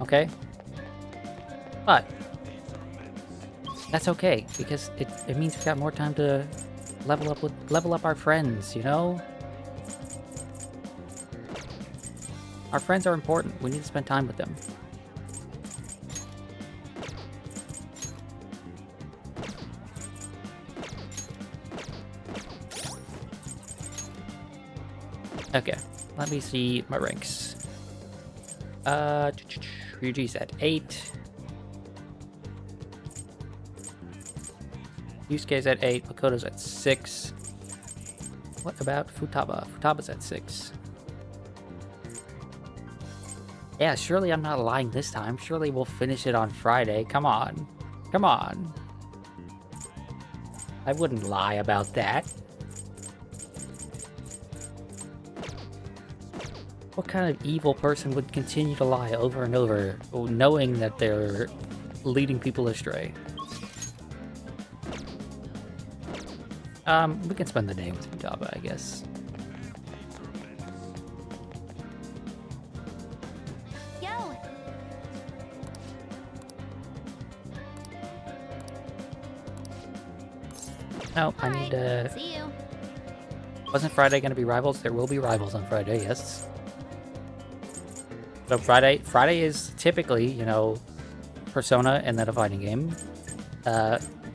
Okay? But that's okay, because it means we got more time to level up our friends, you know? Our friends are important. We need to spend time with them. Okay, let me see my ranks. Ryuji's at 8. Yusuke's at 8. Makoto's at 6. What about Futaba? Futaba's at 6. Yeah, surely I'm not lying this time. Surely we'll finish it on Friday. Come on. Come on. I wouldn't lie about that. What kind of evil person would continue to lie over and over, knowing that they're leading people astray? We can spend the day with Futaba, I guess. Yo! Oh, I need to... See you. Wasn't Friday going to be Rivals? There will be Rivals on Friday, yes. So Friday is typically, you know, Persona and then a fighting game.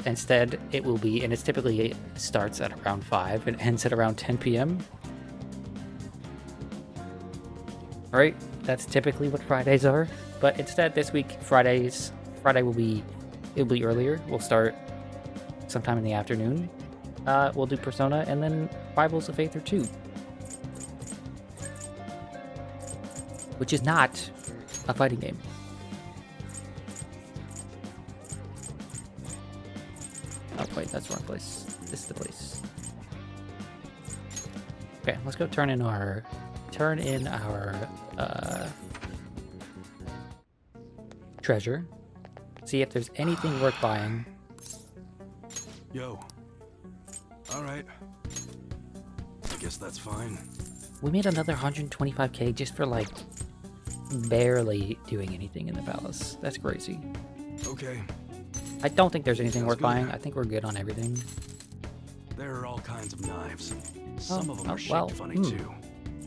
Instead, it will be, and it's typically starts at around 5 and ends at around 10 p.m. Right? That's typically what Fridays are. But instead, this week, Friday will be earlier. We'll start sometime in the afternoon. We'll do Persona and then Rivals of Aether 2. Which is not a fighting game. Oh wait, that's the wrong place. This is the place. Okay, let's go turn in our treasure. See if there's anything worth buying. Yo. Alright. I guess that's fine. We made another 125k just for, like, barely doing anything in the palace. That's crazy. Okay. I don't think there's anything worth good. buying. I think we're good on everything. There are all kinds of knives. Some of them are well, shaped funny too.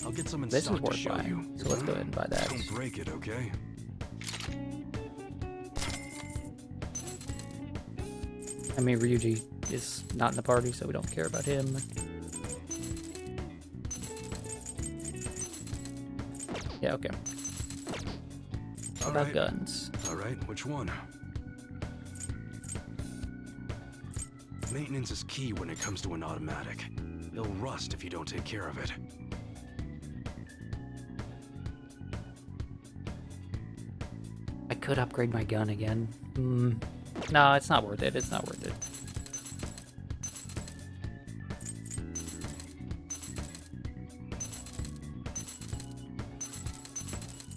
I'll get some in This stock is to worth show buying. you. So let's go ahead and buy that. Don't break it, okay? I mean, Ryuji is not in the party, so we don't care about him. Yeah, okay. What about guns? Alright, which one? Maintenance is key when it comes to an automatic. It'll rust if you don't take care of it. I could upgrade my gun again. No, it's not worth it. It's not worth it.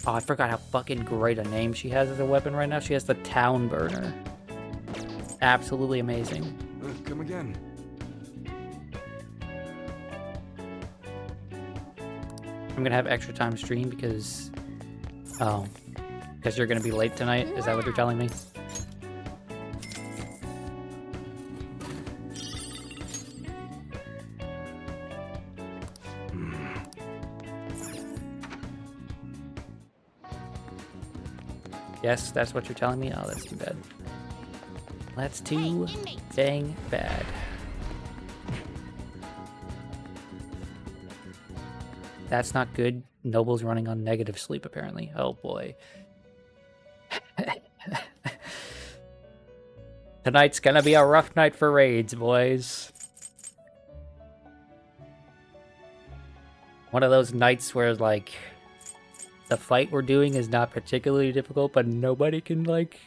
Oh, I forgot how fucking great a name she has as a weapon right now. She has the Town Burner. Absolutely amazing. Come again. I'm gonna have extra time to stream because... Oh. Because you're gonna be late tonight? Is that what you're telling me? Yes, that's what you're telling me? Oh, that's too bad. That's too dang bad. That's not good. Noble's running on negative sleep, apparently. Oh, boy. Tonight's gonna be a rough night for raids, boys. One of those nights where, like, the fight we're doing is not particularly difficult, but nobody can, like...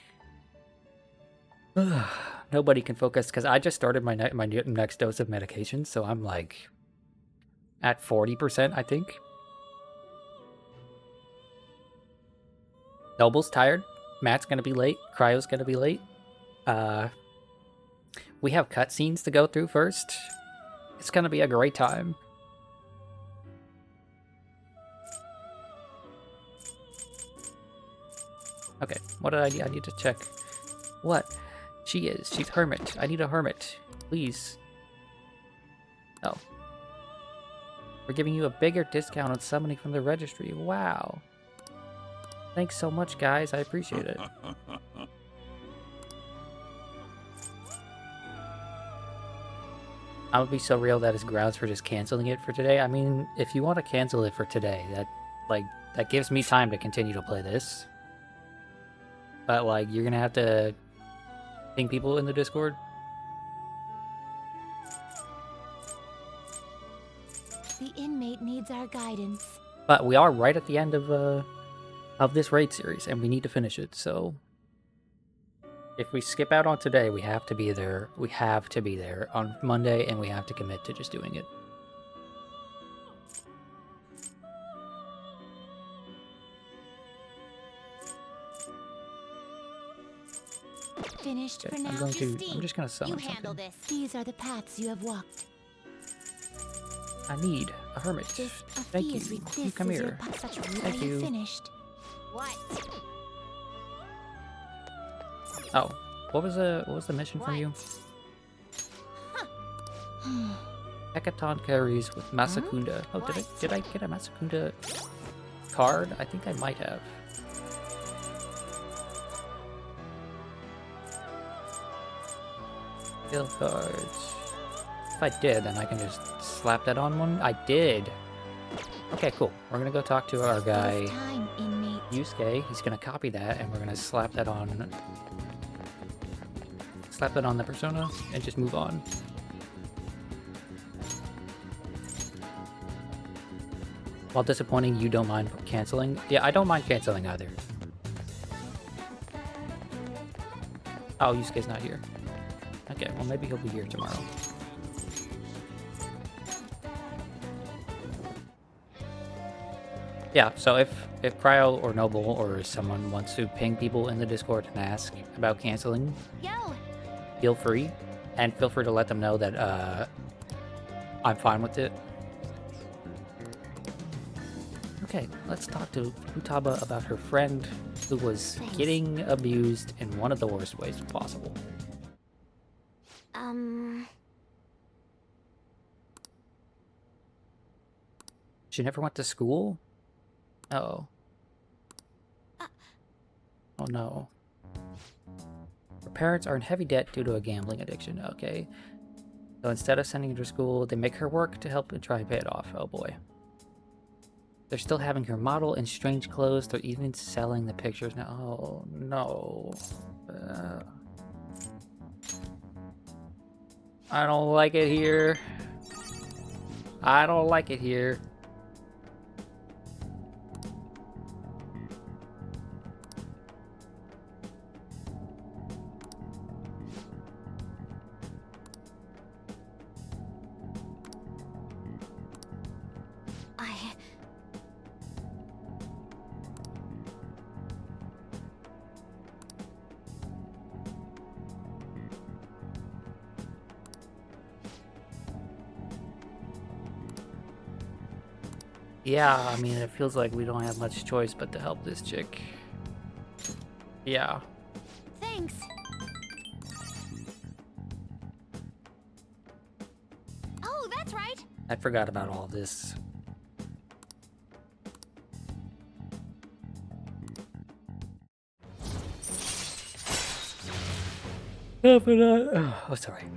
nobody can focus, because I just started my next dose of medication, so I'm, like, at 40%, I think. Noble's tired. Matt's gonna be late. Cryo's gonna be late. We have cutscenes to go through first. It's gonna be a great time. Okay, what did I need? I need to check. What? She's hermit. I need a hermit. Please. Oh. We're giving you a bigger discount on summoning from the registry. Wow. Thanks so much, guys. I appreciate it. I would be so real that is grounds for just canceling it for today. I mean, if you want to cancel it for today, that gives me time to continue to play this. But, like, you're gonna have to ping people in the Discord. The inmate needs our guidance. But we are right at the end of this raid series, and we need to finish it, so... If we skip out on today, we have to be there. We have to be there on Monday, and we have to commit to just doing it. Finished Okay, for now. I'm just gonna summon You handle something. this. These are the paths you have walked. I need a hermit. Thank you. You come here. Thank you. Finished. What? Oh, what was the mission from you? Hekaton carries with Masakunda. Oh, did I get a Masakunda card? I think I might have. Skill cards. If I did, then I can just slap that on one. I did. Okay, cool. We're gonna go talk to our guy Yusuke. He's gonna copy that, and we're gonna slap that on the persona and just move on. While disappointing, you don't mind canceling? Yeah, I don't mind canceling either. Oh, Yusuke's not here. Okay, well maybe he'll be here tomorrow. Yeah, so if Cryo or Noble or someone wants to ping people in the Discord and ask about canceling, feel free. And feel free to let them know that I'm fine with it. Okay, let's talk to Futaba about her friend who was getting abused in one of the worst ways possible. She never went to school? Oh. Oh no. Her parents are in heavy debt due to a gambling addiction. Okay. So instead of sending her to school, they make her work to help and try and pay it off. Oh boy. They're still having her model in strange clothes. They're even selling the pictures now. Oh no. I don't like it here. I don't like it here. Yeah, I mean, it feels like we don't have much choice but to help this chick. Yeah. Thanks. Oh, that's right. I forgot about all this.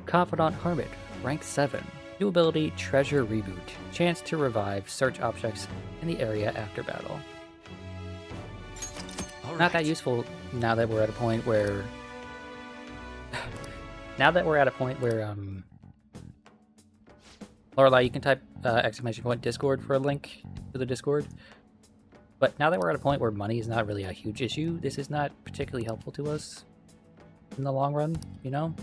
Confidant Hermit, rank 7. New ability, Treasure Reboot. Chance to revive search objects in the area after battle. Not that useful now that we're at a point where... Lorelei, you can type ! Discord for a link to the Discord. But now that we're at a point where money is not really a huge issue, this is not particularly helpful to us in the long run, you know?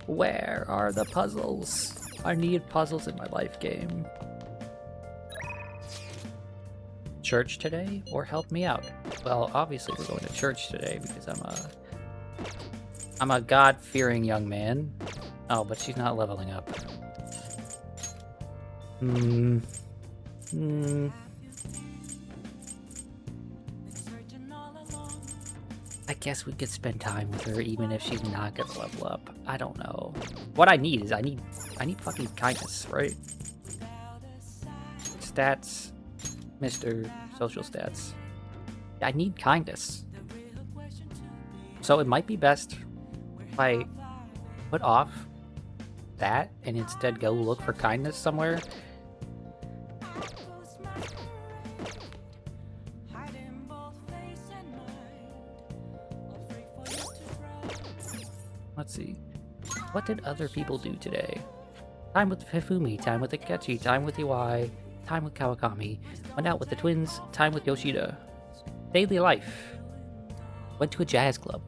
Where are the puzzles? I need puzzles in my life game. Church today, or help me out? Well, obviously we're going to church today because I'm a God-fearing young man. Oh, but she's not leveling up. I guess we could spend time with her even if she's not gonna level up. I don't know. What I need is I need fucking kindness, right? Stats, Mr. Social Stats. I need kindness. So it might be best if I put off that and instead go look for kindness somewhere. Let's see. What did other people do today? Time with Hifumi, time with Akechi, time with Iwai, time with Kawakami, went out with the twins, time with Yoshida. Daily life. Went to a jazz club.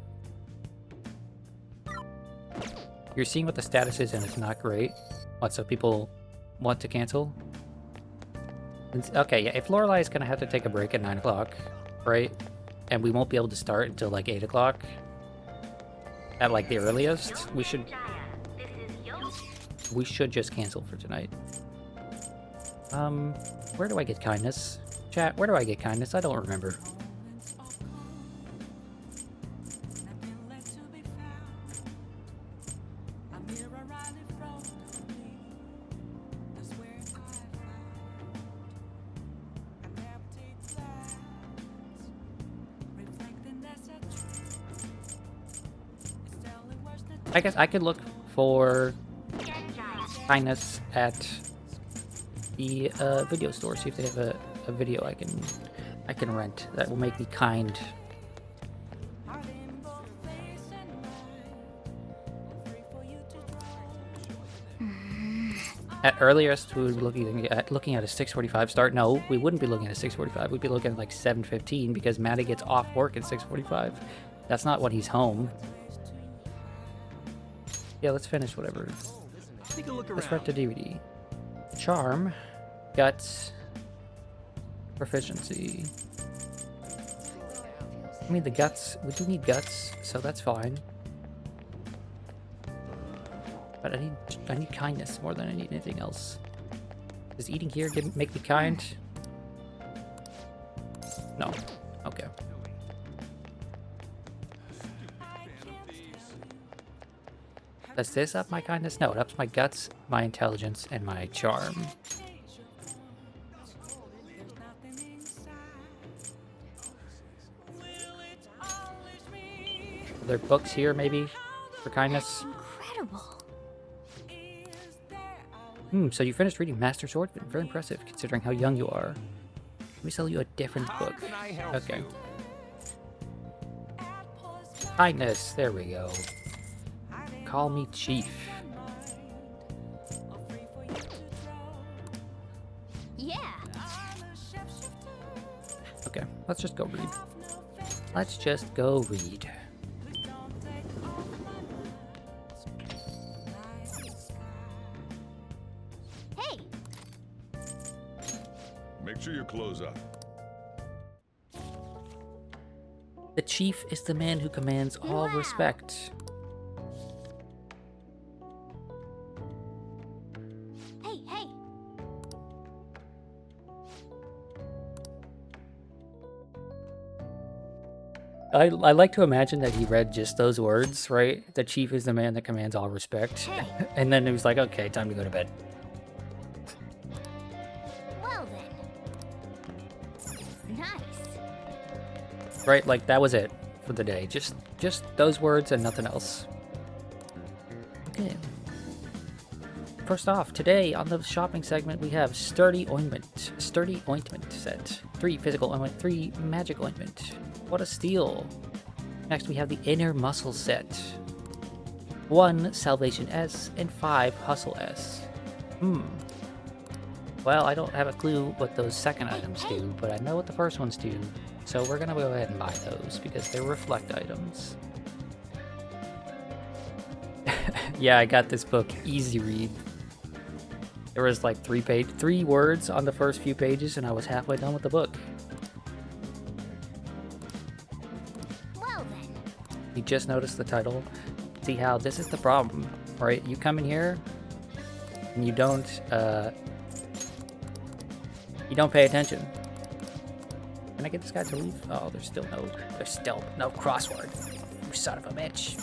You're seeing what the status is and it's not great. What, so people want to cancel? Okay, yeah, if Lorelei is gonna have to take a break at 9 o'clock, right? And we won't be able to start until like 8 o'clock. At like the earliest, we should just cancel for tonight. Where do I get kindness? Chat, where do I get kindness? I don't remember. I guess I could look for kindness at the video store, see if they have a video I can rent that will make me kind. At earliest, we would be looking at a 6:45 start. No, we wouldn't be looking at a 6:45. We'd be looking at like 7:15 because Matty gets off work at 6:45. That's not when he's home. Yeah, let's finish whatever. Take a look Let's around. rep the DVD. Charm, guts, proficiency. I mean the guts. We do need guts, so that's fine. But I need kindness more than I need anything else. Does eating here make me kind? No. Okay. Does this up my kindness? No, it ups my guts, my intelligence, and my charm. Are there books here, maybe, for kindness? Incredible. So you finished reading Master Swordsman. Very impressive, considering how young you are. Let me sell you a different book. Okay. Kindness. There we go. Call me Chief. Yeah. Okay, let's just go read. Let's just go read. Hey. Make sure you close up. The chief is the man who commands all respect. Hey, hey. I like to imagine that he read just those words, right? The chief is the man that commands all respect. And then he was like, okay, time to go to bed. Well then. Nice. Right? Like, that was it for the day. Just those words and nothing else. Okay. First off, today on the shopping segment, we have Sturdy Ointment. Sturdy Ointment set. 3 physical ointment, 3 magic ointment. What a steal. Next, we have the Inner Muscle set. 1 Salvation S and 5 Hustle S. Well, I don't have a clue what those second items do, but I know what the first ones do. So we're gonna go ahead and buy those because they're reflect items. Yeah, I got this book, easy read. There was like 3 words on the first few pages and I was halfway done with the book. Well then. You just noticed the title. See how this is the problem, right? You come in here and you don't pay attention. Can I get this guy to leave? Oh, there's still no crossword. You son of a bitch.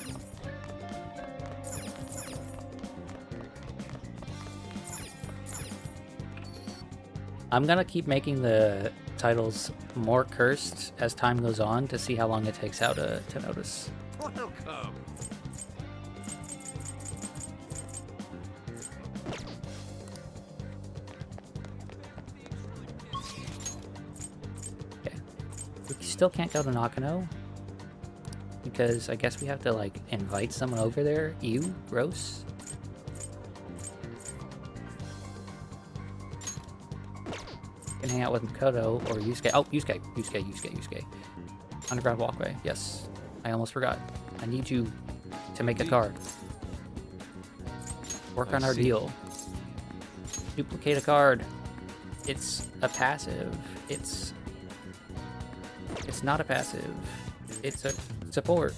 I'm gonna keep making the titles more cursed as time goes on to see how long it takes out to notice. Welcome. Okay. We still can't go to Nakano because I guess we have to like invite someone over there. Ew, gross. Can hang out with Makoto or Yusuke. Oh, Yusuke. Underground walkway. Yes, I almost forgot. I need you to make a card. Work on our deal. Duplicate a card. It's a passive. It's not a passive. It's a support.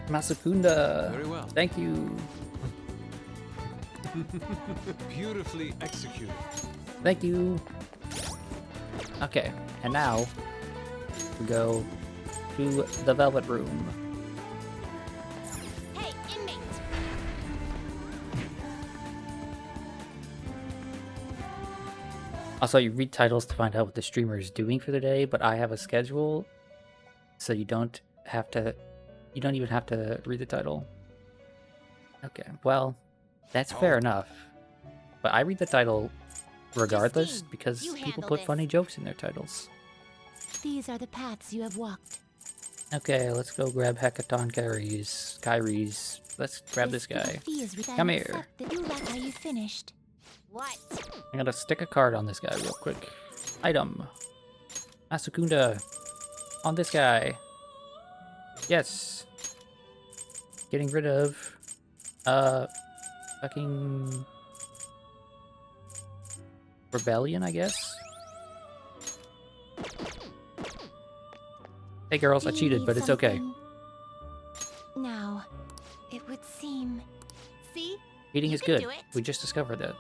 Masakunda. Very well. Thank you. Beautifully executed. Thank you. Okay, and now we go to the Velvet Room. Hey, inmate. Also, you read titles to find out what the streamer is doing for the day, but I have a schedule, so you don't even have to read the title. Okay, well, that's fair enough. But I read the title regardless Justine, because you people handle put this. funny jokes in their titles. These are the paths you have walked. Okay, let's go grab Hecaton Kyries. Let's grab this guy. Come here. That you like how you finished. What? I'm gonna stick a card on this guy real quick. Item. Asukunda. On this guy. Yes. Getting rid of... fucking... Rebellion, I guess? Hey girls, I cheated, but it's okay. Now, it would seem... See? Cheating You is can good. do it. We just discovered that.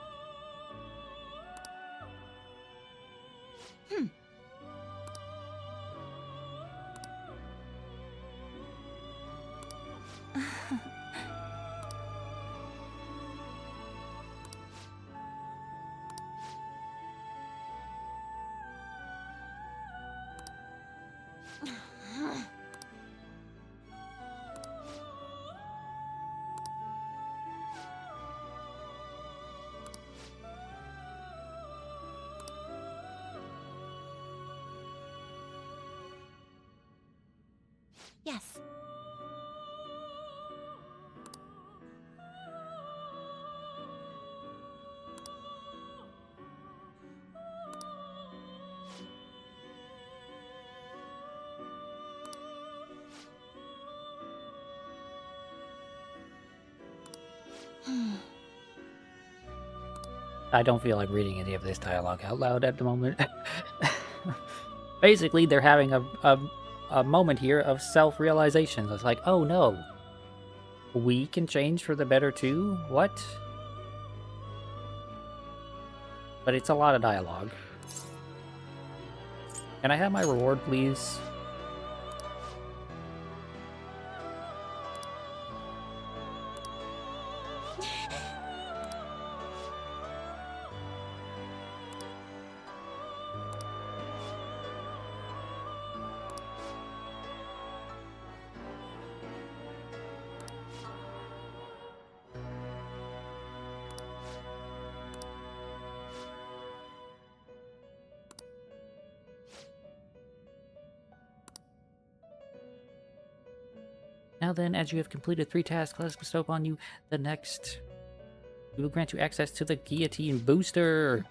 Yes. I don't feel like reading any of this dialogue out loud at the moment. Basically, they're having a moment here of self-realization. It's like, oh no, we can change for the better too? What? But it's a lot of dialogue. Can I have my reward, please? Now then, as you have completed 3 tasks, let us bestow upon you the next. We will grant you access to the Guillotine Booster.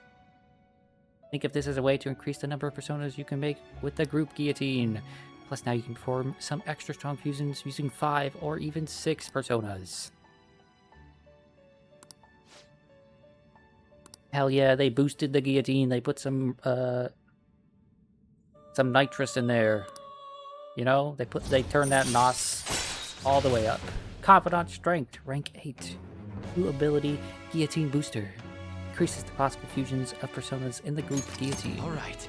Think of this as a way to increase the number of personas you can make with the group Guillotine. Plus now you can perform some extra strong fusions using 5 or even 6 personas. Hell yeah, they boosted the Guillotine. They put some nitrous in there. You know, they turned that NOS all the way up. Confidant Strength, rank 8. New ability, Guillotine Booster. Increases the possible fusions of personas in the group Guillotine. Alright.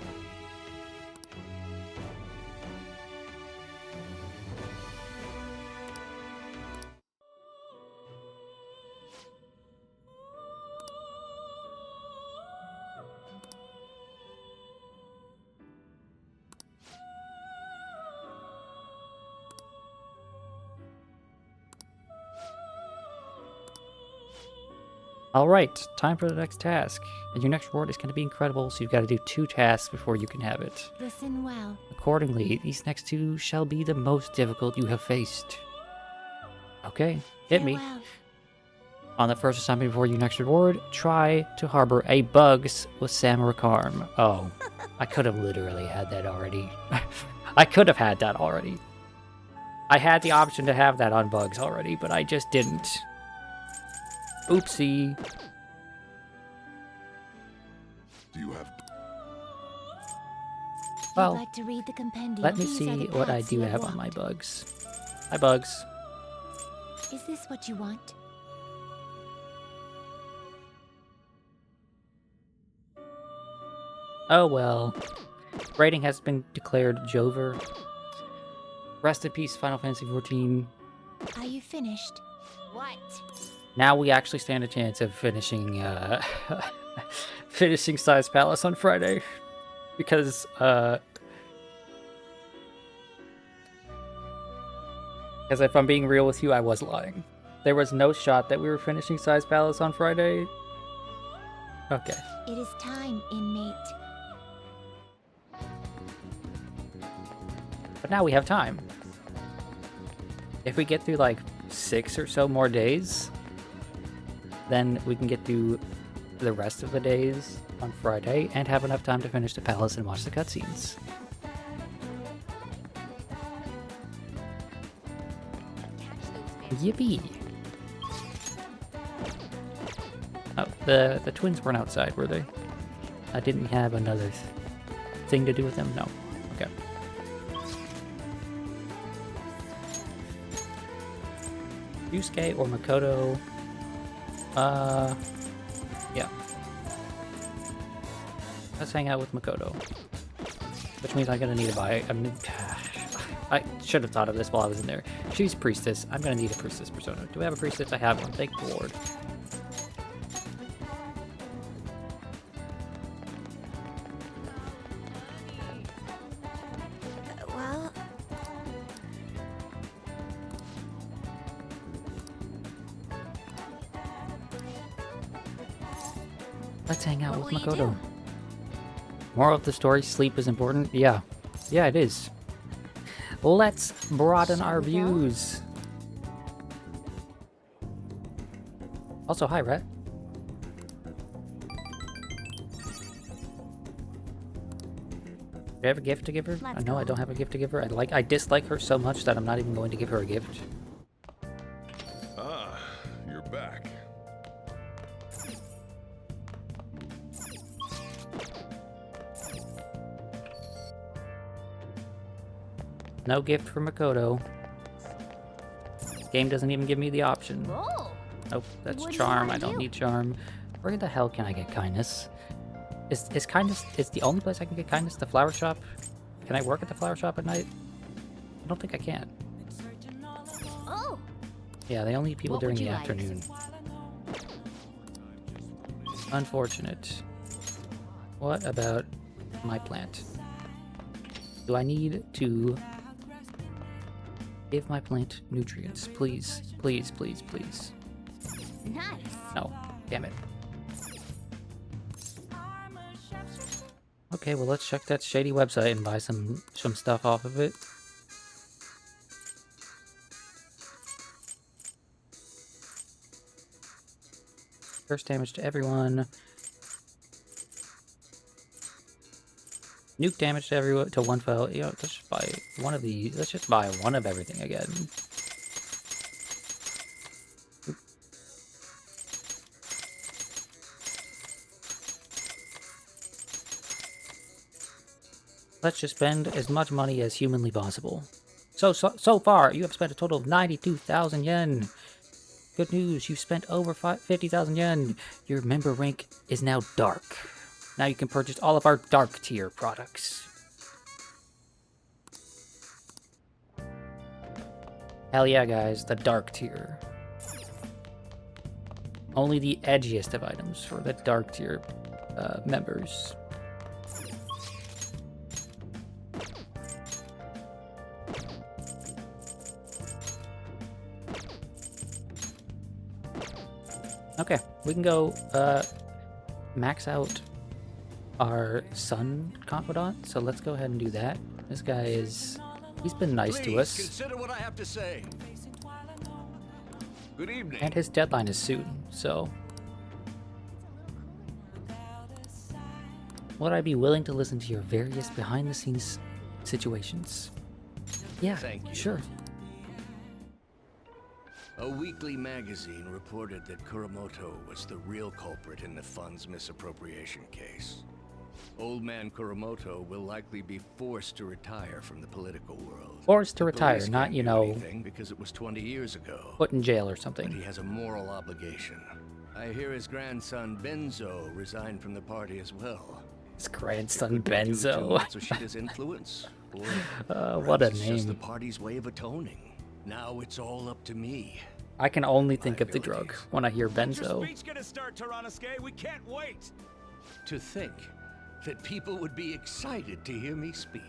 Alright, time for the next task. And your next reward is going to be incredible, so you've got to do 2 tasks before you can have it. Listen well. Accordingly, these next 2 shall be the most difficult you have faced. Okay, hit me. Farewell. On the first assignment before your next reward, try to harbor a bugs with Samarakarm. Oh, I could have literally had that already. I could have had that already. I had the option to have that on bugs already, but I just didn't. Oopsie. Do you have... Well, You'd like to read the compendium. let me These are see the what I paths do you have on walked. my bugs. Hi, bugs. Is this what you want? Oh well. Rating has been declared Jover. Rest in peace, Final Fantasy XIV. Are you finished? What? Now we actually stand a chance of finishing, finishing Size Palace on Friday. Because, if I'm being real with you, I was lying. There was no shot that we were finishing Size Palace on Friday. Okay. It is time, inmate. But now we have time. If we get through like 6 or so more days, then we can get through the rest of the days on Friday and have enough time to finish the palace and watch the cutscenes. Yippee! Oh, the twins weren't outside, were they? I didn't have another thing to do with them? No. Okay. Yusuke or Makoto? Yeah. Let's hang out with Makoto. Which means I'm gonna need to buy... I should have thought of this while I was in there. She's priestess. I'm gonna need a priestess persona. Do I have a priestess? I have one. Thank the Lord. Well... Let's hang out What with will you Makoto. Moral of the story, sleep is important. Yeah. Yeah, it is. Let's broaden our views. Also, hi, Rhett. Do I have a gift to give her? No, I don't have a gift to give her. I dislike her so much that I'm not even going to give her a gift. Ah, you're back. No gift for Makoto. Game doesn't even give me the option. Nope, that's What do you charm. wanna I don't do? need charm. Where the hell can I get kindness? Is kindness the only place I can get kindness? The flower shop? Can I work at the flower shop at night? I don't think I can. Oh, Yeah, they only need people What during would the you like? afternoon. Unfortunate. What about my plant? Do I need to give my plant nutrients? Please, please, please, please. nice. No, damn it. Okay, well let's check that shady website and buy some stuff off of it. First damage to everyone. Nuke damage to everyone to one foe. You know, let's just buy one of these. Let's just buy one of everything again. Let's just spend as much money as humanly possible. So far, you have spent a total of 92,000 yen. Good news, you've spent over 50,000 yen. Your member rank is now dark. Now you can purchase all of our dark tier products. Hell yeah, guys, the dark tier. Only the edgiest of items for the dark tier members. Okay, we can go max out our Sun Confidant, so let's go ahead and do that. This guy he's been nice to us. Consider what I have to say. Good evening. And his deadline is soon, so... Would I be willing to listen to your various behind-the-scenes situations? Yeah, Thank you. sure. A weekly magazine reported that Kuramoto was the real culprit in the fund's misappropriation case. Old man Kuramoto will likely be forced to retire from the political world. Forced to The retire, police not, can't you do know, anything because it was 20 years ago. put in jail or But something. he has a moral obligation. I hear his grandson Benzo resigned from the party as well. His grandson Due to Benzo. Matsushida's influence, or What a perhaps it's just the name. party's way of atoning. Now it's all up to me. I can only think of the drug when I hear Benzo. Speech gonna start, Tyrannusque. We can't wait. To think that people would be excited to hear me speak.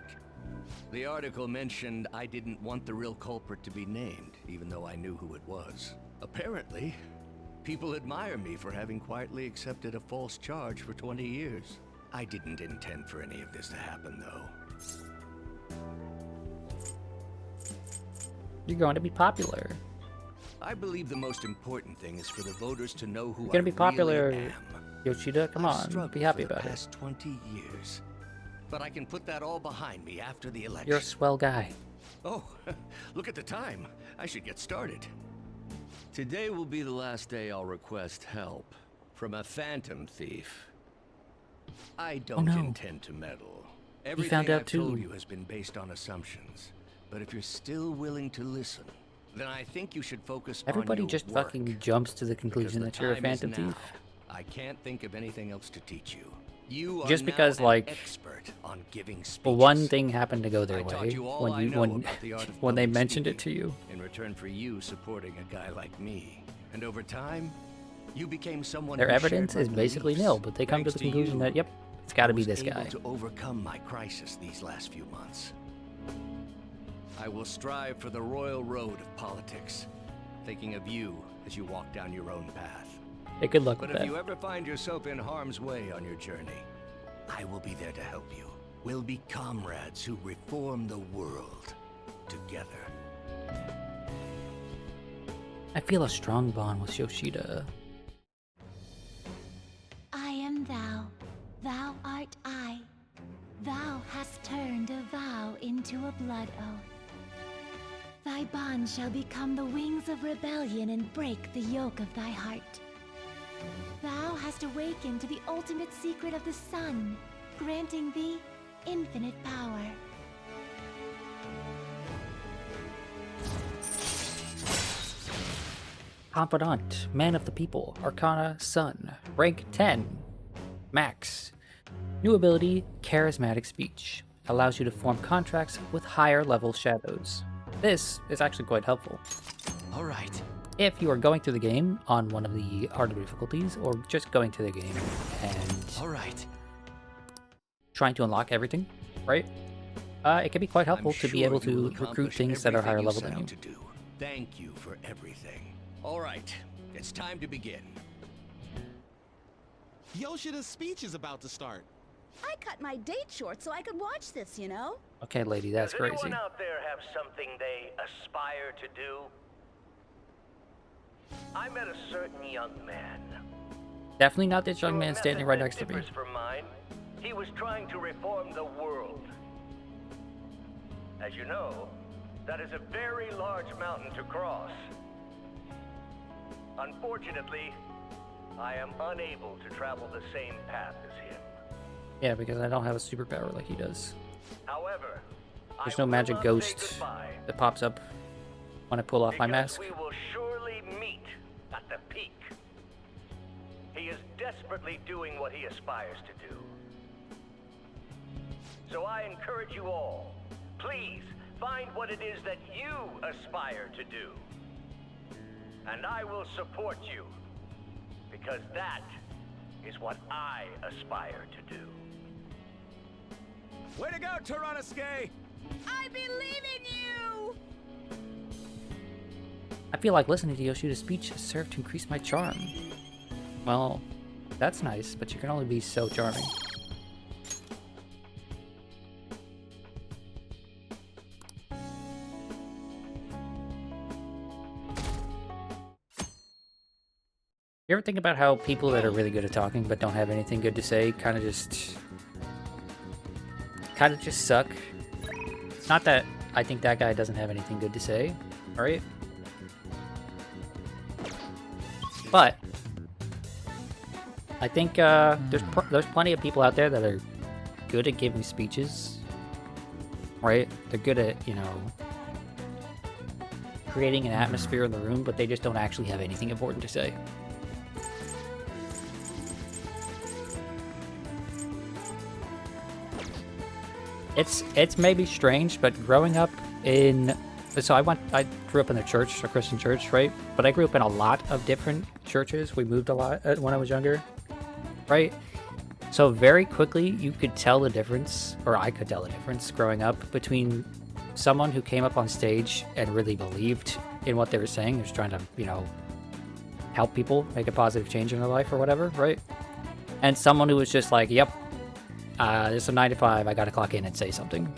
The article mentioned I didn't want the real culprit to be named, even though I knew who it was. Apparently, people admire me for having quietly accepted a false charge for 20 years. I didn't intend for any of this to happen, though. You're going to be popular. I believe the most important thing is for the voters to know who You're gonna be popular, really am. Yoshida. Come I've on, struggled be happy for the about it. past 20 years, but I can put that all behind me after the election. You're a swell guy. Oh, look at the time. I should get started. Today will be the last day I'll request help from a phantom thief. I don't intend to meddle. Everything found out I've told too. you has been based on assumptions. But if you're still willing to listen, then I think you should focus Everybody on your just work. fucking jumps to the Because conclusion the that you're a time is phantom now. thief. I can't think of anything else to teach you. You are Just now because, an like, expert on giving speeches. Well, one thing happened to go their I taught way you all when I you know when about the art of when they public mentioned it to speaking you. in return for you supporting a guy like me. And over time, you became someone Their who evidence shared is my basically beliefs. nil, but they come to Thanks the conclusion you, that, yep, it's got to I be was this able guy. to overcome my crisis these last few months. I will strive for the royal road of politics, thinking of you as you walk down your own path. Hey, good luck But with if that. you ever find yourself in harm's way on your journey, I will be there to help you. We'll be comrades who reform the world together. I feel a strong bond with Yoshida. I am thou, thou art I. Thou hast turned a vow into a blood oath. Thy bond shall become the wings of rebellion and break the yoke of thy heart. Thou hast awakened to the ultimate secret of the sun, granting thee infinite power. Confidant, man of the people, Arcana, Sun, rank 10, max. New ability, charismatic speech. Allows you to form contracts with higher level shadows. This is actually quite helpful. Alright. If you are going through the game on one of the harder difficulties, or just going through the game and Alright. trying to unlock everything, right? It can be quite helpful to be able to recruit things that are higher level than you. To do. Thank you for everything. All right, it's time to begin. Yoshida's speech is about to start. I cut my date short so I could watch this, you know? Okay, lady, that's Does crazy. anyone out there have something they aspire to do? I met a certain young man. Definitely not this young Through a man standing method right that next to me. differs from mine, he was trying to reform the world. As you know, that is a very large mountain to cross. Unfortunately, I am unable to travel the same path as him. Yeah, because I don't have a superpower like he does. However, There's I no will magic not ghost say goodbye, that pops up when I pull off my because mask. we will surely meet at the peak. He is desperately doing what he aspires to do. So I encourage you all, please find what it is that you aspire to do. And I will support you, because that is what I aspire to do. Way to go, Tyranosuke! I believe in you! I feel like listening to Yoshida's speech has served to increase my charm. Well, that's nice, but you can only be so charming. You ever think about how people that are really good at talking but don't have anything good to say kind of just suck? It's not that I think that guy doesn't have anything good to say, right? But I think there's plenty of people out there that are good at giving speeches, right? They're good at, you know, creating an atmosphere in the room, but they just don't actually have anything important to say. It's maybe strange, but growing up in I grew up in a church, a Christian church, right? But I grew up in a lot of different churches. We moved a lot when I was younger, right? So very quickly you could tell the difference, or I could tell the difference growing up between someone who came up on stage and really believed in what they were saying, who's trying to, you know, help people make a positive change in their life or whatever, right? And someone who was just like, yep, it's a 9 to 5, I gotta clock in and say something.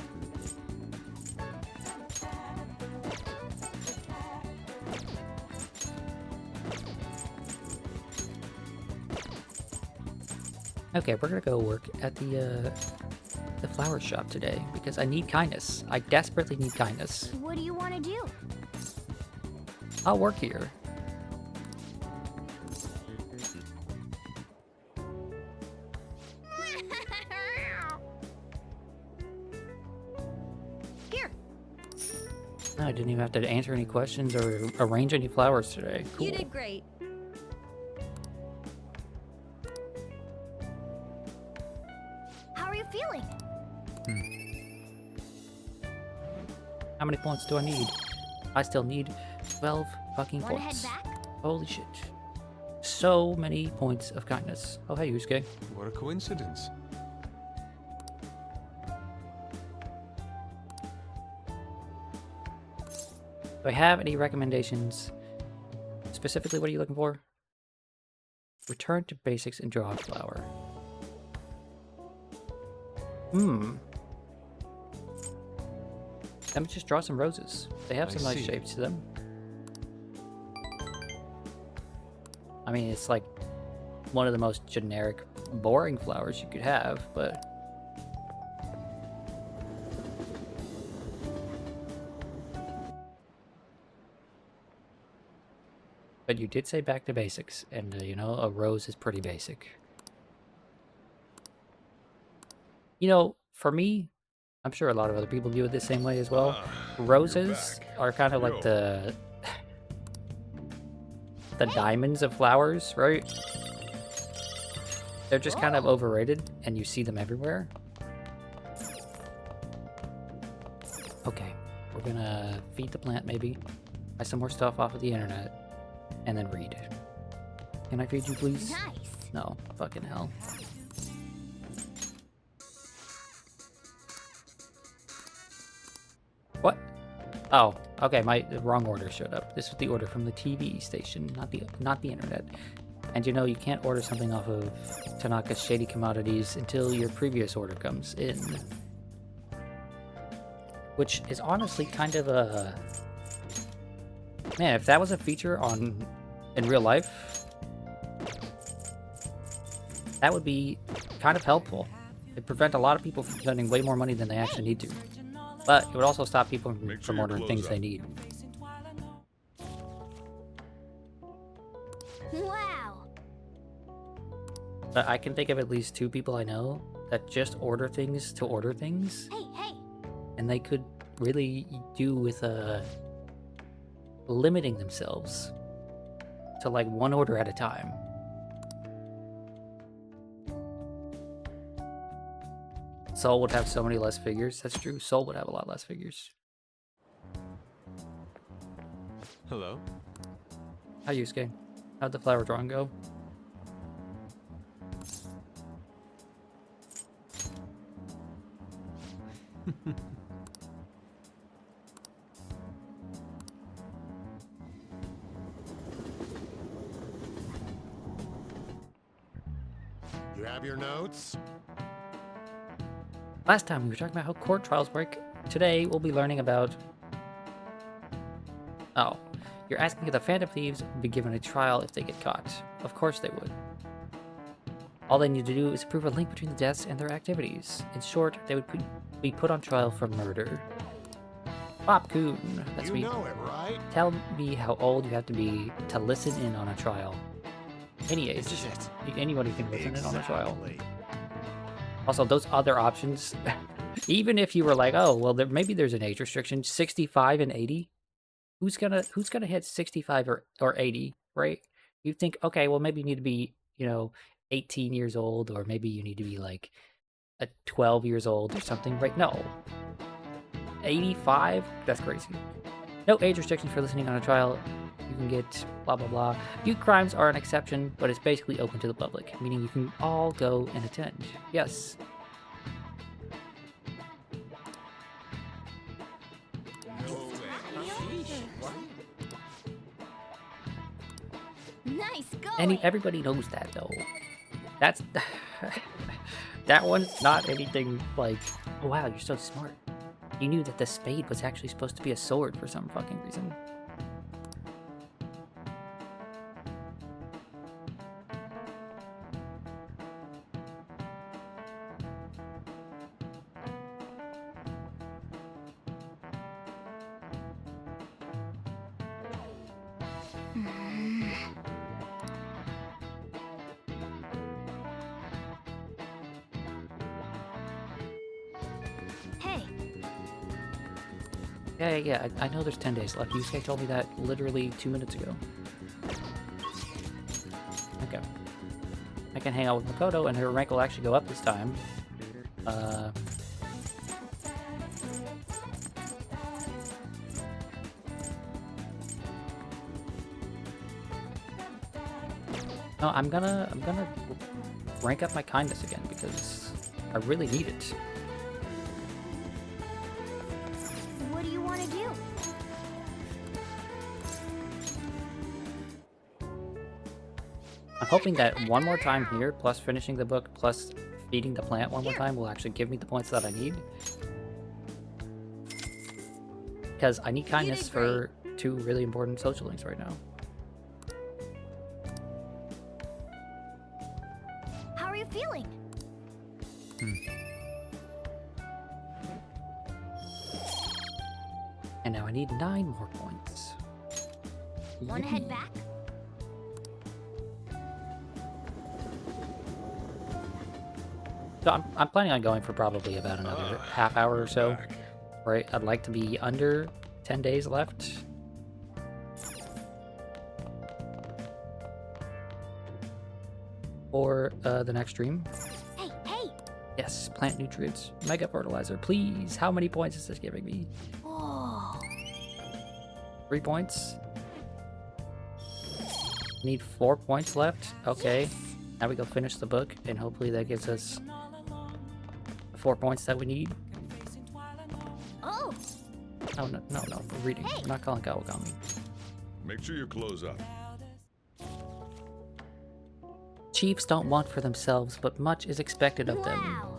Okay, we're gonna go work at the flower shop today because I need kindness. I desperately need kindness. What do you want to do? I'll work here. Here. No, I didn't even have to answer any questions or arrange any flowers today. Cool. You did great. How are you feeling? How many points do I need? I still need 12 fucking Wanna points. head back? Holy shit. So many points of kindness. Oh, hey, Yusuke. What a coincidence. Do I have any recommendations? Specifically, what are you looking for? Return to basics and draw a flower. Let me just draw some roses. They have some nice shapes to them. I mean, it's like one of the most generic, boring flowers you could have, but... But you did say back to basics, and you know, a rose is pretty basic. You know, for me, I'm sure a lot of other people view it the same way as well. Roses are kind of like the diamonds of flowers, right? They're just kind of overrated, and you see them everywhere. Okay, we're gonna feed the plant maybe, buy some more stuff off of the internet, and then read. Can I feed you, please? Nice. No, fucking hell. What? Oh, okay, the wrong order showed up. This was the order from the TV station, not the internet. And you know, you can't order something off of Tanaka's Shady Commodities until your previous order comes in. Which is honestly kind of a... Man, if that was a feature in real life, that would be kind of helpful. It'd prevent a lot of people from spending way more money than they actually need to. But it would also stop people from ordering things they need. Wow. But I can think of at least 2 people I know that just order things to order things. Hey. And they could really do with limiting themselves to like 1 order at a time. Soul would have so many less figures. That's true. Soul would have a lot less figures. Hello? Hi, Yusuke. How'd the flower drawing go? You have your notes? Last time we were talking about how court trials work. Today we'll be learning about... Oh, you're asking if the Phantom Thieves would be given a trial if they get caught. Of course they would. All they need to do is prove a link between the deaths and their activities. In short, they would be put on trial for murder. Bob Coon, that's me. You know it, right? Tell me how old you have to be to listen in on a trial. Any age. Anybody can listen in on a trial. Also, those other options, even if you were like, oh, well, maybe there's an age restriction, 65 and 80. Who's gonna hit 65 or 80, right? You think, okay, well, maybe you need to be, 18 years old, or maybe you need to be like 12 years old or something, right? No. 85? That's crazy. No age restrictions for listening on a trial. You can get blah, blah, blah. Youth crimes are an exception, but it's basically open to the public, meaning you can all go and attend. Yes. Nice going. Everybody knows that, though. That's... that one's not anything like, oh, wow, you're so smart. You knew that the spade was actually supposed to be a sword for some fucking reason. Hey, Yeah, I know there's 10 days left. Yusuke told me that literally 2 minutes ago. Okay. I can hang out with Makoto, and her rank will actually go up this time. No, I'm gonna rank up my kindness again because I really need it. what do you want to do? I'm hoping that one more time here, plus finishing the book, plus feeding the plant one more time, will actually give me the points that I need. Because I need kindness for 2 really important social links right now. How are you feeling? And now I need 9 more points. Want to head back? So I'm planning on going for probably about another half hour or so. Right? I'd like to be under 10 days left. For the next stream. Hey! Yes, plant nutrients. Mega fertilizer, please. How many points is this giving me? Oh. 3 points. Need 4 points left. Okay. Yes. Now we go finish the book, and hopefully that gives us the 4 points that we need. Oh. Oh, no, we're reading. Hey. We're not calling Kawakami. Make sure you close up. Chiefs don't want for themselves, but much is expected of them. Wow.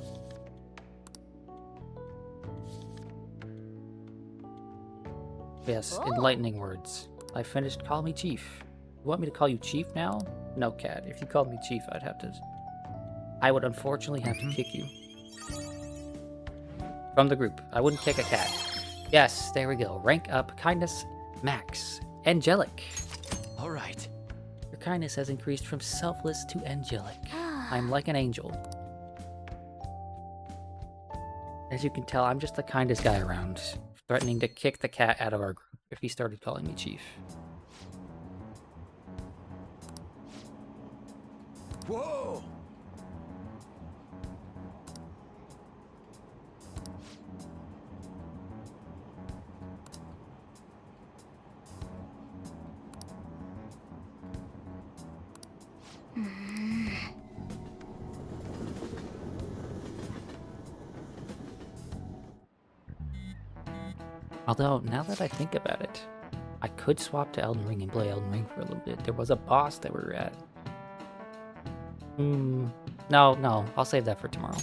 Yes, Oh. enlightening words. I finished Call Me Chief. You want me to call you Chief now? No, Cat. If you called me Chief, I would unfortunately have to kick you. From the group. I wouldn't kick a cat. Yes, there we go. Rank up. Kindness max. Angelic. All right. Your kindness has increased from selfless to angelic. I'm like an angel. As you can tell, I'm just the kindest guy around, threatening to kick the cat out of our group if he started calling me Chief. Whoa! Although, now that I think about it, I could swap to Elden Ring and play Elden Ring for a little bit. There was a boss that we were at. No, I'll save that for tomorrow.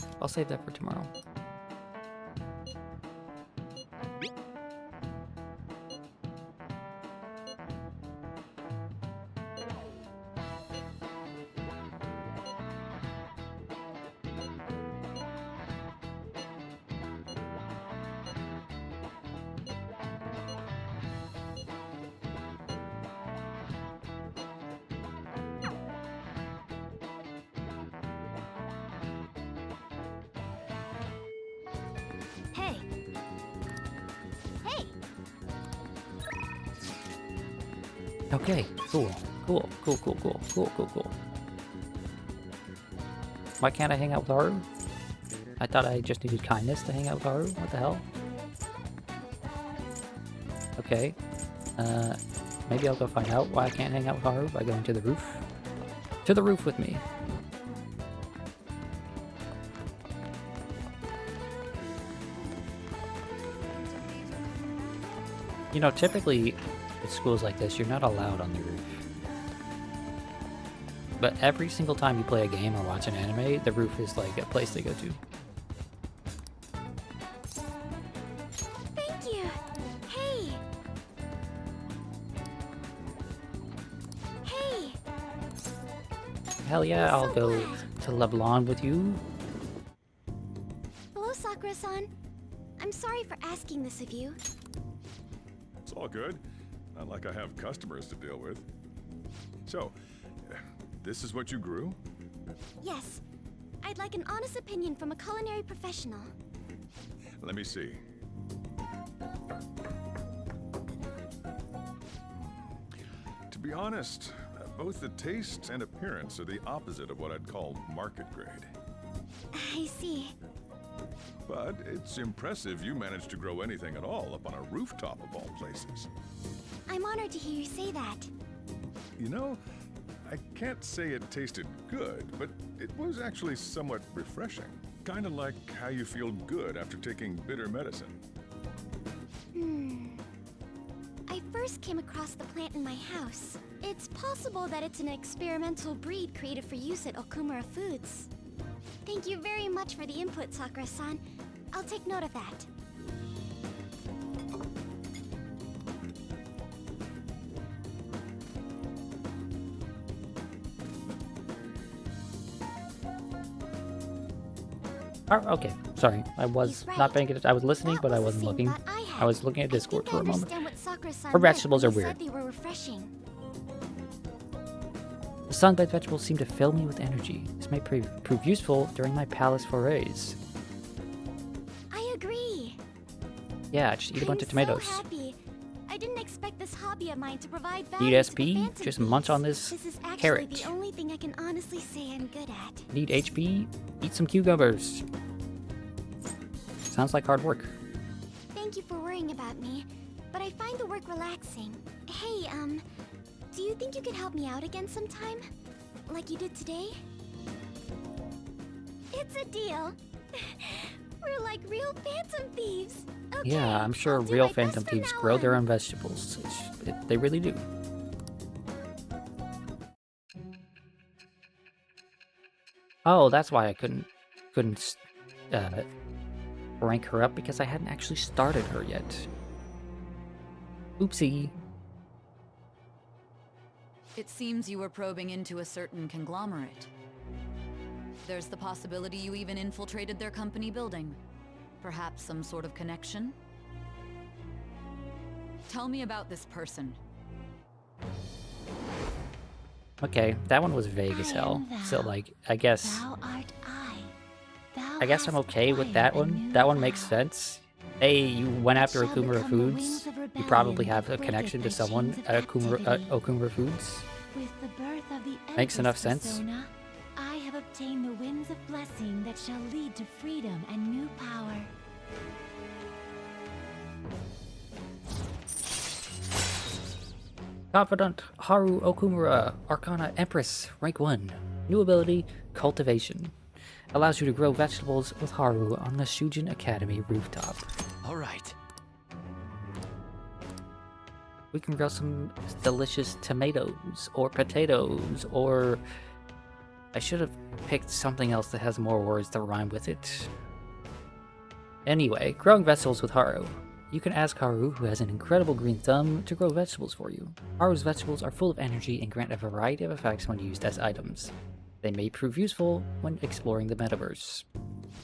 Hey. Okay, cool. Why can't I hang out with Haru? I thought I just needed kindness to hang out with Haru. What the hell? Okay. Maybe I'll go find out why I can't hang out with Haru by going to the roof. To the roof with me. You know, typically at schools like this, you're not allowed on the roof. But every single time you play a game or watch an anime, the roof is like a place to go to. Thank you. Hey. Hell yeah, I'll go to Leblon with you. Hello, Sakura-san. I'm sorry for asking this of you. It's all good. Not like I have customers to deal with. So, this is what you grew? Yes. I'd like an honest opinion from a culinary professional. Let me see. To be honest, both the taste and appearance are the opposite of what I'd call market grade. I see. But it's impressive you managed to grow anything at all up on a rooftop of all places. I'm honored to hear you say that. You know, I can't say it tasted good, but it was actually somewhat refreshing. Kind of like how you feel good after taking bitter medicine. I first came across the plant in my house. It's possible that it's an experimental breed created for use at Okumura Foods. Thank you very much for the input, Sakura-san. I'll take note of that. Oh, okay. Sorry. I was right. not paying attention. I was listening, but I was wasn't the same looking. thought I had. I was looking at Discord for a moment. understand what Sakura-san Her meant vegetables when are he weird. said they were refreshing. The sun-baked vegetables seem to fill me with energy. This may prove useful during my palace forays. I agree. Yeah, just eat a bunch of tomatoes. So happy. I didn't expect this hobby of mine to provide value Need to the SP? Phantom Just Thieves. munch on this This is actually carrot. the only thing I can honestly say I'm good at. Need HP? Eat some cucumbers. Sounds like hard work. Thank you for worrying about me, but I find the work relaxing. Hey, do you think you could help me out again sometime? Like you did today? It's a deal. We're like real Phantom Thieves. Okay, Yeah, I'm sure I'll do real my Phantom best from Thieves now grow their on. own vegetables. They really do. Oh, that's why I couldn't rank her up, because I hadn't actually started her yet. Oopsie. It seems you were probing into a certain conglomerate. There's the possibility you even infiltrated their company building. Perhaps some sort of connection? Tell me about this person. Okay, that one was vague as hell. So like, I guess Thou art I. Thou I'm hast okay with that acquired a one. new That one makes vow. sense. Hey, you went after Shall Okumura become the Foods. wings of You rebellion probably that have a breaketh connection to thy someone chains at of captivity. Okumura Foods. With the birth of the Makes Empress enough sense. Persona, I have obtained the winds of blessing that shall lead to freedom and new power. Confidant Haru Okumura, Arcana Empress, rank 1. New ability, Cultivation. Allows you to grow vegetables with Haru on the Shujin Academy rooftop. All right. We can grow some delicious tomatoes, or potatoes, or... I should have picked something else that has more words to rhyme with it. Anyway, growing vegetables with Haru. You can ask Haru, who has an incredible green thumb, to grow vegetables for you. Haru's vegetables are full of energy and grant a variety of effects when used as items. They may prove useful when exploring the metaverse.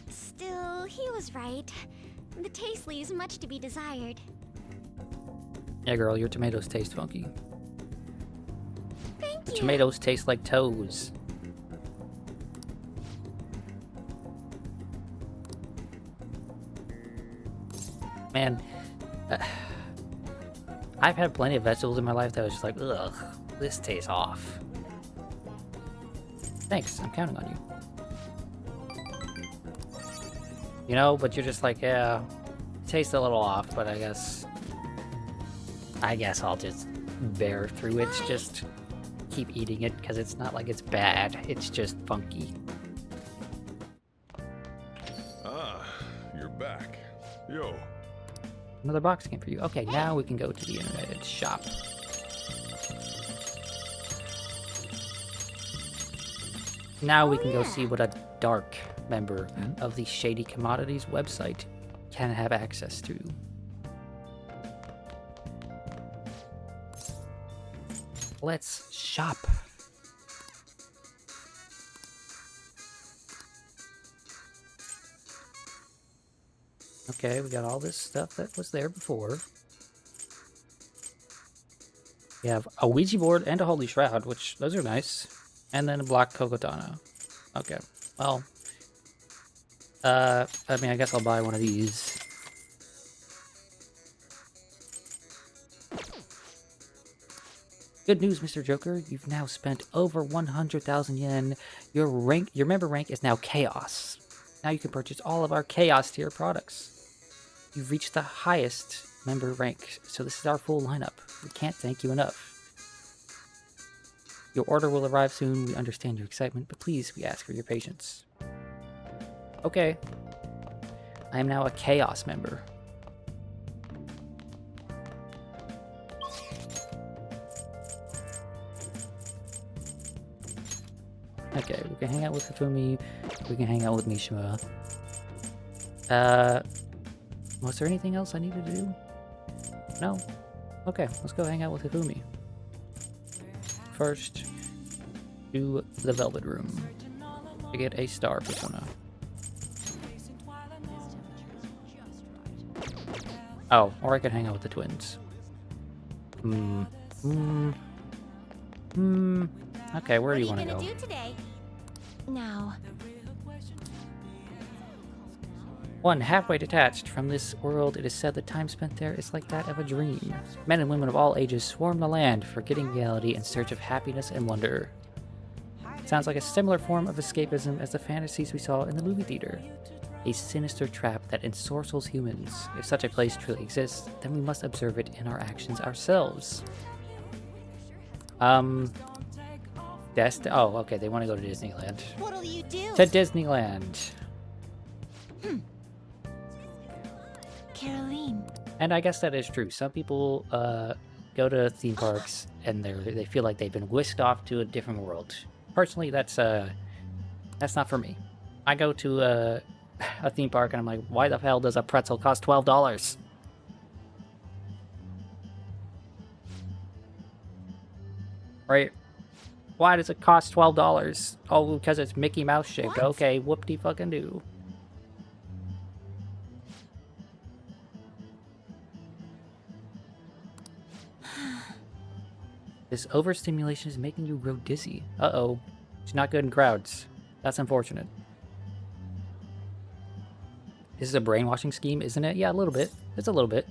Still, he was right. The taste leaves much to be desired. Yeah, girl, your tomatoes taste funky. Thank The you. tomatoes taste like toes. Man, I've had plenty of vegetables in my life that was just like, ugh, this tastes off. Thanks, I'm counting on you. You know, but you're just like, yeah, it tastes a little off, but I guess I'll just bear through it. Just keep eating it, because it's not like it's bad, it's just funky. Ah, you're back. Yo, Another box came for you. Okay, now we can go to the internet shop. Now we can go see what a dark member of the Shady Commodities website can have access to. Let's shop. Okay, we got all this stuff that was there before. We have a Ouija board and a Holy Shroud, which those are nice. And then a Black Kokotana. Okay, well. I mean, I guess I'll buy one of these. Good news, Mr. Joker. You've now spent over 100,000 yen. Your member rank is now Chaos. Now you can purchase all of our Chaos tier products. You've reached the highest member rank, so this is our full lineup. We can't thank you enough. Your order will arrive soon. We understand your excitement, but please, we ask for your patience. Okay. I am now a Chaos member. Okay, we can hang out with Hifumi. We can hang out with Mishima. Was there anything else I needed to do? No? Okay, let's go hang out with Hifumi. First, to the Velvet Room to get a star persona. Oh, or I could hang out with the twins. Okay, where do you want to go? What are you gonna do today? Now. One halfway detached from this world, it is said that time spent there is like that of a dream. Men and women of all ages swarm the land, forgetting reality in search of happiness and wonder. Sounds like a similar form of escapism as the fantasies we saw in the movie theater. A sinister trap that ensorcels humans. If such a place truly exists, then we must observe it in our actions ourselves. Oh, okay, they want to go to Disneyland. What'll you do? To Disneyland. Caroline. And I guess that is true. Some people go to theme parks and they feel like they've been whisked off to a different world. Personally, that's not for me. I go to a theme park and I'm like, why the hell does a pretzel cost $12? Right? Why does it cost $12? Oh, because it's Mickey Mouse shaped. Okay, whoop-de-fucking-do. This overstimulation is making you grow dizzy. Uh-oh. She's not good in crowds. That's unfortunate. This is a brainwashing scheme, isn't it? Yeah, a little bit. It's a little bit.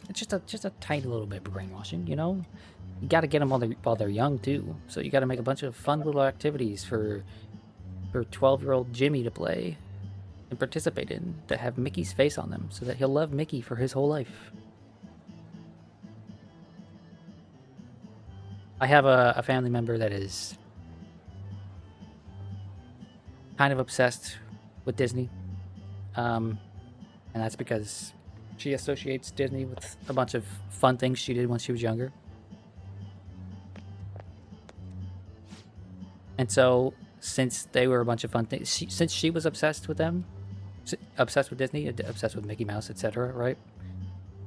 It's just a tiny little bit of brainwashing, you know? You gotta get them while they're young, too. So you gotta make a bunch of fun little activities for 12-year-old Jimmy to play and participate in, to have Mickey's face on them, so that he'll love Mickey for his whole life. I have a family member that is kind of obsessed with Disney. And that's because she associates Disney with a bunch of fun things she did when she was younger. And so, since they were a bunch of fun things, since she was obsessed with them, obsessed with Disney, obsessed with Mickey Mouse, etc., right?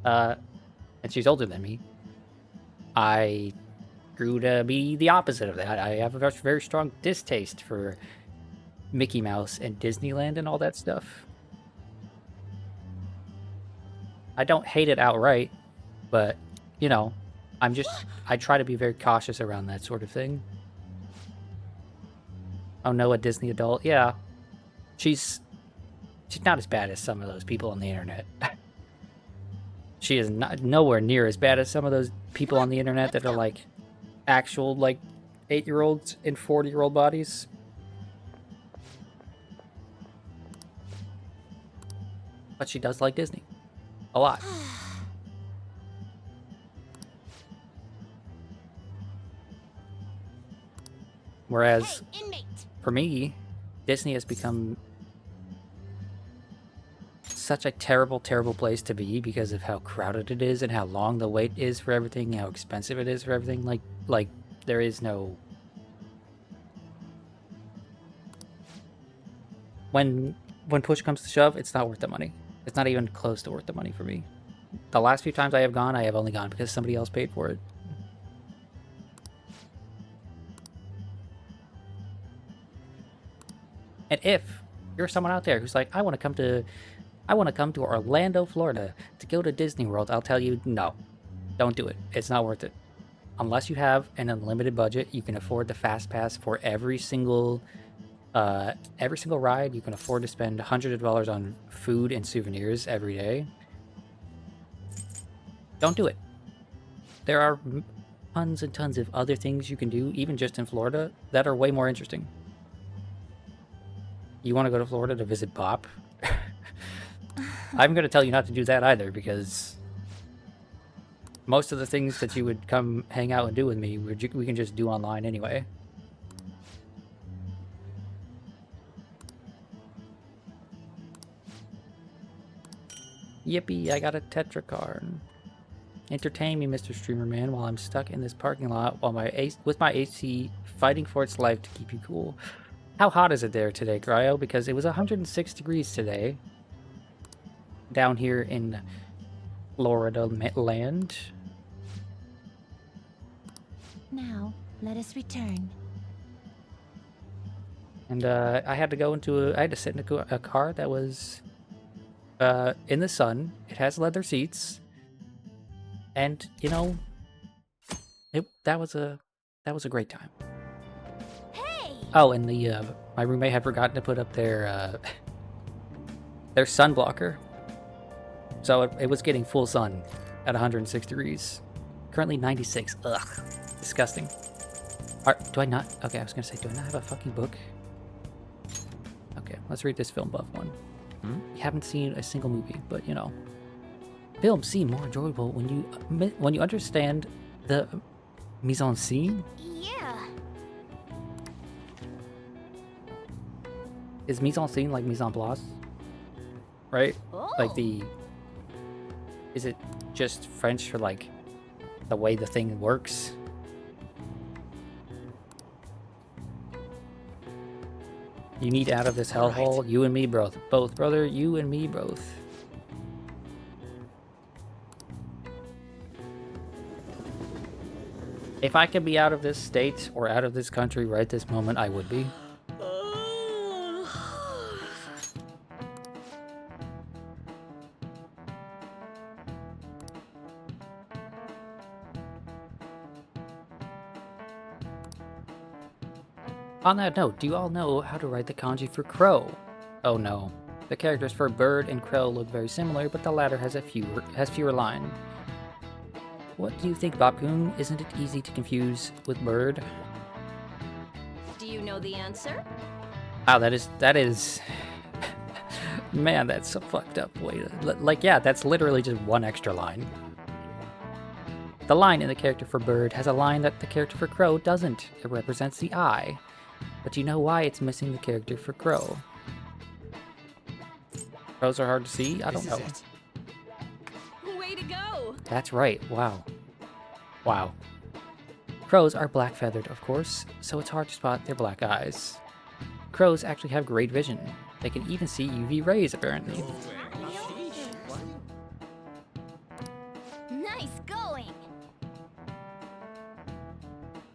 And she's older than me, I grew to be the opposite of that. I have a very strong distaste for Mickey Mouse and Disneyland and all that stuff. I don't hate it outright, but, you know, I try to be very cautious around that sort of thing. Oh no, a Disney adult? Yeah. She's not as bad as some of those people on the internet. She is nowhere near as bad as some of those people on the internet that are like actual like 8-year-olds in 40-year-old bodies. But she does like Disney. A lot. Whereas, for me, Disney has become such a terrible, terrible place to be because of how crowded it is and how long the wait is for everything, how expensive it is for everything. Like there is no... When push comes to shove, it's not worth the money. It's not even close to worth the money for me. The last few times I have gone, I have only gone because somebody else paid for it. And if you're someone out there who's like, I want to come to Orlando, Florida to go to Disney World, I'll tell you, no. Don't do it. It's not worth it. Unless you have an unlimited budget, you can afford the fast pass for every single ride. You can afford to spend hundreds of dollars on food and souvenirs every day. Don't do it. There are tons and tons of other things you can do, even just in Florida, that are way more interesting. You want to go to Florida to visit Bop? I'm going to tell you not to do that either, because most of the things that you would come hang out and do with me, we can just do online anyway. Yippee, I got a Tetra card. Entertain me, Mr. Streamer Man, while I'm stuck in this parking lot while with my AC fighting for its life to keep you cool. How hot is it there today, Cryo? Because it was 106 degrees today. Down here in Florida land. Now, let us return. And I had to go into I had to sit in a car that was in the sun. It has leather seats. And, you know, that was a great time. Hey! Oh, and my roommate had forgotten to put up their sun blocker. So it was getting full sun at 106 degrees. Currently 96. Ugh. Disgusting. Do I not? Okay, I was gonna say, do I not have a fucking book? Okay, let's read this film buff one. You haven't seen a single movie, but you know. Films seem more enjoyable when you understand the mise en scene. Yeah. Is mise en scene like mise en place? Right? Oh. Like is it just French for like the way the thing works? You need out of this hellhole. Right. You and me both, brother. You and me both. If I could be out of this state or out of this country right this moment, I would be. On that note, do you all know how to write the kanji for crow? Oh no. The characters for bird and crow look very similar, but the latter has fewer lines. What do you think, Bapun? Isn't it easy to confuse with bird? Do you know the answer? Wow, that is... Man, that's so fucked up. Wait, like, yeah, that's literally just one extra line. The line in the character for bird has a line that the character for crow doesn't. It represents the eye. But do you know why it's missing the character for crow? Crows are hard to see? I don't know. Way to go! That's right. Wow. Wow. Crows are black-feathered, of course, so it's hard to spot their black eyes. Crows actually have great vision. They can even see UV rays, apparently. Nice going!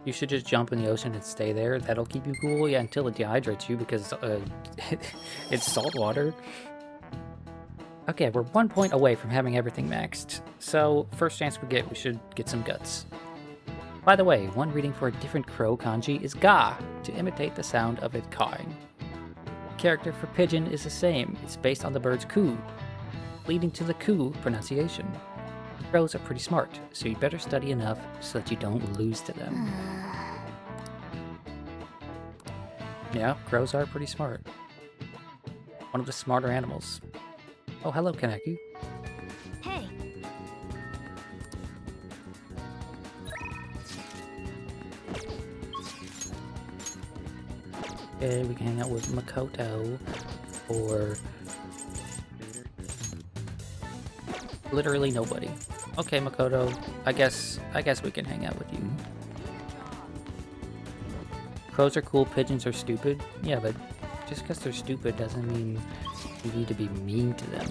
You should just jump in the ocean and stay there. That'll keep you cool, yeah, until it dehydrates you because it's salt water. Okay, we're 1 point away from having everything maxed. So, first chance we should get some guts. By the way, one reading for a different crow kanji is ga, to imitate the sound of it cawing. The character for pigeon is the same. It's based on the bird's coo, leading to the coo pronunciation. Crows are pretty smart, so you better study enough so that you don't lose to them. Yeah, crows are pretty smart. One of the smarter animals. Oh, hello, Kaneki. Hey. Okay, we can hang out with Makoto, or literally nobody. Okay, Makoto, I guess we can hang out with you. Crows are cool, pigeons are stupid. Yeah, but just because they're stupid doesn't mean you need to be mean to them.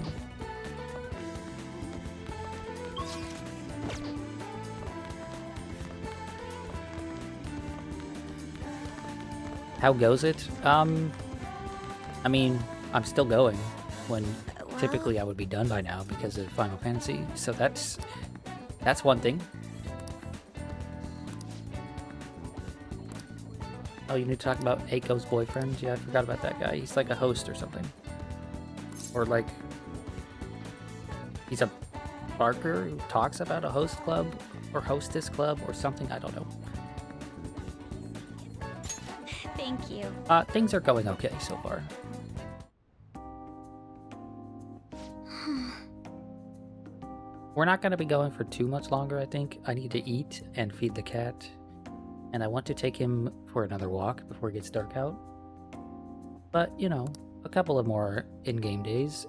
How goes it? I mean, I'm still going when typically I would be done by now because of Final Fantasy. So that's That's one thing. Oh, you need to talk about Aiko's boyfriend? Yeah, I forgot about that guy. He's like a host or something. Or like... he's a barker who talks about a host club or hostess club or something. I don't know. Thank you. Things are going okay so far. We're not going to be going for too much longer, I think. I need to eat and feed the cat. And I want to take him for another walk before it gets dark out. But, you know, a couple of more in-game days.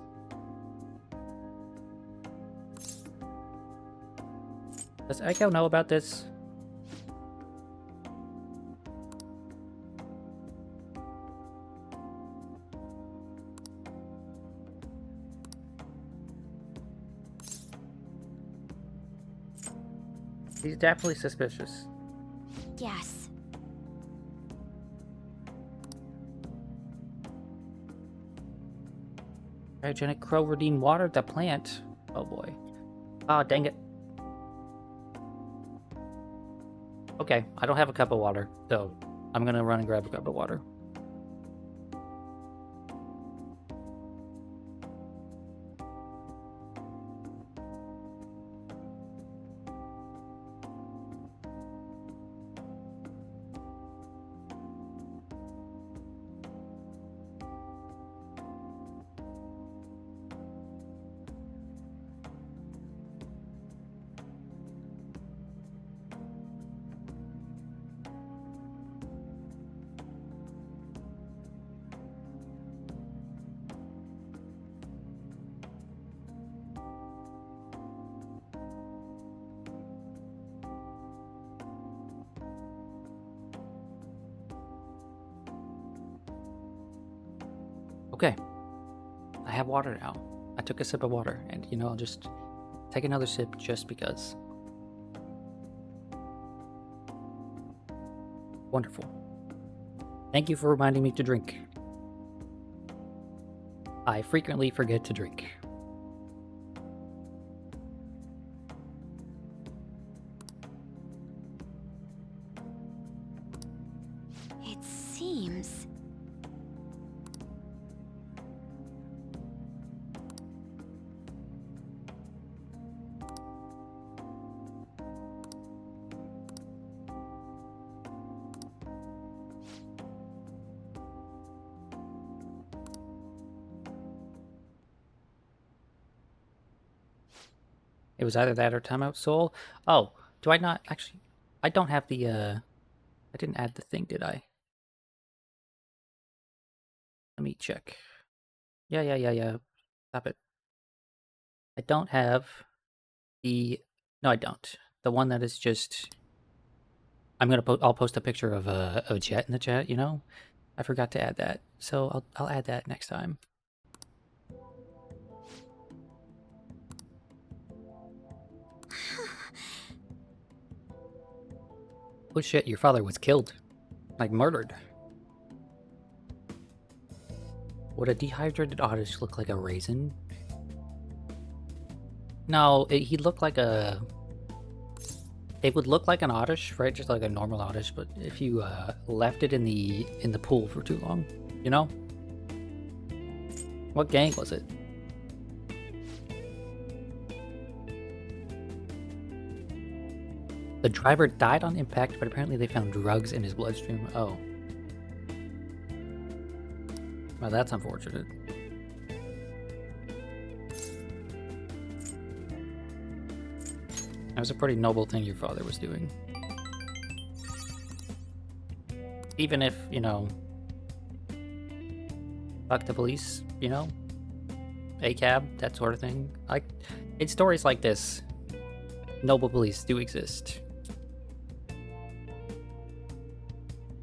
Does Aiko know about this? He's definitely suspicious. Yes. Cryogenic Crow-Redeem watered the plant. Oh boy. Oh, dang it. Okay, I don't have a cup of water, so I'm gonna run and grab a cup of water. Okay, I have water now. I took a sip of water, and you know, I'll just take another sip just because. Wonderful. Thank you for reminding me to drink. I frequently forget to drink. It seems... It was either that or Timeout Soul. Oh, do I not actually? I don't have the. I didn't add the thing, did I? Let me check. Yeah. Stop it. I don't have the. No, I don't. The one that is just. I'll post a picture of a jet in the chat. You know, I forgot to add that, so I'll add that next time. Oh shit, your father was killed. Like, murdered. Would a dehydrated Oddish look like a raisin? No, he looked like a... It would look like an Oddish, right? Just like a normal Oddish, but if you left it in the pool for too long, you know? What gang was it? The driver died on impact, but apparently they found drugs in his bloodstream. Oh. Well, that's unfortunate. That was a pretty noble thing your father was doing. Even if, you know... Fuck the police, you know? ACAB, that sort of thing. Like, in stories like this, noble police do exist.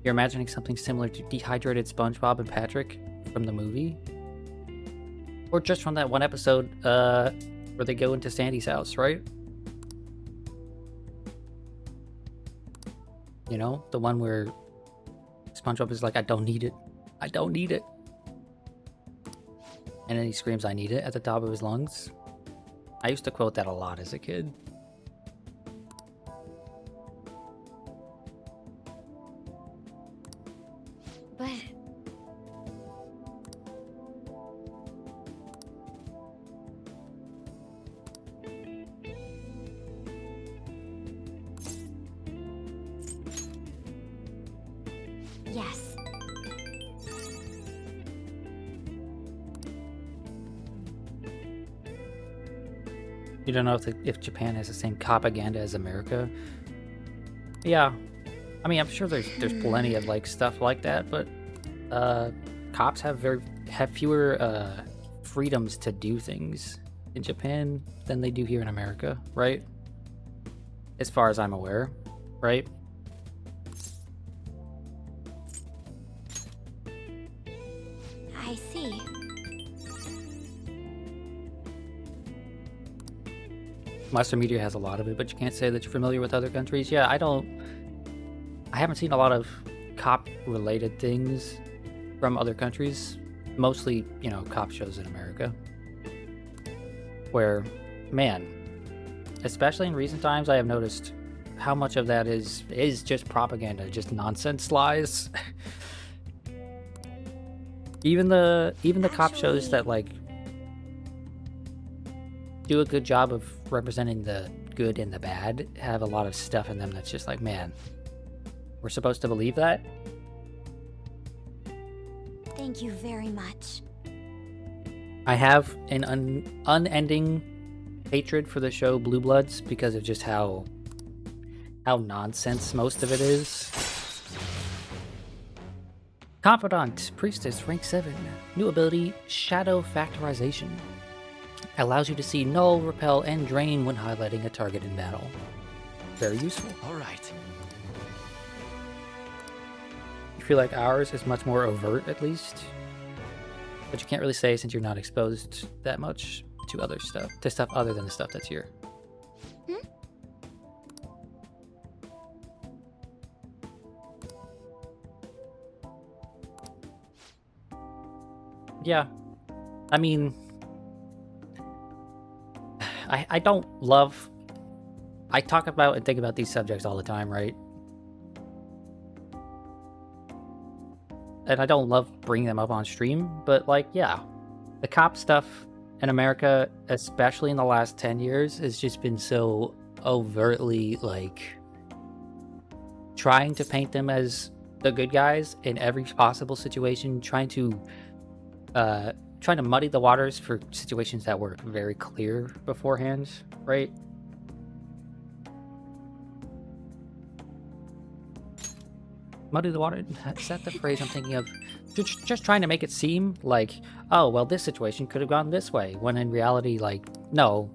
You're imagining something similar to dehydrated SpongeBob and Patrick from the movie? Or just from that one episode where they go into Sandy's house, right? You know, the one where SpongeBob is like, I don't need it. I don't need it. And then he screams, I need it, at the top of his lungs. I used to quote that a lot as a kid. But... Yes. You don't know if Japan has the same propaganda as America. Yeah, I mean, I'm sure there's plenty of like stuff like that, but cops have fewer freedoms to do things in Japan than they do here in America, right? As far as I'm aware, right? I see. Western media has a lot of it, but you can't say that you're familiar with other countries. Yeah, I haven't seen a lot of cop-related things from other countries. Mostly, you know, cop shows in America. Where, man, especially in recent times, I have noticed how much of that is just propaganda, just nonsense lies. Even the cop shows that like do a good job of representing the good and the bad have a lot of stuff in them that's just like, man, we're supposed to believe that? Thank you very much. I have an unending hatred for the show Blue Bloods because of just how nonsense most of it is. Confidant, Priestess, rank 7. New ability, Shadow Factorization. Allows you to see null, repel, and drain when highlighting a target in battle. Very useful. Alright. You feel like ours is much more overt, at least? But you can't really say since you're not exposed that much to other stuff, to stuff other than the stuff that's here. Yeah. I mean, I don't love... I talk about and think about these subjects all the time, right? And I don't love bringing them up on stream, but like, yeah. The cop stuff in America, especially in the last 10 years, has just been so overtly, like, trying to paint them as the good guys in every possible situation, trying to muddy the waters for situations that were very clear beforehand, right? Muddy the water, is that the phrase I'm thinking of? Just trying to make it seem like, oh, well, this situation could have gone this way, when in reality, like, no.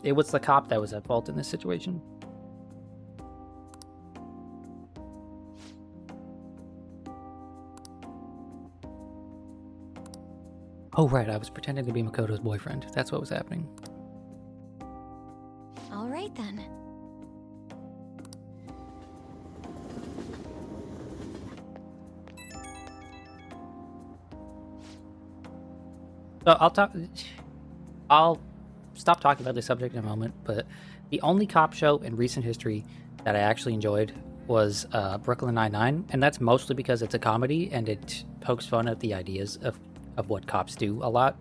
It was the cop that was at fault in this situation. Oh, right, I was pretending to be Makoto's boyfriend. That's what was happening. All right, then. So I'll stop talking about this subject in a moment, but the only cop show in recent history that I actually enjoyed was Brooklyn Nine-Nine, and that's mostly because it's a comedy and it pokes fun at the ideas of what cops do a lot.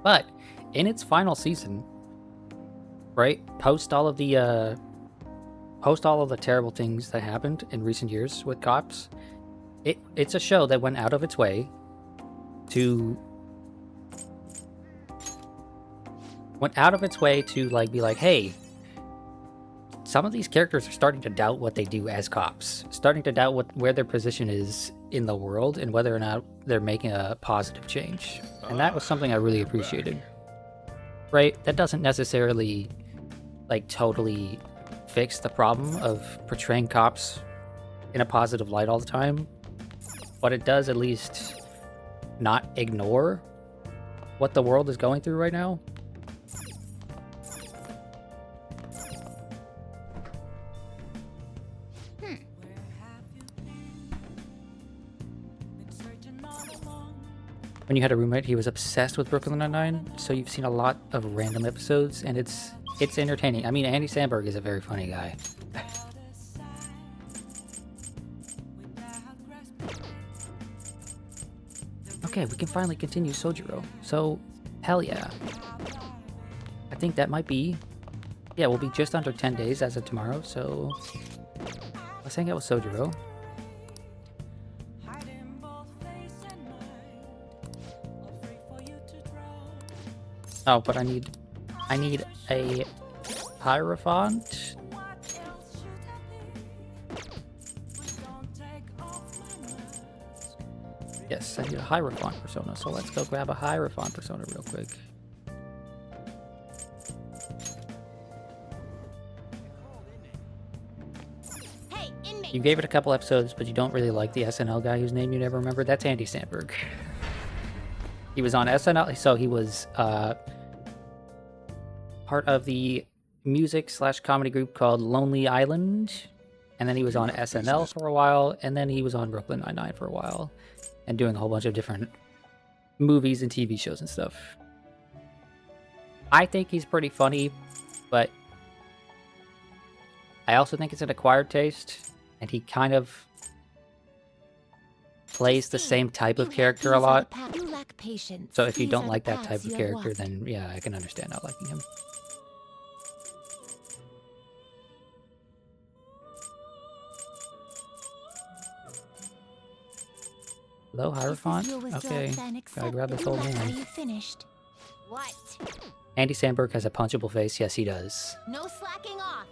But in its final season, right, post all of the terrible things that happened in recent years with cops, it's a show that went out of its way to like be like, hey, some of these characters are starting to doubt what they do as cops, starting to doubt where their position is in the world and whether or not they're making a positive change. And that was something I really appreciated. Right? That doesn't necessarily like totally fix the problem of portraying cops in a positive light all the time, but it does at least not ignore what the world is going through right now. When you had a roommate, he was obsessed with Brooklyn Nine-Nine, so you've seen a lot of random episodes, and it's entertaining. I mean, Andy Samberg is a very funny guy. Okay, we can finally continue Sojiro. So, hell yeah. I think that might be... Yeah, we'll be just under 10 days as of tomorrow, so... Let's hang out with Sojiro. Oh, but I need a Hierophant. Yes, I need a Hierophant persona, so let's go grab a Hierophant persona real quick. You gave it a couple episodes, but you don't really like the SNL guy whose name you never remember. That's Andy Samberg. He was on SNL, so he was part of the music/comedy group called Lonely Island, and then he was on SNL for a while, and then he was on Brooklyn Nine-Nine for a while, and doing a whole bunch of different movies and TV shows and stuff. I think he's pretty funny, but I also think it's an acquired taste. And he kind of plays the same type of character a lot. So if you don't like that type of character, then yeah, I can understand not liking him. Hello, Hierophant? Okay, gotta grab this old man. What? Andy Samberg has a punchable face. Yes, he does. No slacking off.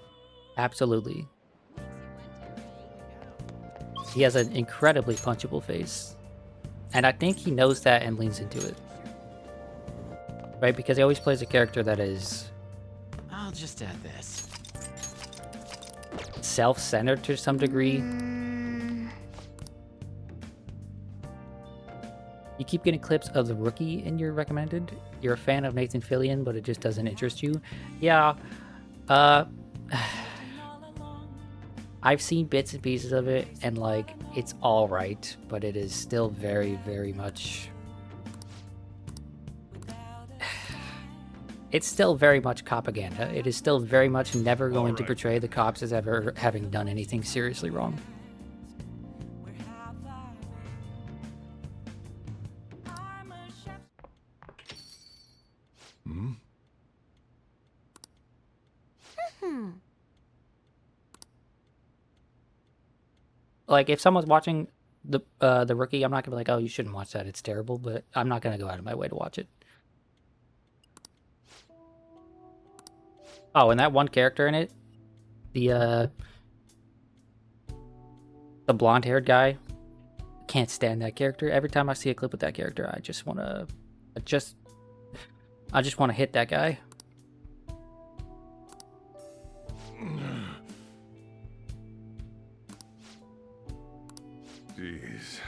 Absolutely. He has an incredibly punchable face. And I think he knows that and leans into it. Right? Because he always plays a character that is... I'll just add this. Self-centered to some degree. You keep getting clips of The Rookie in your recommended. You're a fan of Nathan Fillion, but it just doesn't interest you. Yeah. I've seen bits and pieces of it, and like, it's alright, but it is still very, very much... It's still very much propaganda. It is still very much never going to portray the cops as ever having done anything seriously wrong. Like, if someone's watching the Rookie, I'm not gonna be like, oh, you shouldn't watch that, it's terrible, but I'm not gonna go out of my way to watch it. Oh, and that one character in it, the blonde-haired guy, can't stand that character. Every time I see a clip with that character, I just wanna hit that guy. Jeez.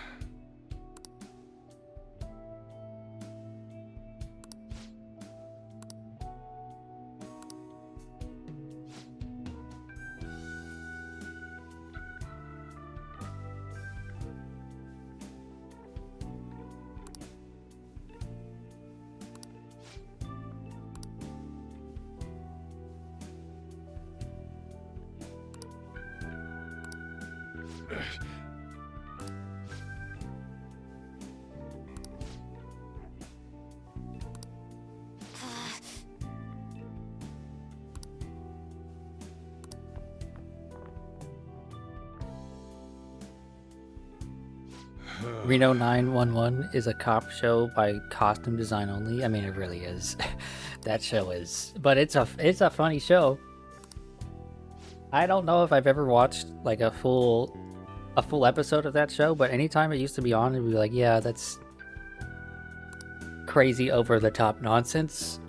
Reno 911 is a cop show by Costume Design Only. I mean, it really is. That show is, but it's a funny show. I don't know if I've ever watched like a full episode of that show, but anytime it used to be on, it'd be like, yeah, that's crazy over the top nonsense.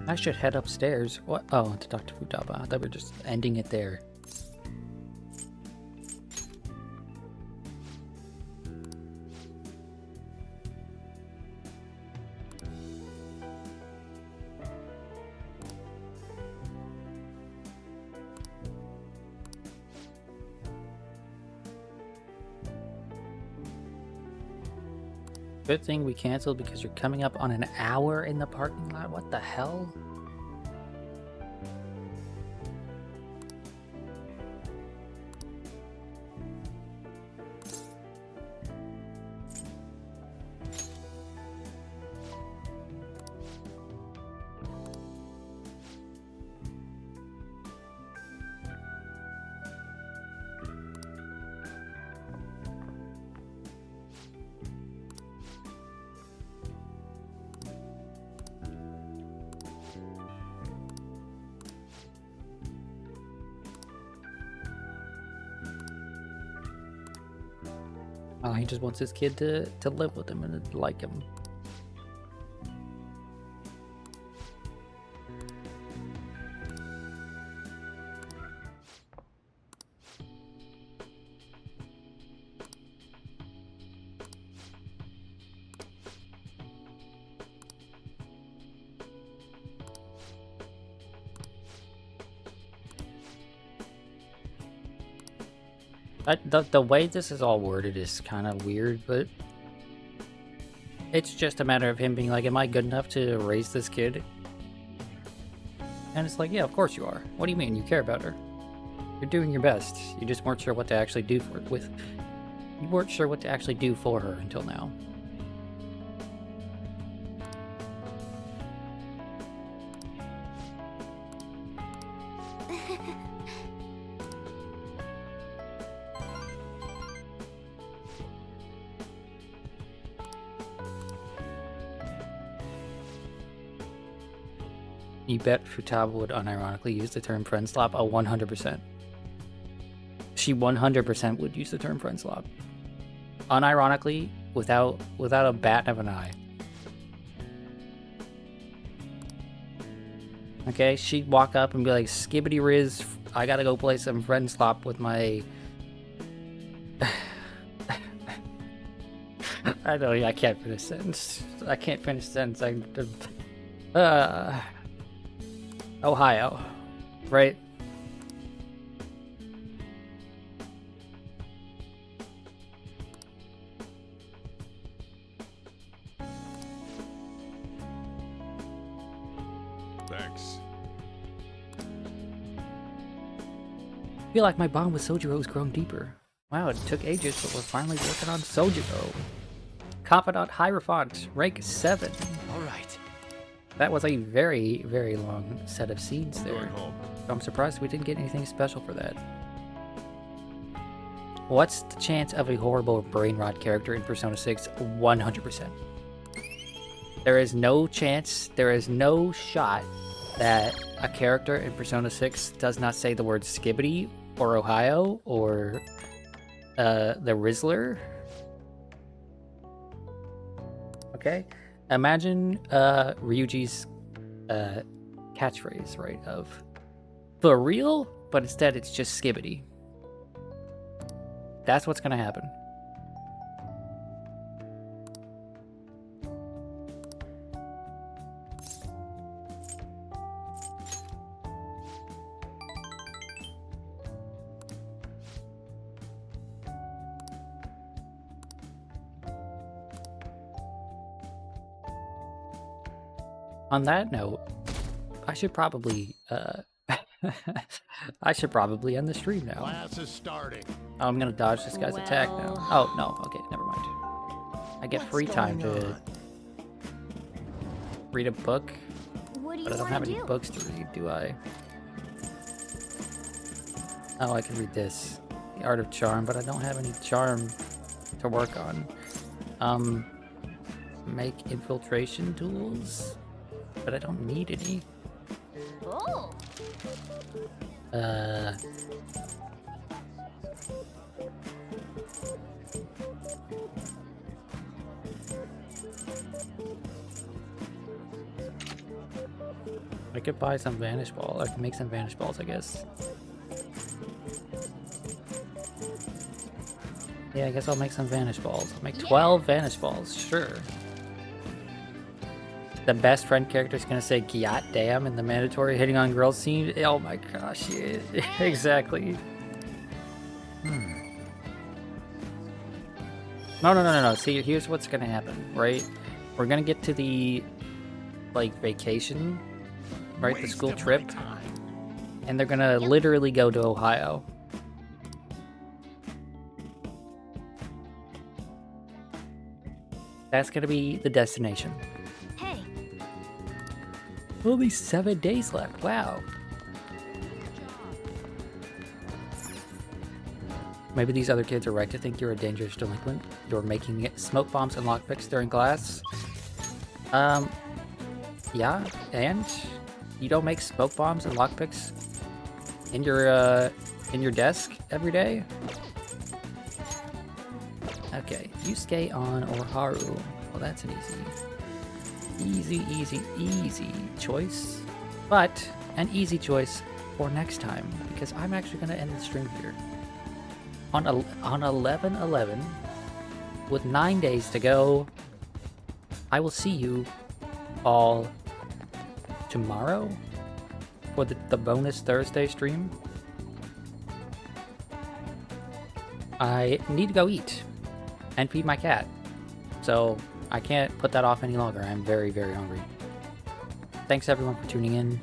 I should head upstairs. What? Oh, to Dr. Futaba. I thought we were just ending it there. Good thing we canceled because you're coming up on an hour in the parking lot. What the hell? Oh, he just wants his kid to live with him and like him. The way this is all worded is kind of weird, but it's just a matter of him being like, am I good enough to raise this kid? And it's like, yeah, of course you are. What do you mean? You care about her. You're doing your best. You just weren't sure what to actually do you weren't sure what to actually do for her until now. You bet Futaba would unironically use the term friend slop? Oh, 100%. She 100% would use the term friend slop. Unironically, without a bat of an eye. Okay, she'd walk up and be like, Skibbity Riz, I gotta go play some friend slop with my... I can't finish a sentence. I can't finish a sentence. Ohio, right? Thanks. I feel like my bond with Sojiro has grown deeper. Wow, it took ages, but we're finally working on Sojiro. Confidant Hierophant, rank 7. Alright. That was a very, very long set of scenes there. I'm surprised we didn't get anything special for that. What's the chance of a horrible brain rot character in Persona 6? 100%. There is no chance, there is no shot that a character in Persona 6 does not say the word Skibbity or Ohio or the Rizzler. Okay? Imagine Ryuji's catchphrase, right? Of for real, but instead it's just Skibbity. That's what's gonna happen. On that note, I should probably I should probably end the stream now. Class is starting. Oh, I'm gonna dodge this guy's attack now. Oh no, okay, never mind. I get free time to read a book, but I don't have any books to read, do I? Oh, I can read this, The Art of Charm, but I don't have any charm to work on. Make infiltration tools. But I don't need any. Oh. I could buy some Vanish Ball. I can make some Vanish Balls, I guess. Yeah, I guess I'll make some Vanish Balls. I'll make 12 Vanish Balls, sure. The best friend character is gonna say "Giat damn" in the mandatory hitting on girls scene. Oh my gosh, yeah, exactly. No. See, here's what's gonna happen, right? We're gonna get to the, like, vacation, right? The school trip. And they're gonna literally go to Ohio. That's gonna be the destination. Hey. Only 7 days left. Wow. Maybe these other kids are right to think you're a dangerous delinquent. You're making smoke bombs and lockpicks during class. Yeah, and you don't make smoke bombs and lockpicks in your desk every day? Okay, Yusuke on or Haru. Well, that's an easy choice. But an easy choice for next time, because I'm actually going to end the stream here. On 11/11, with 9 days to go, I will see you all tomorrow for the bonus Thursday stream. I need to go eat and feed my cat, so I can't put that off any longer. I'm very, very hungry. Thanks everyone for tuning in.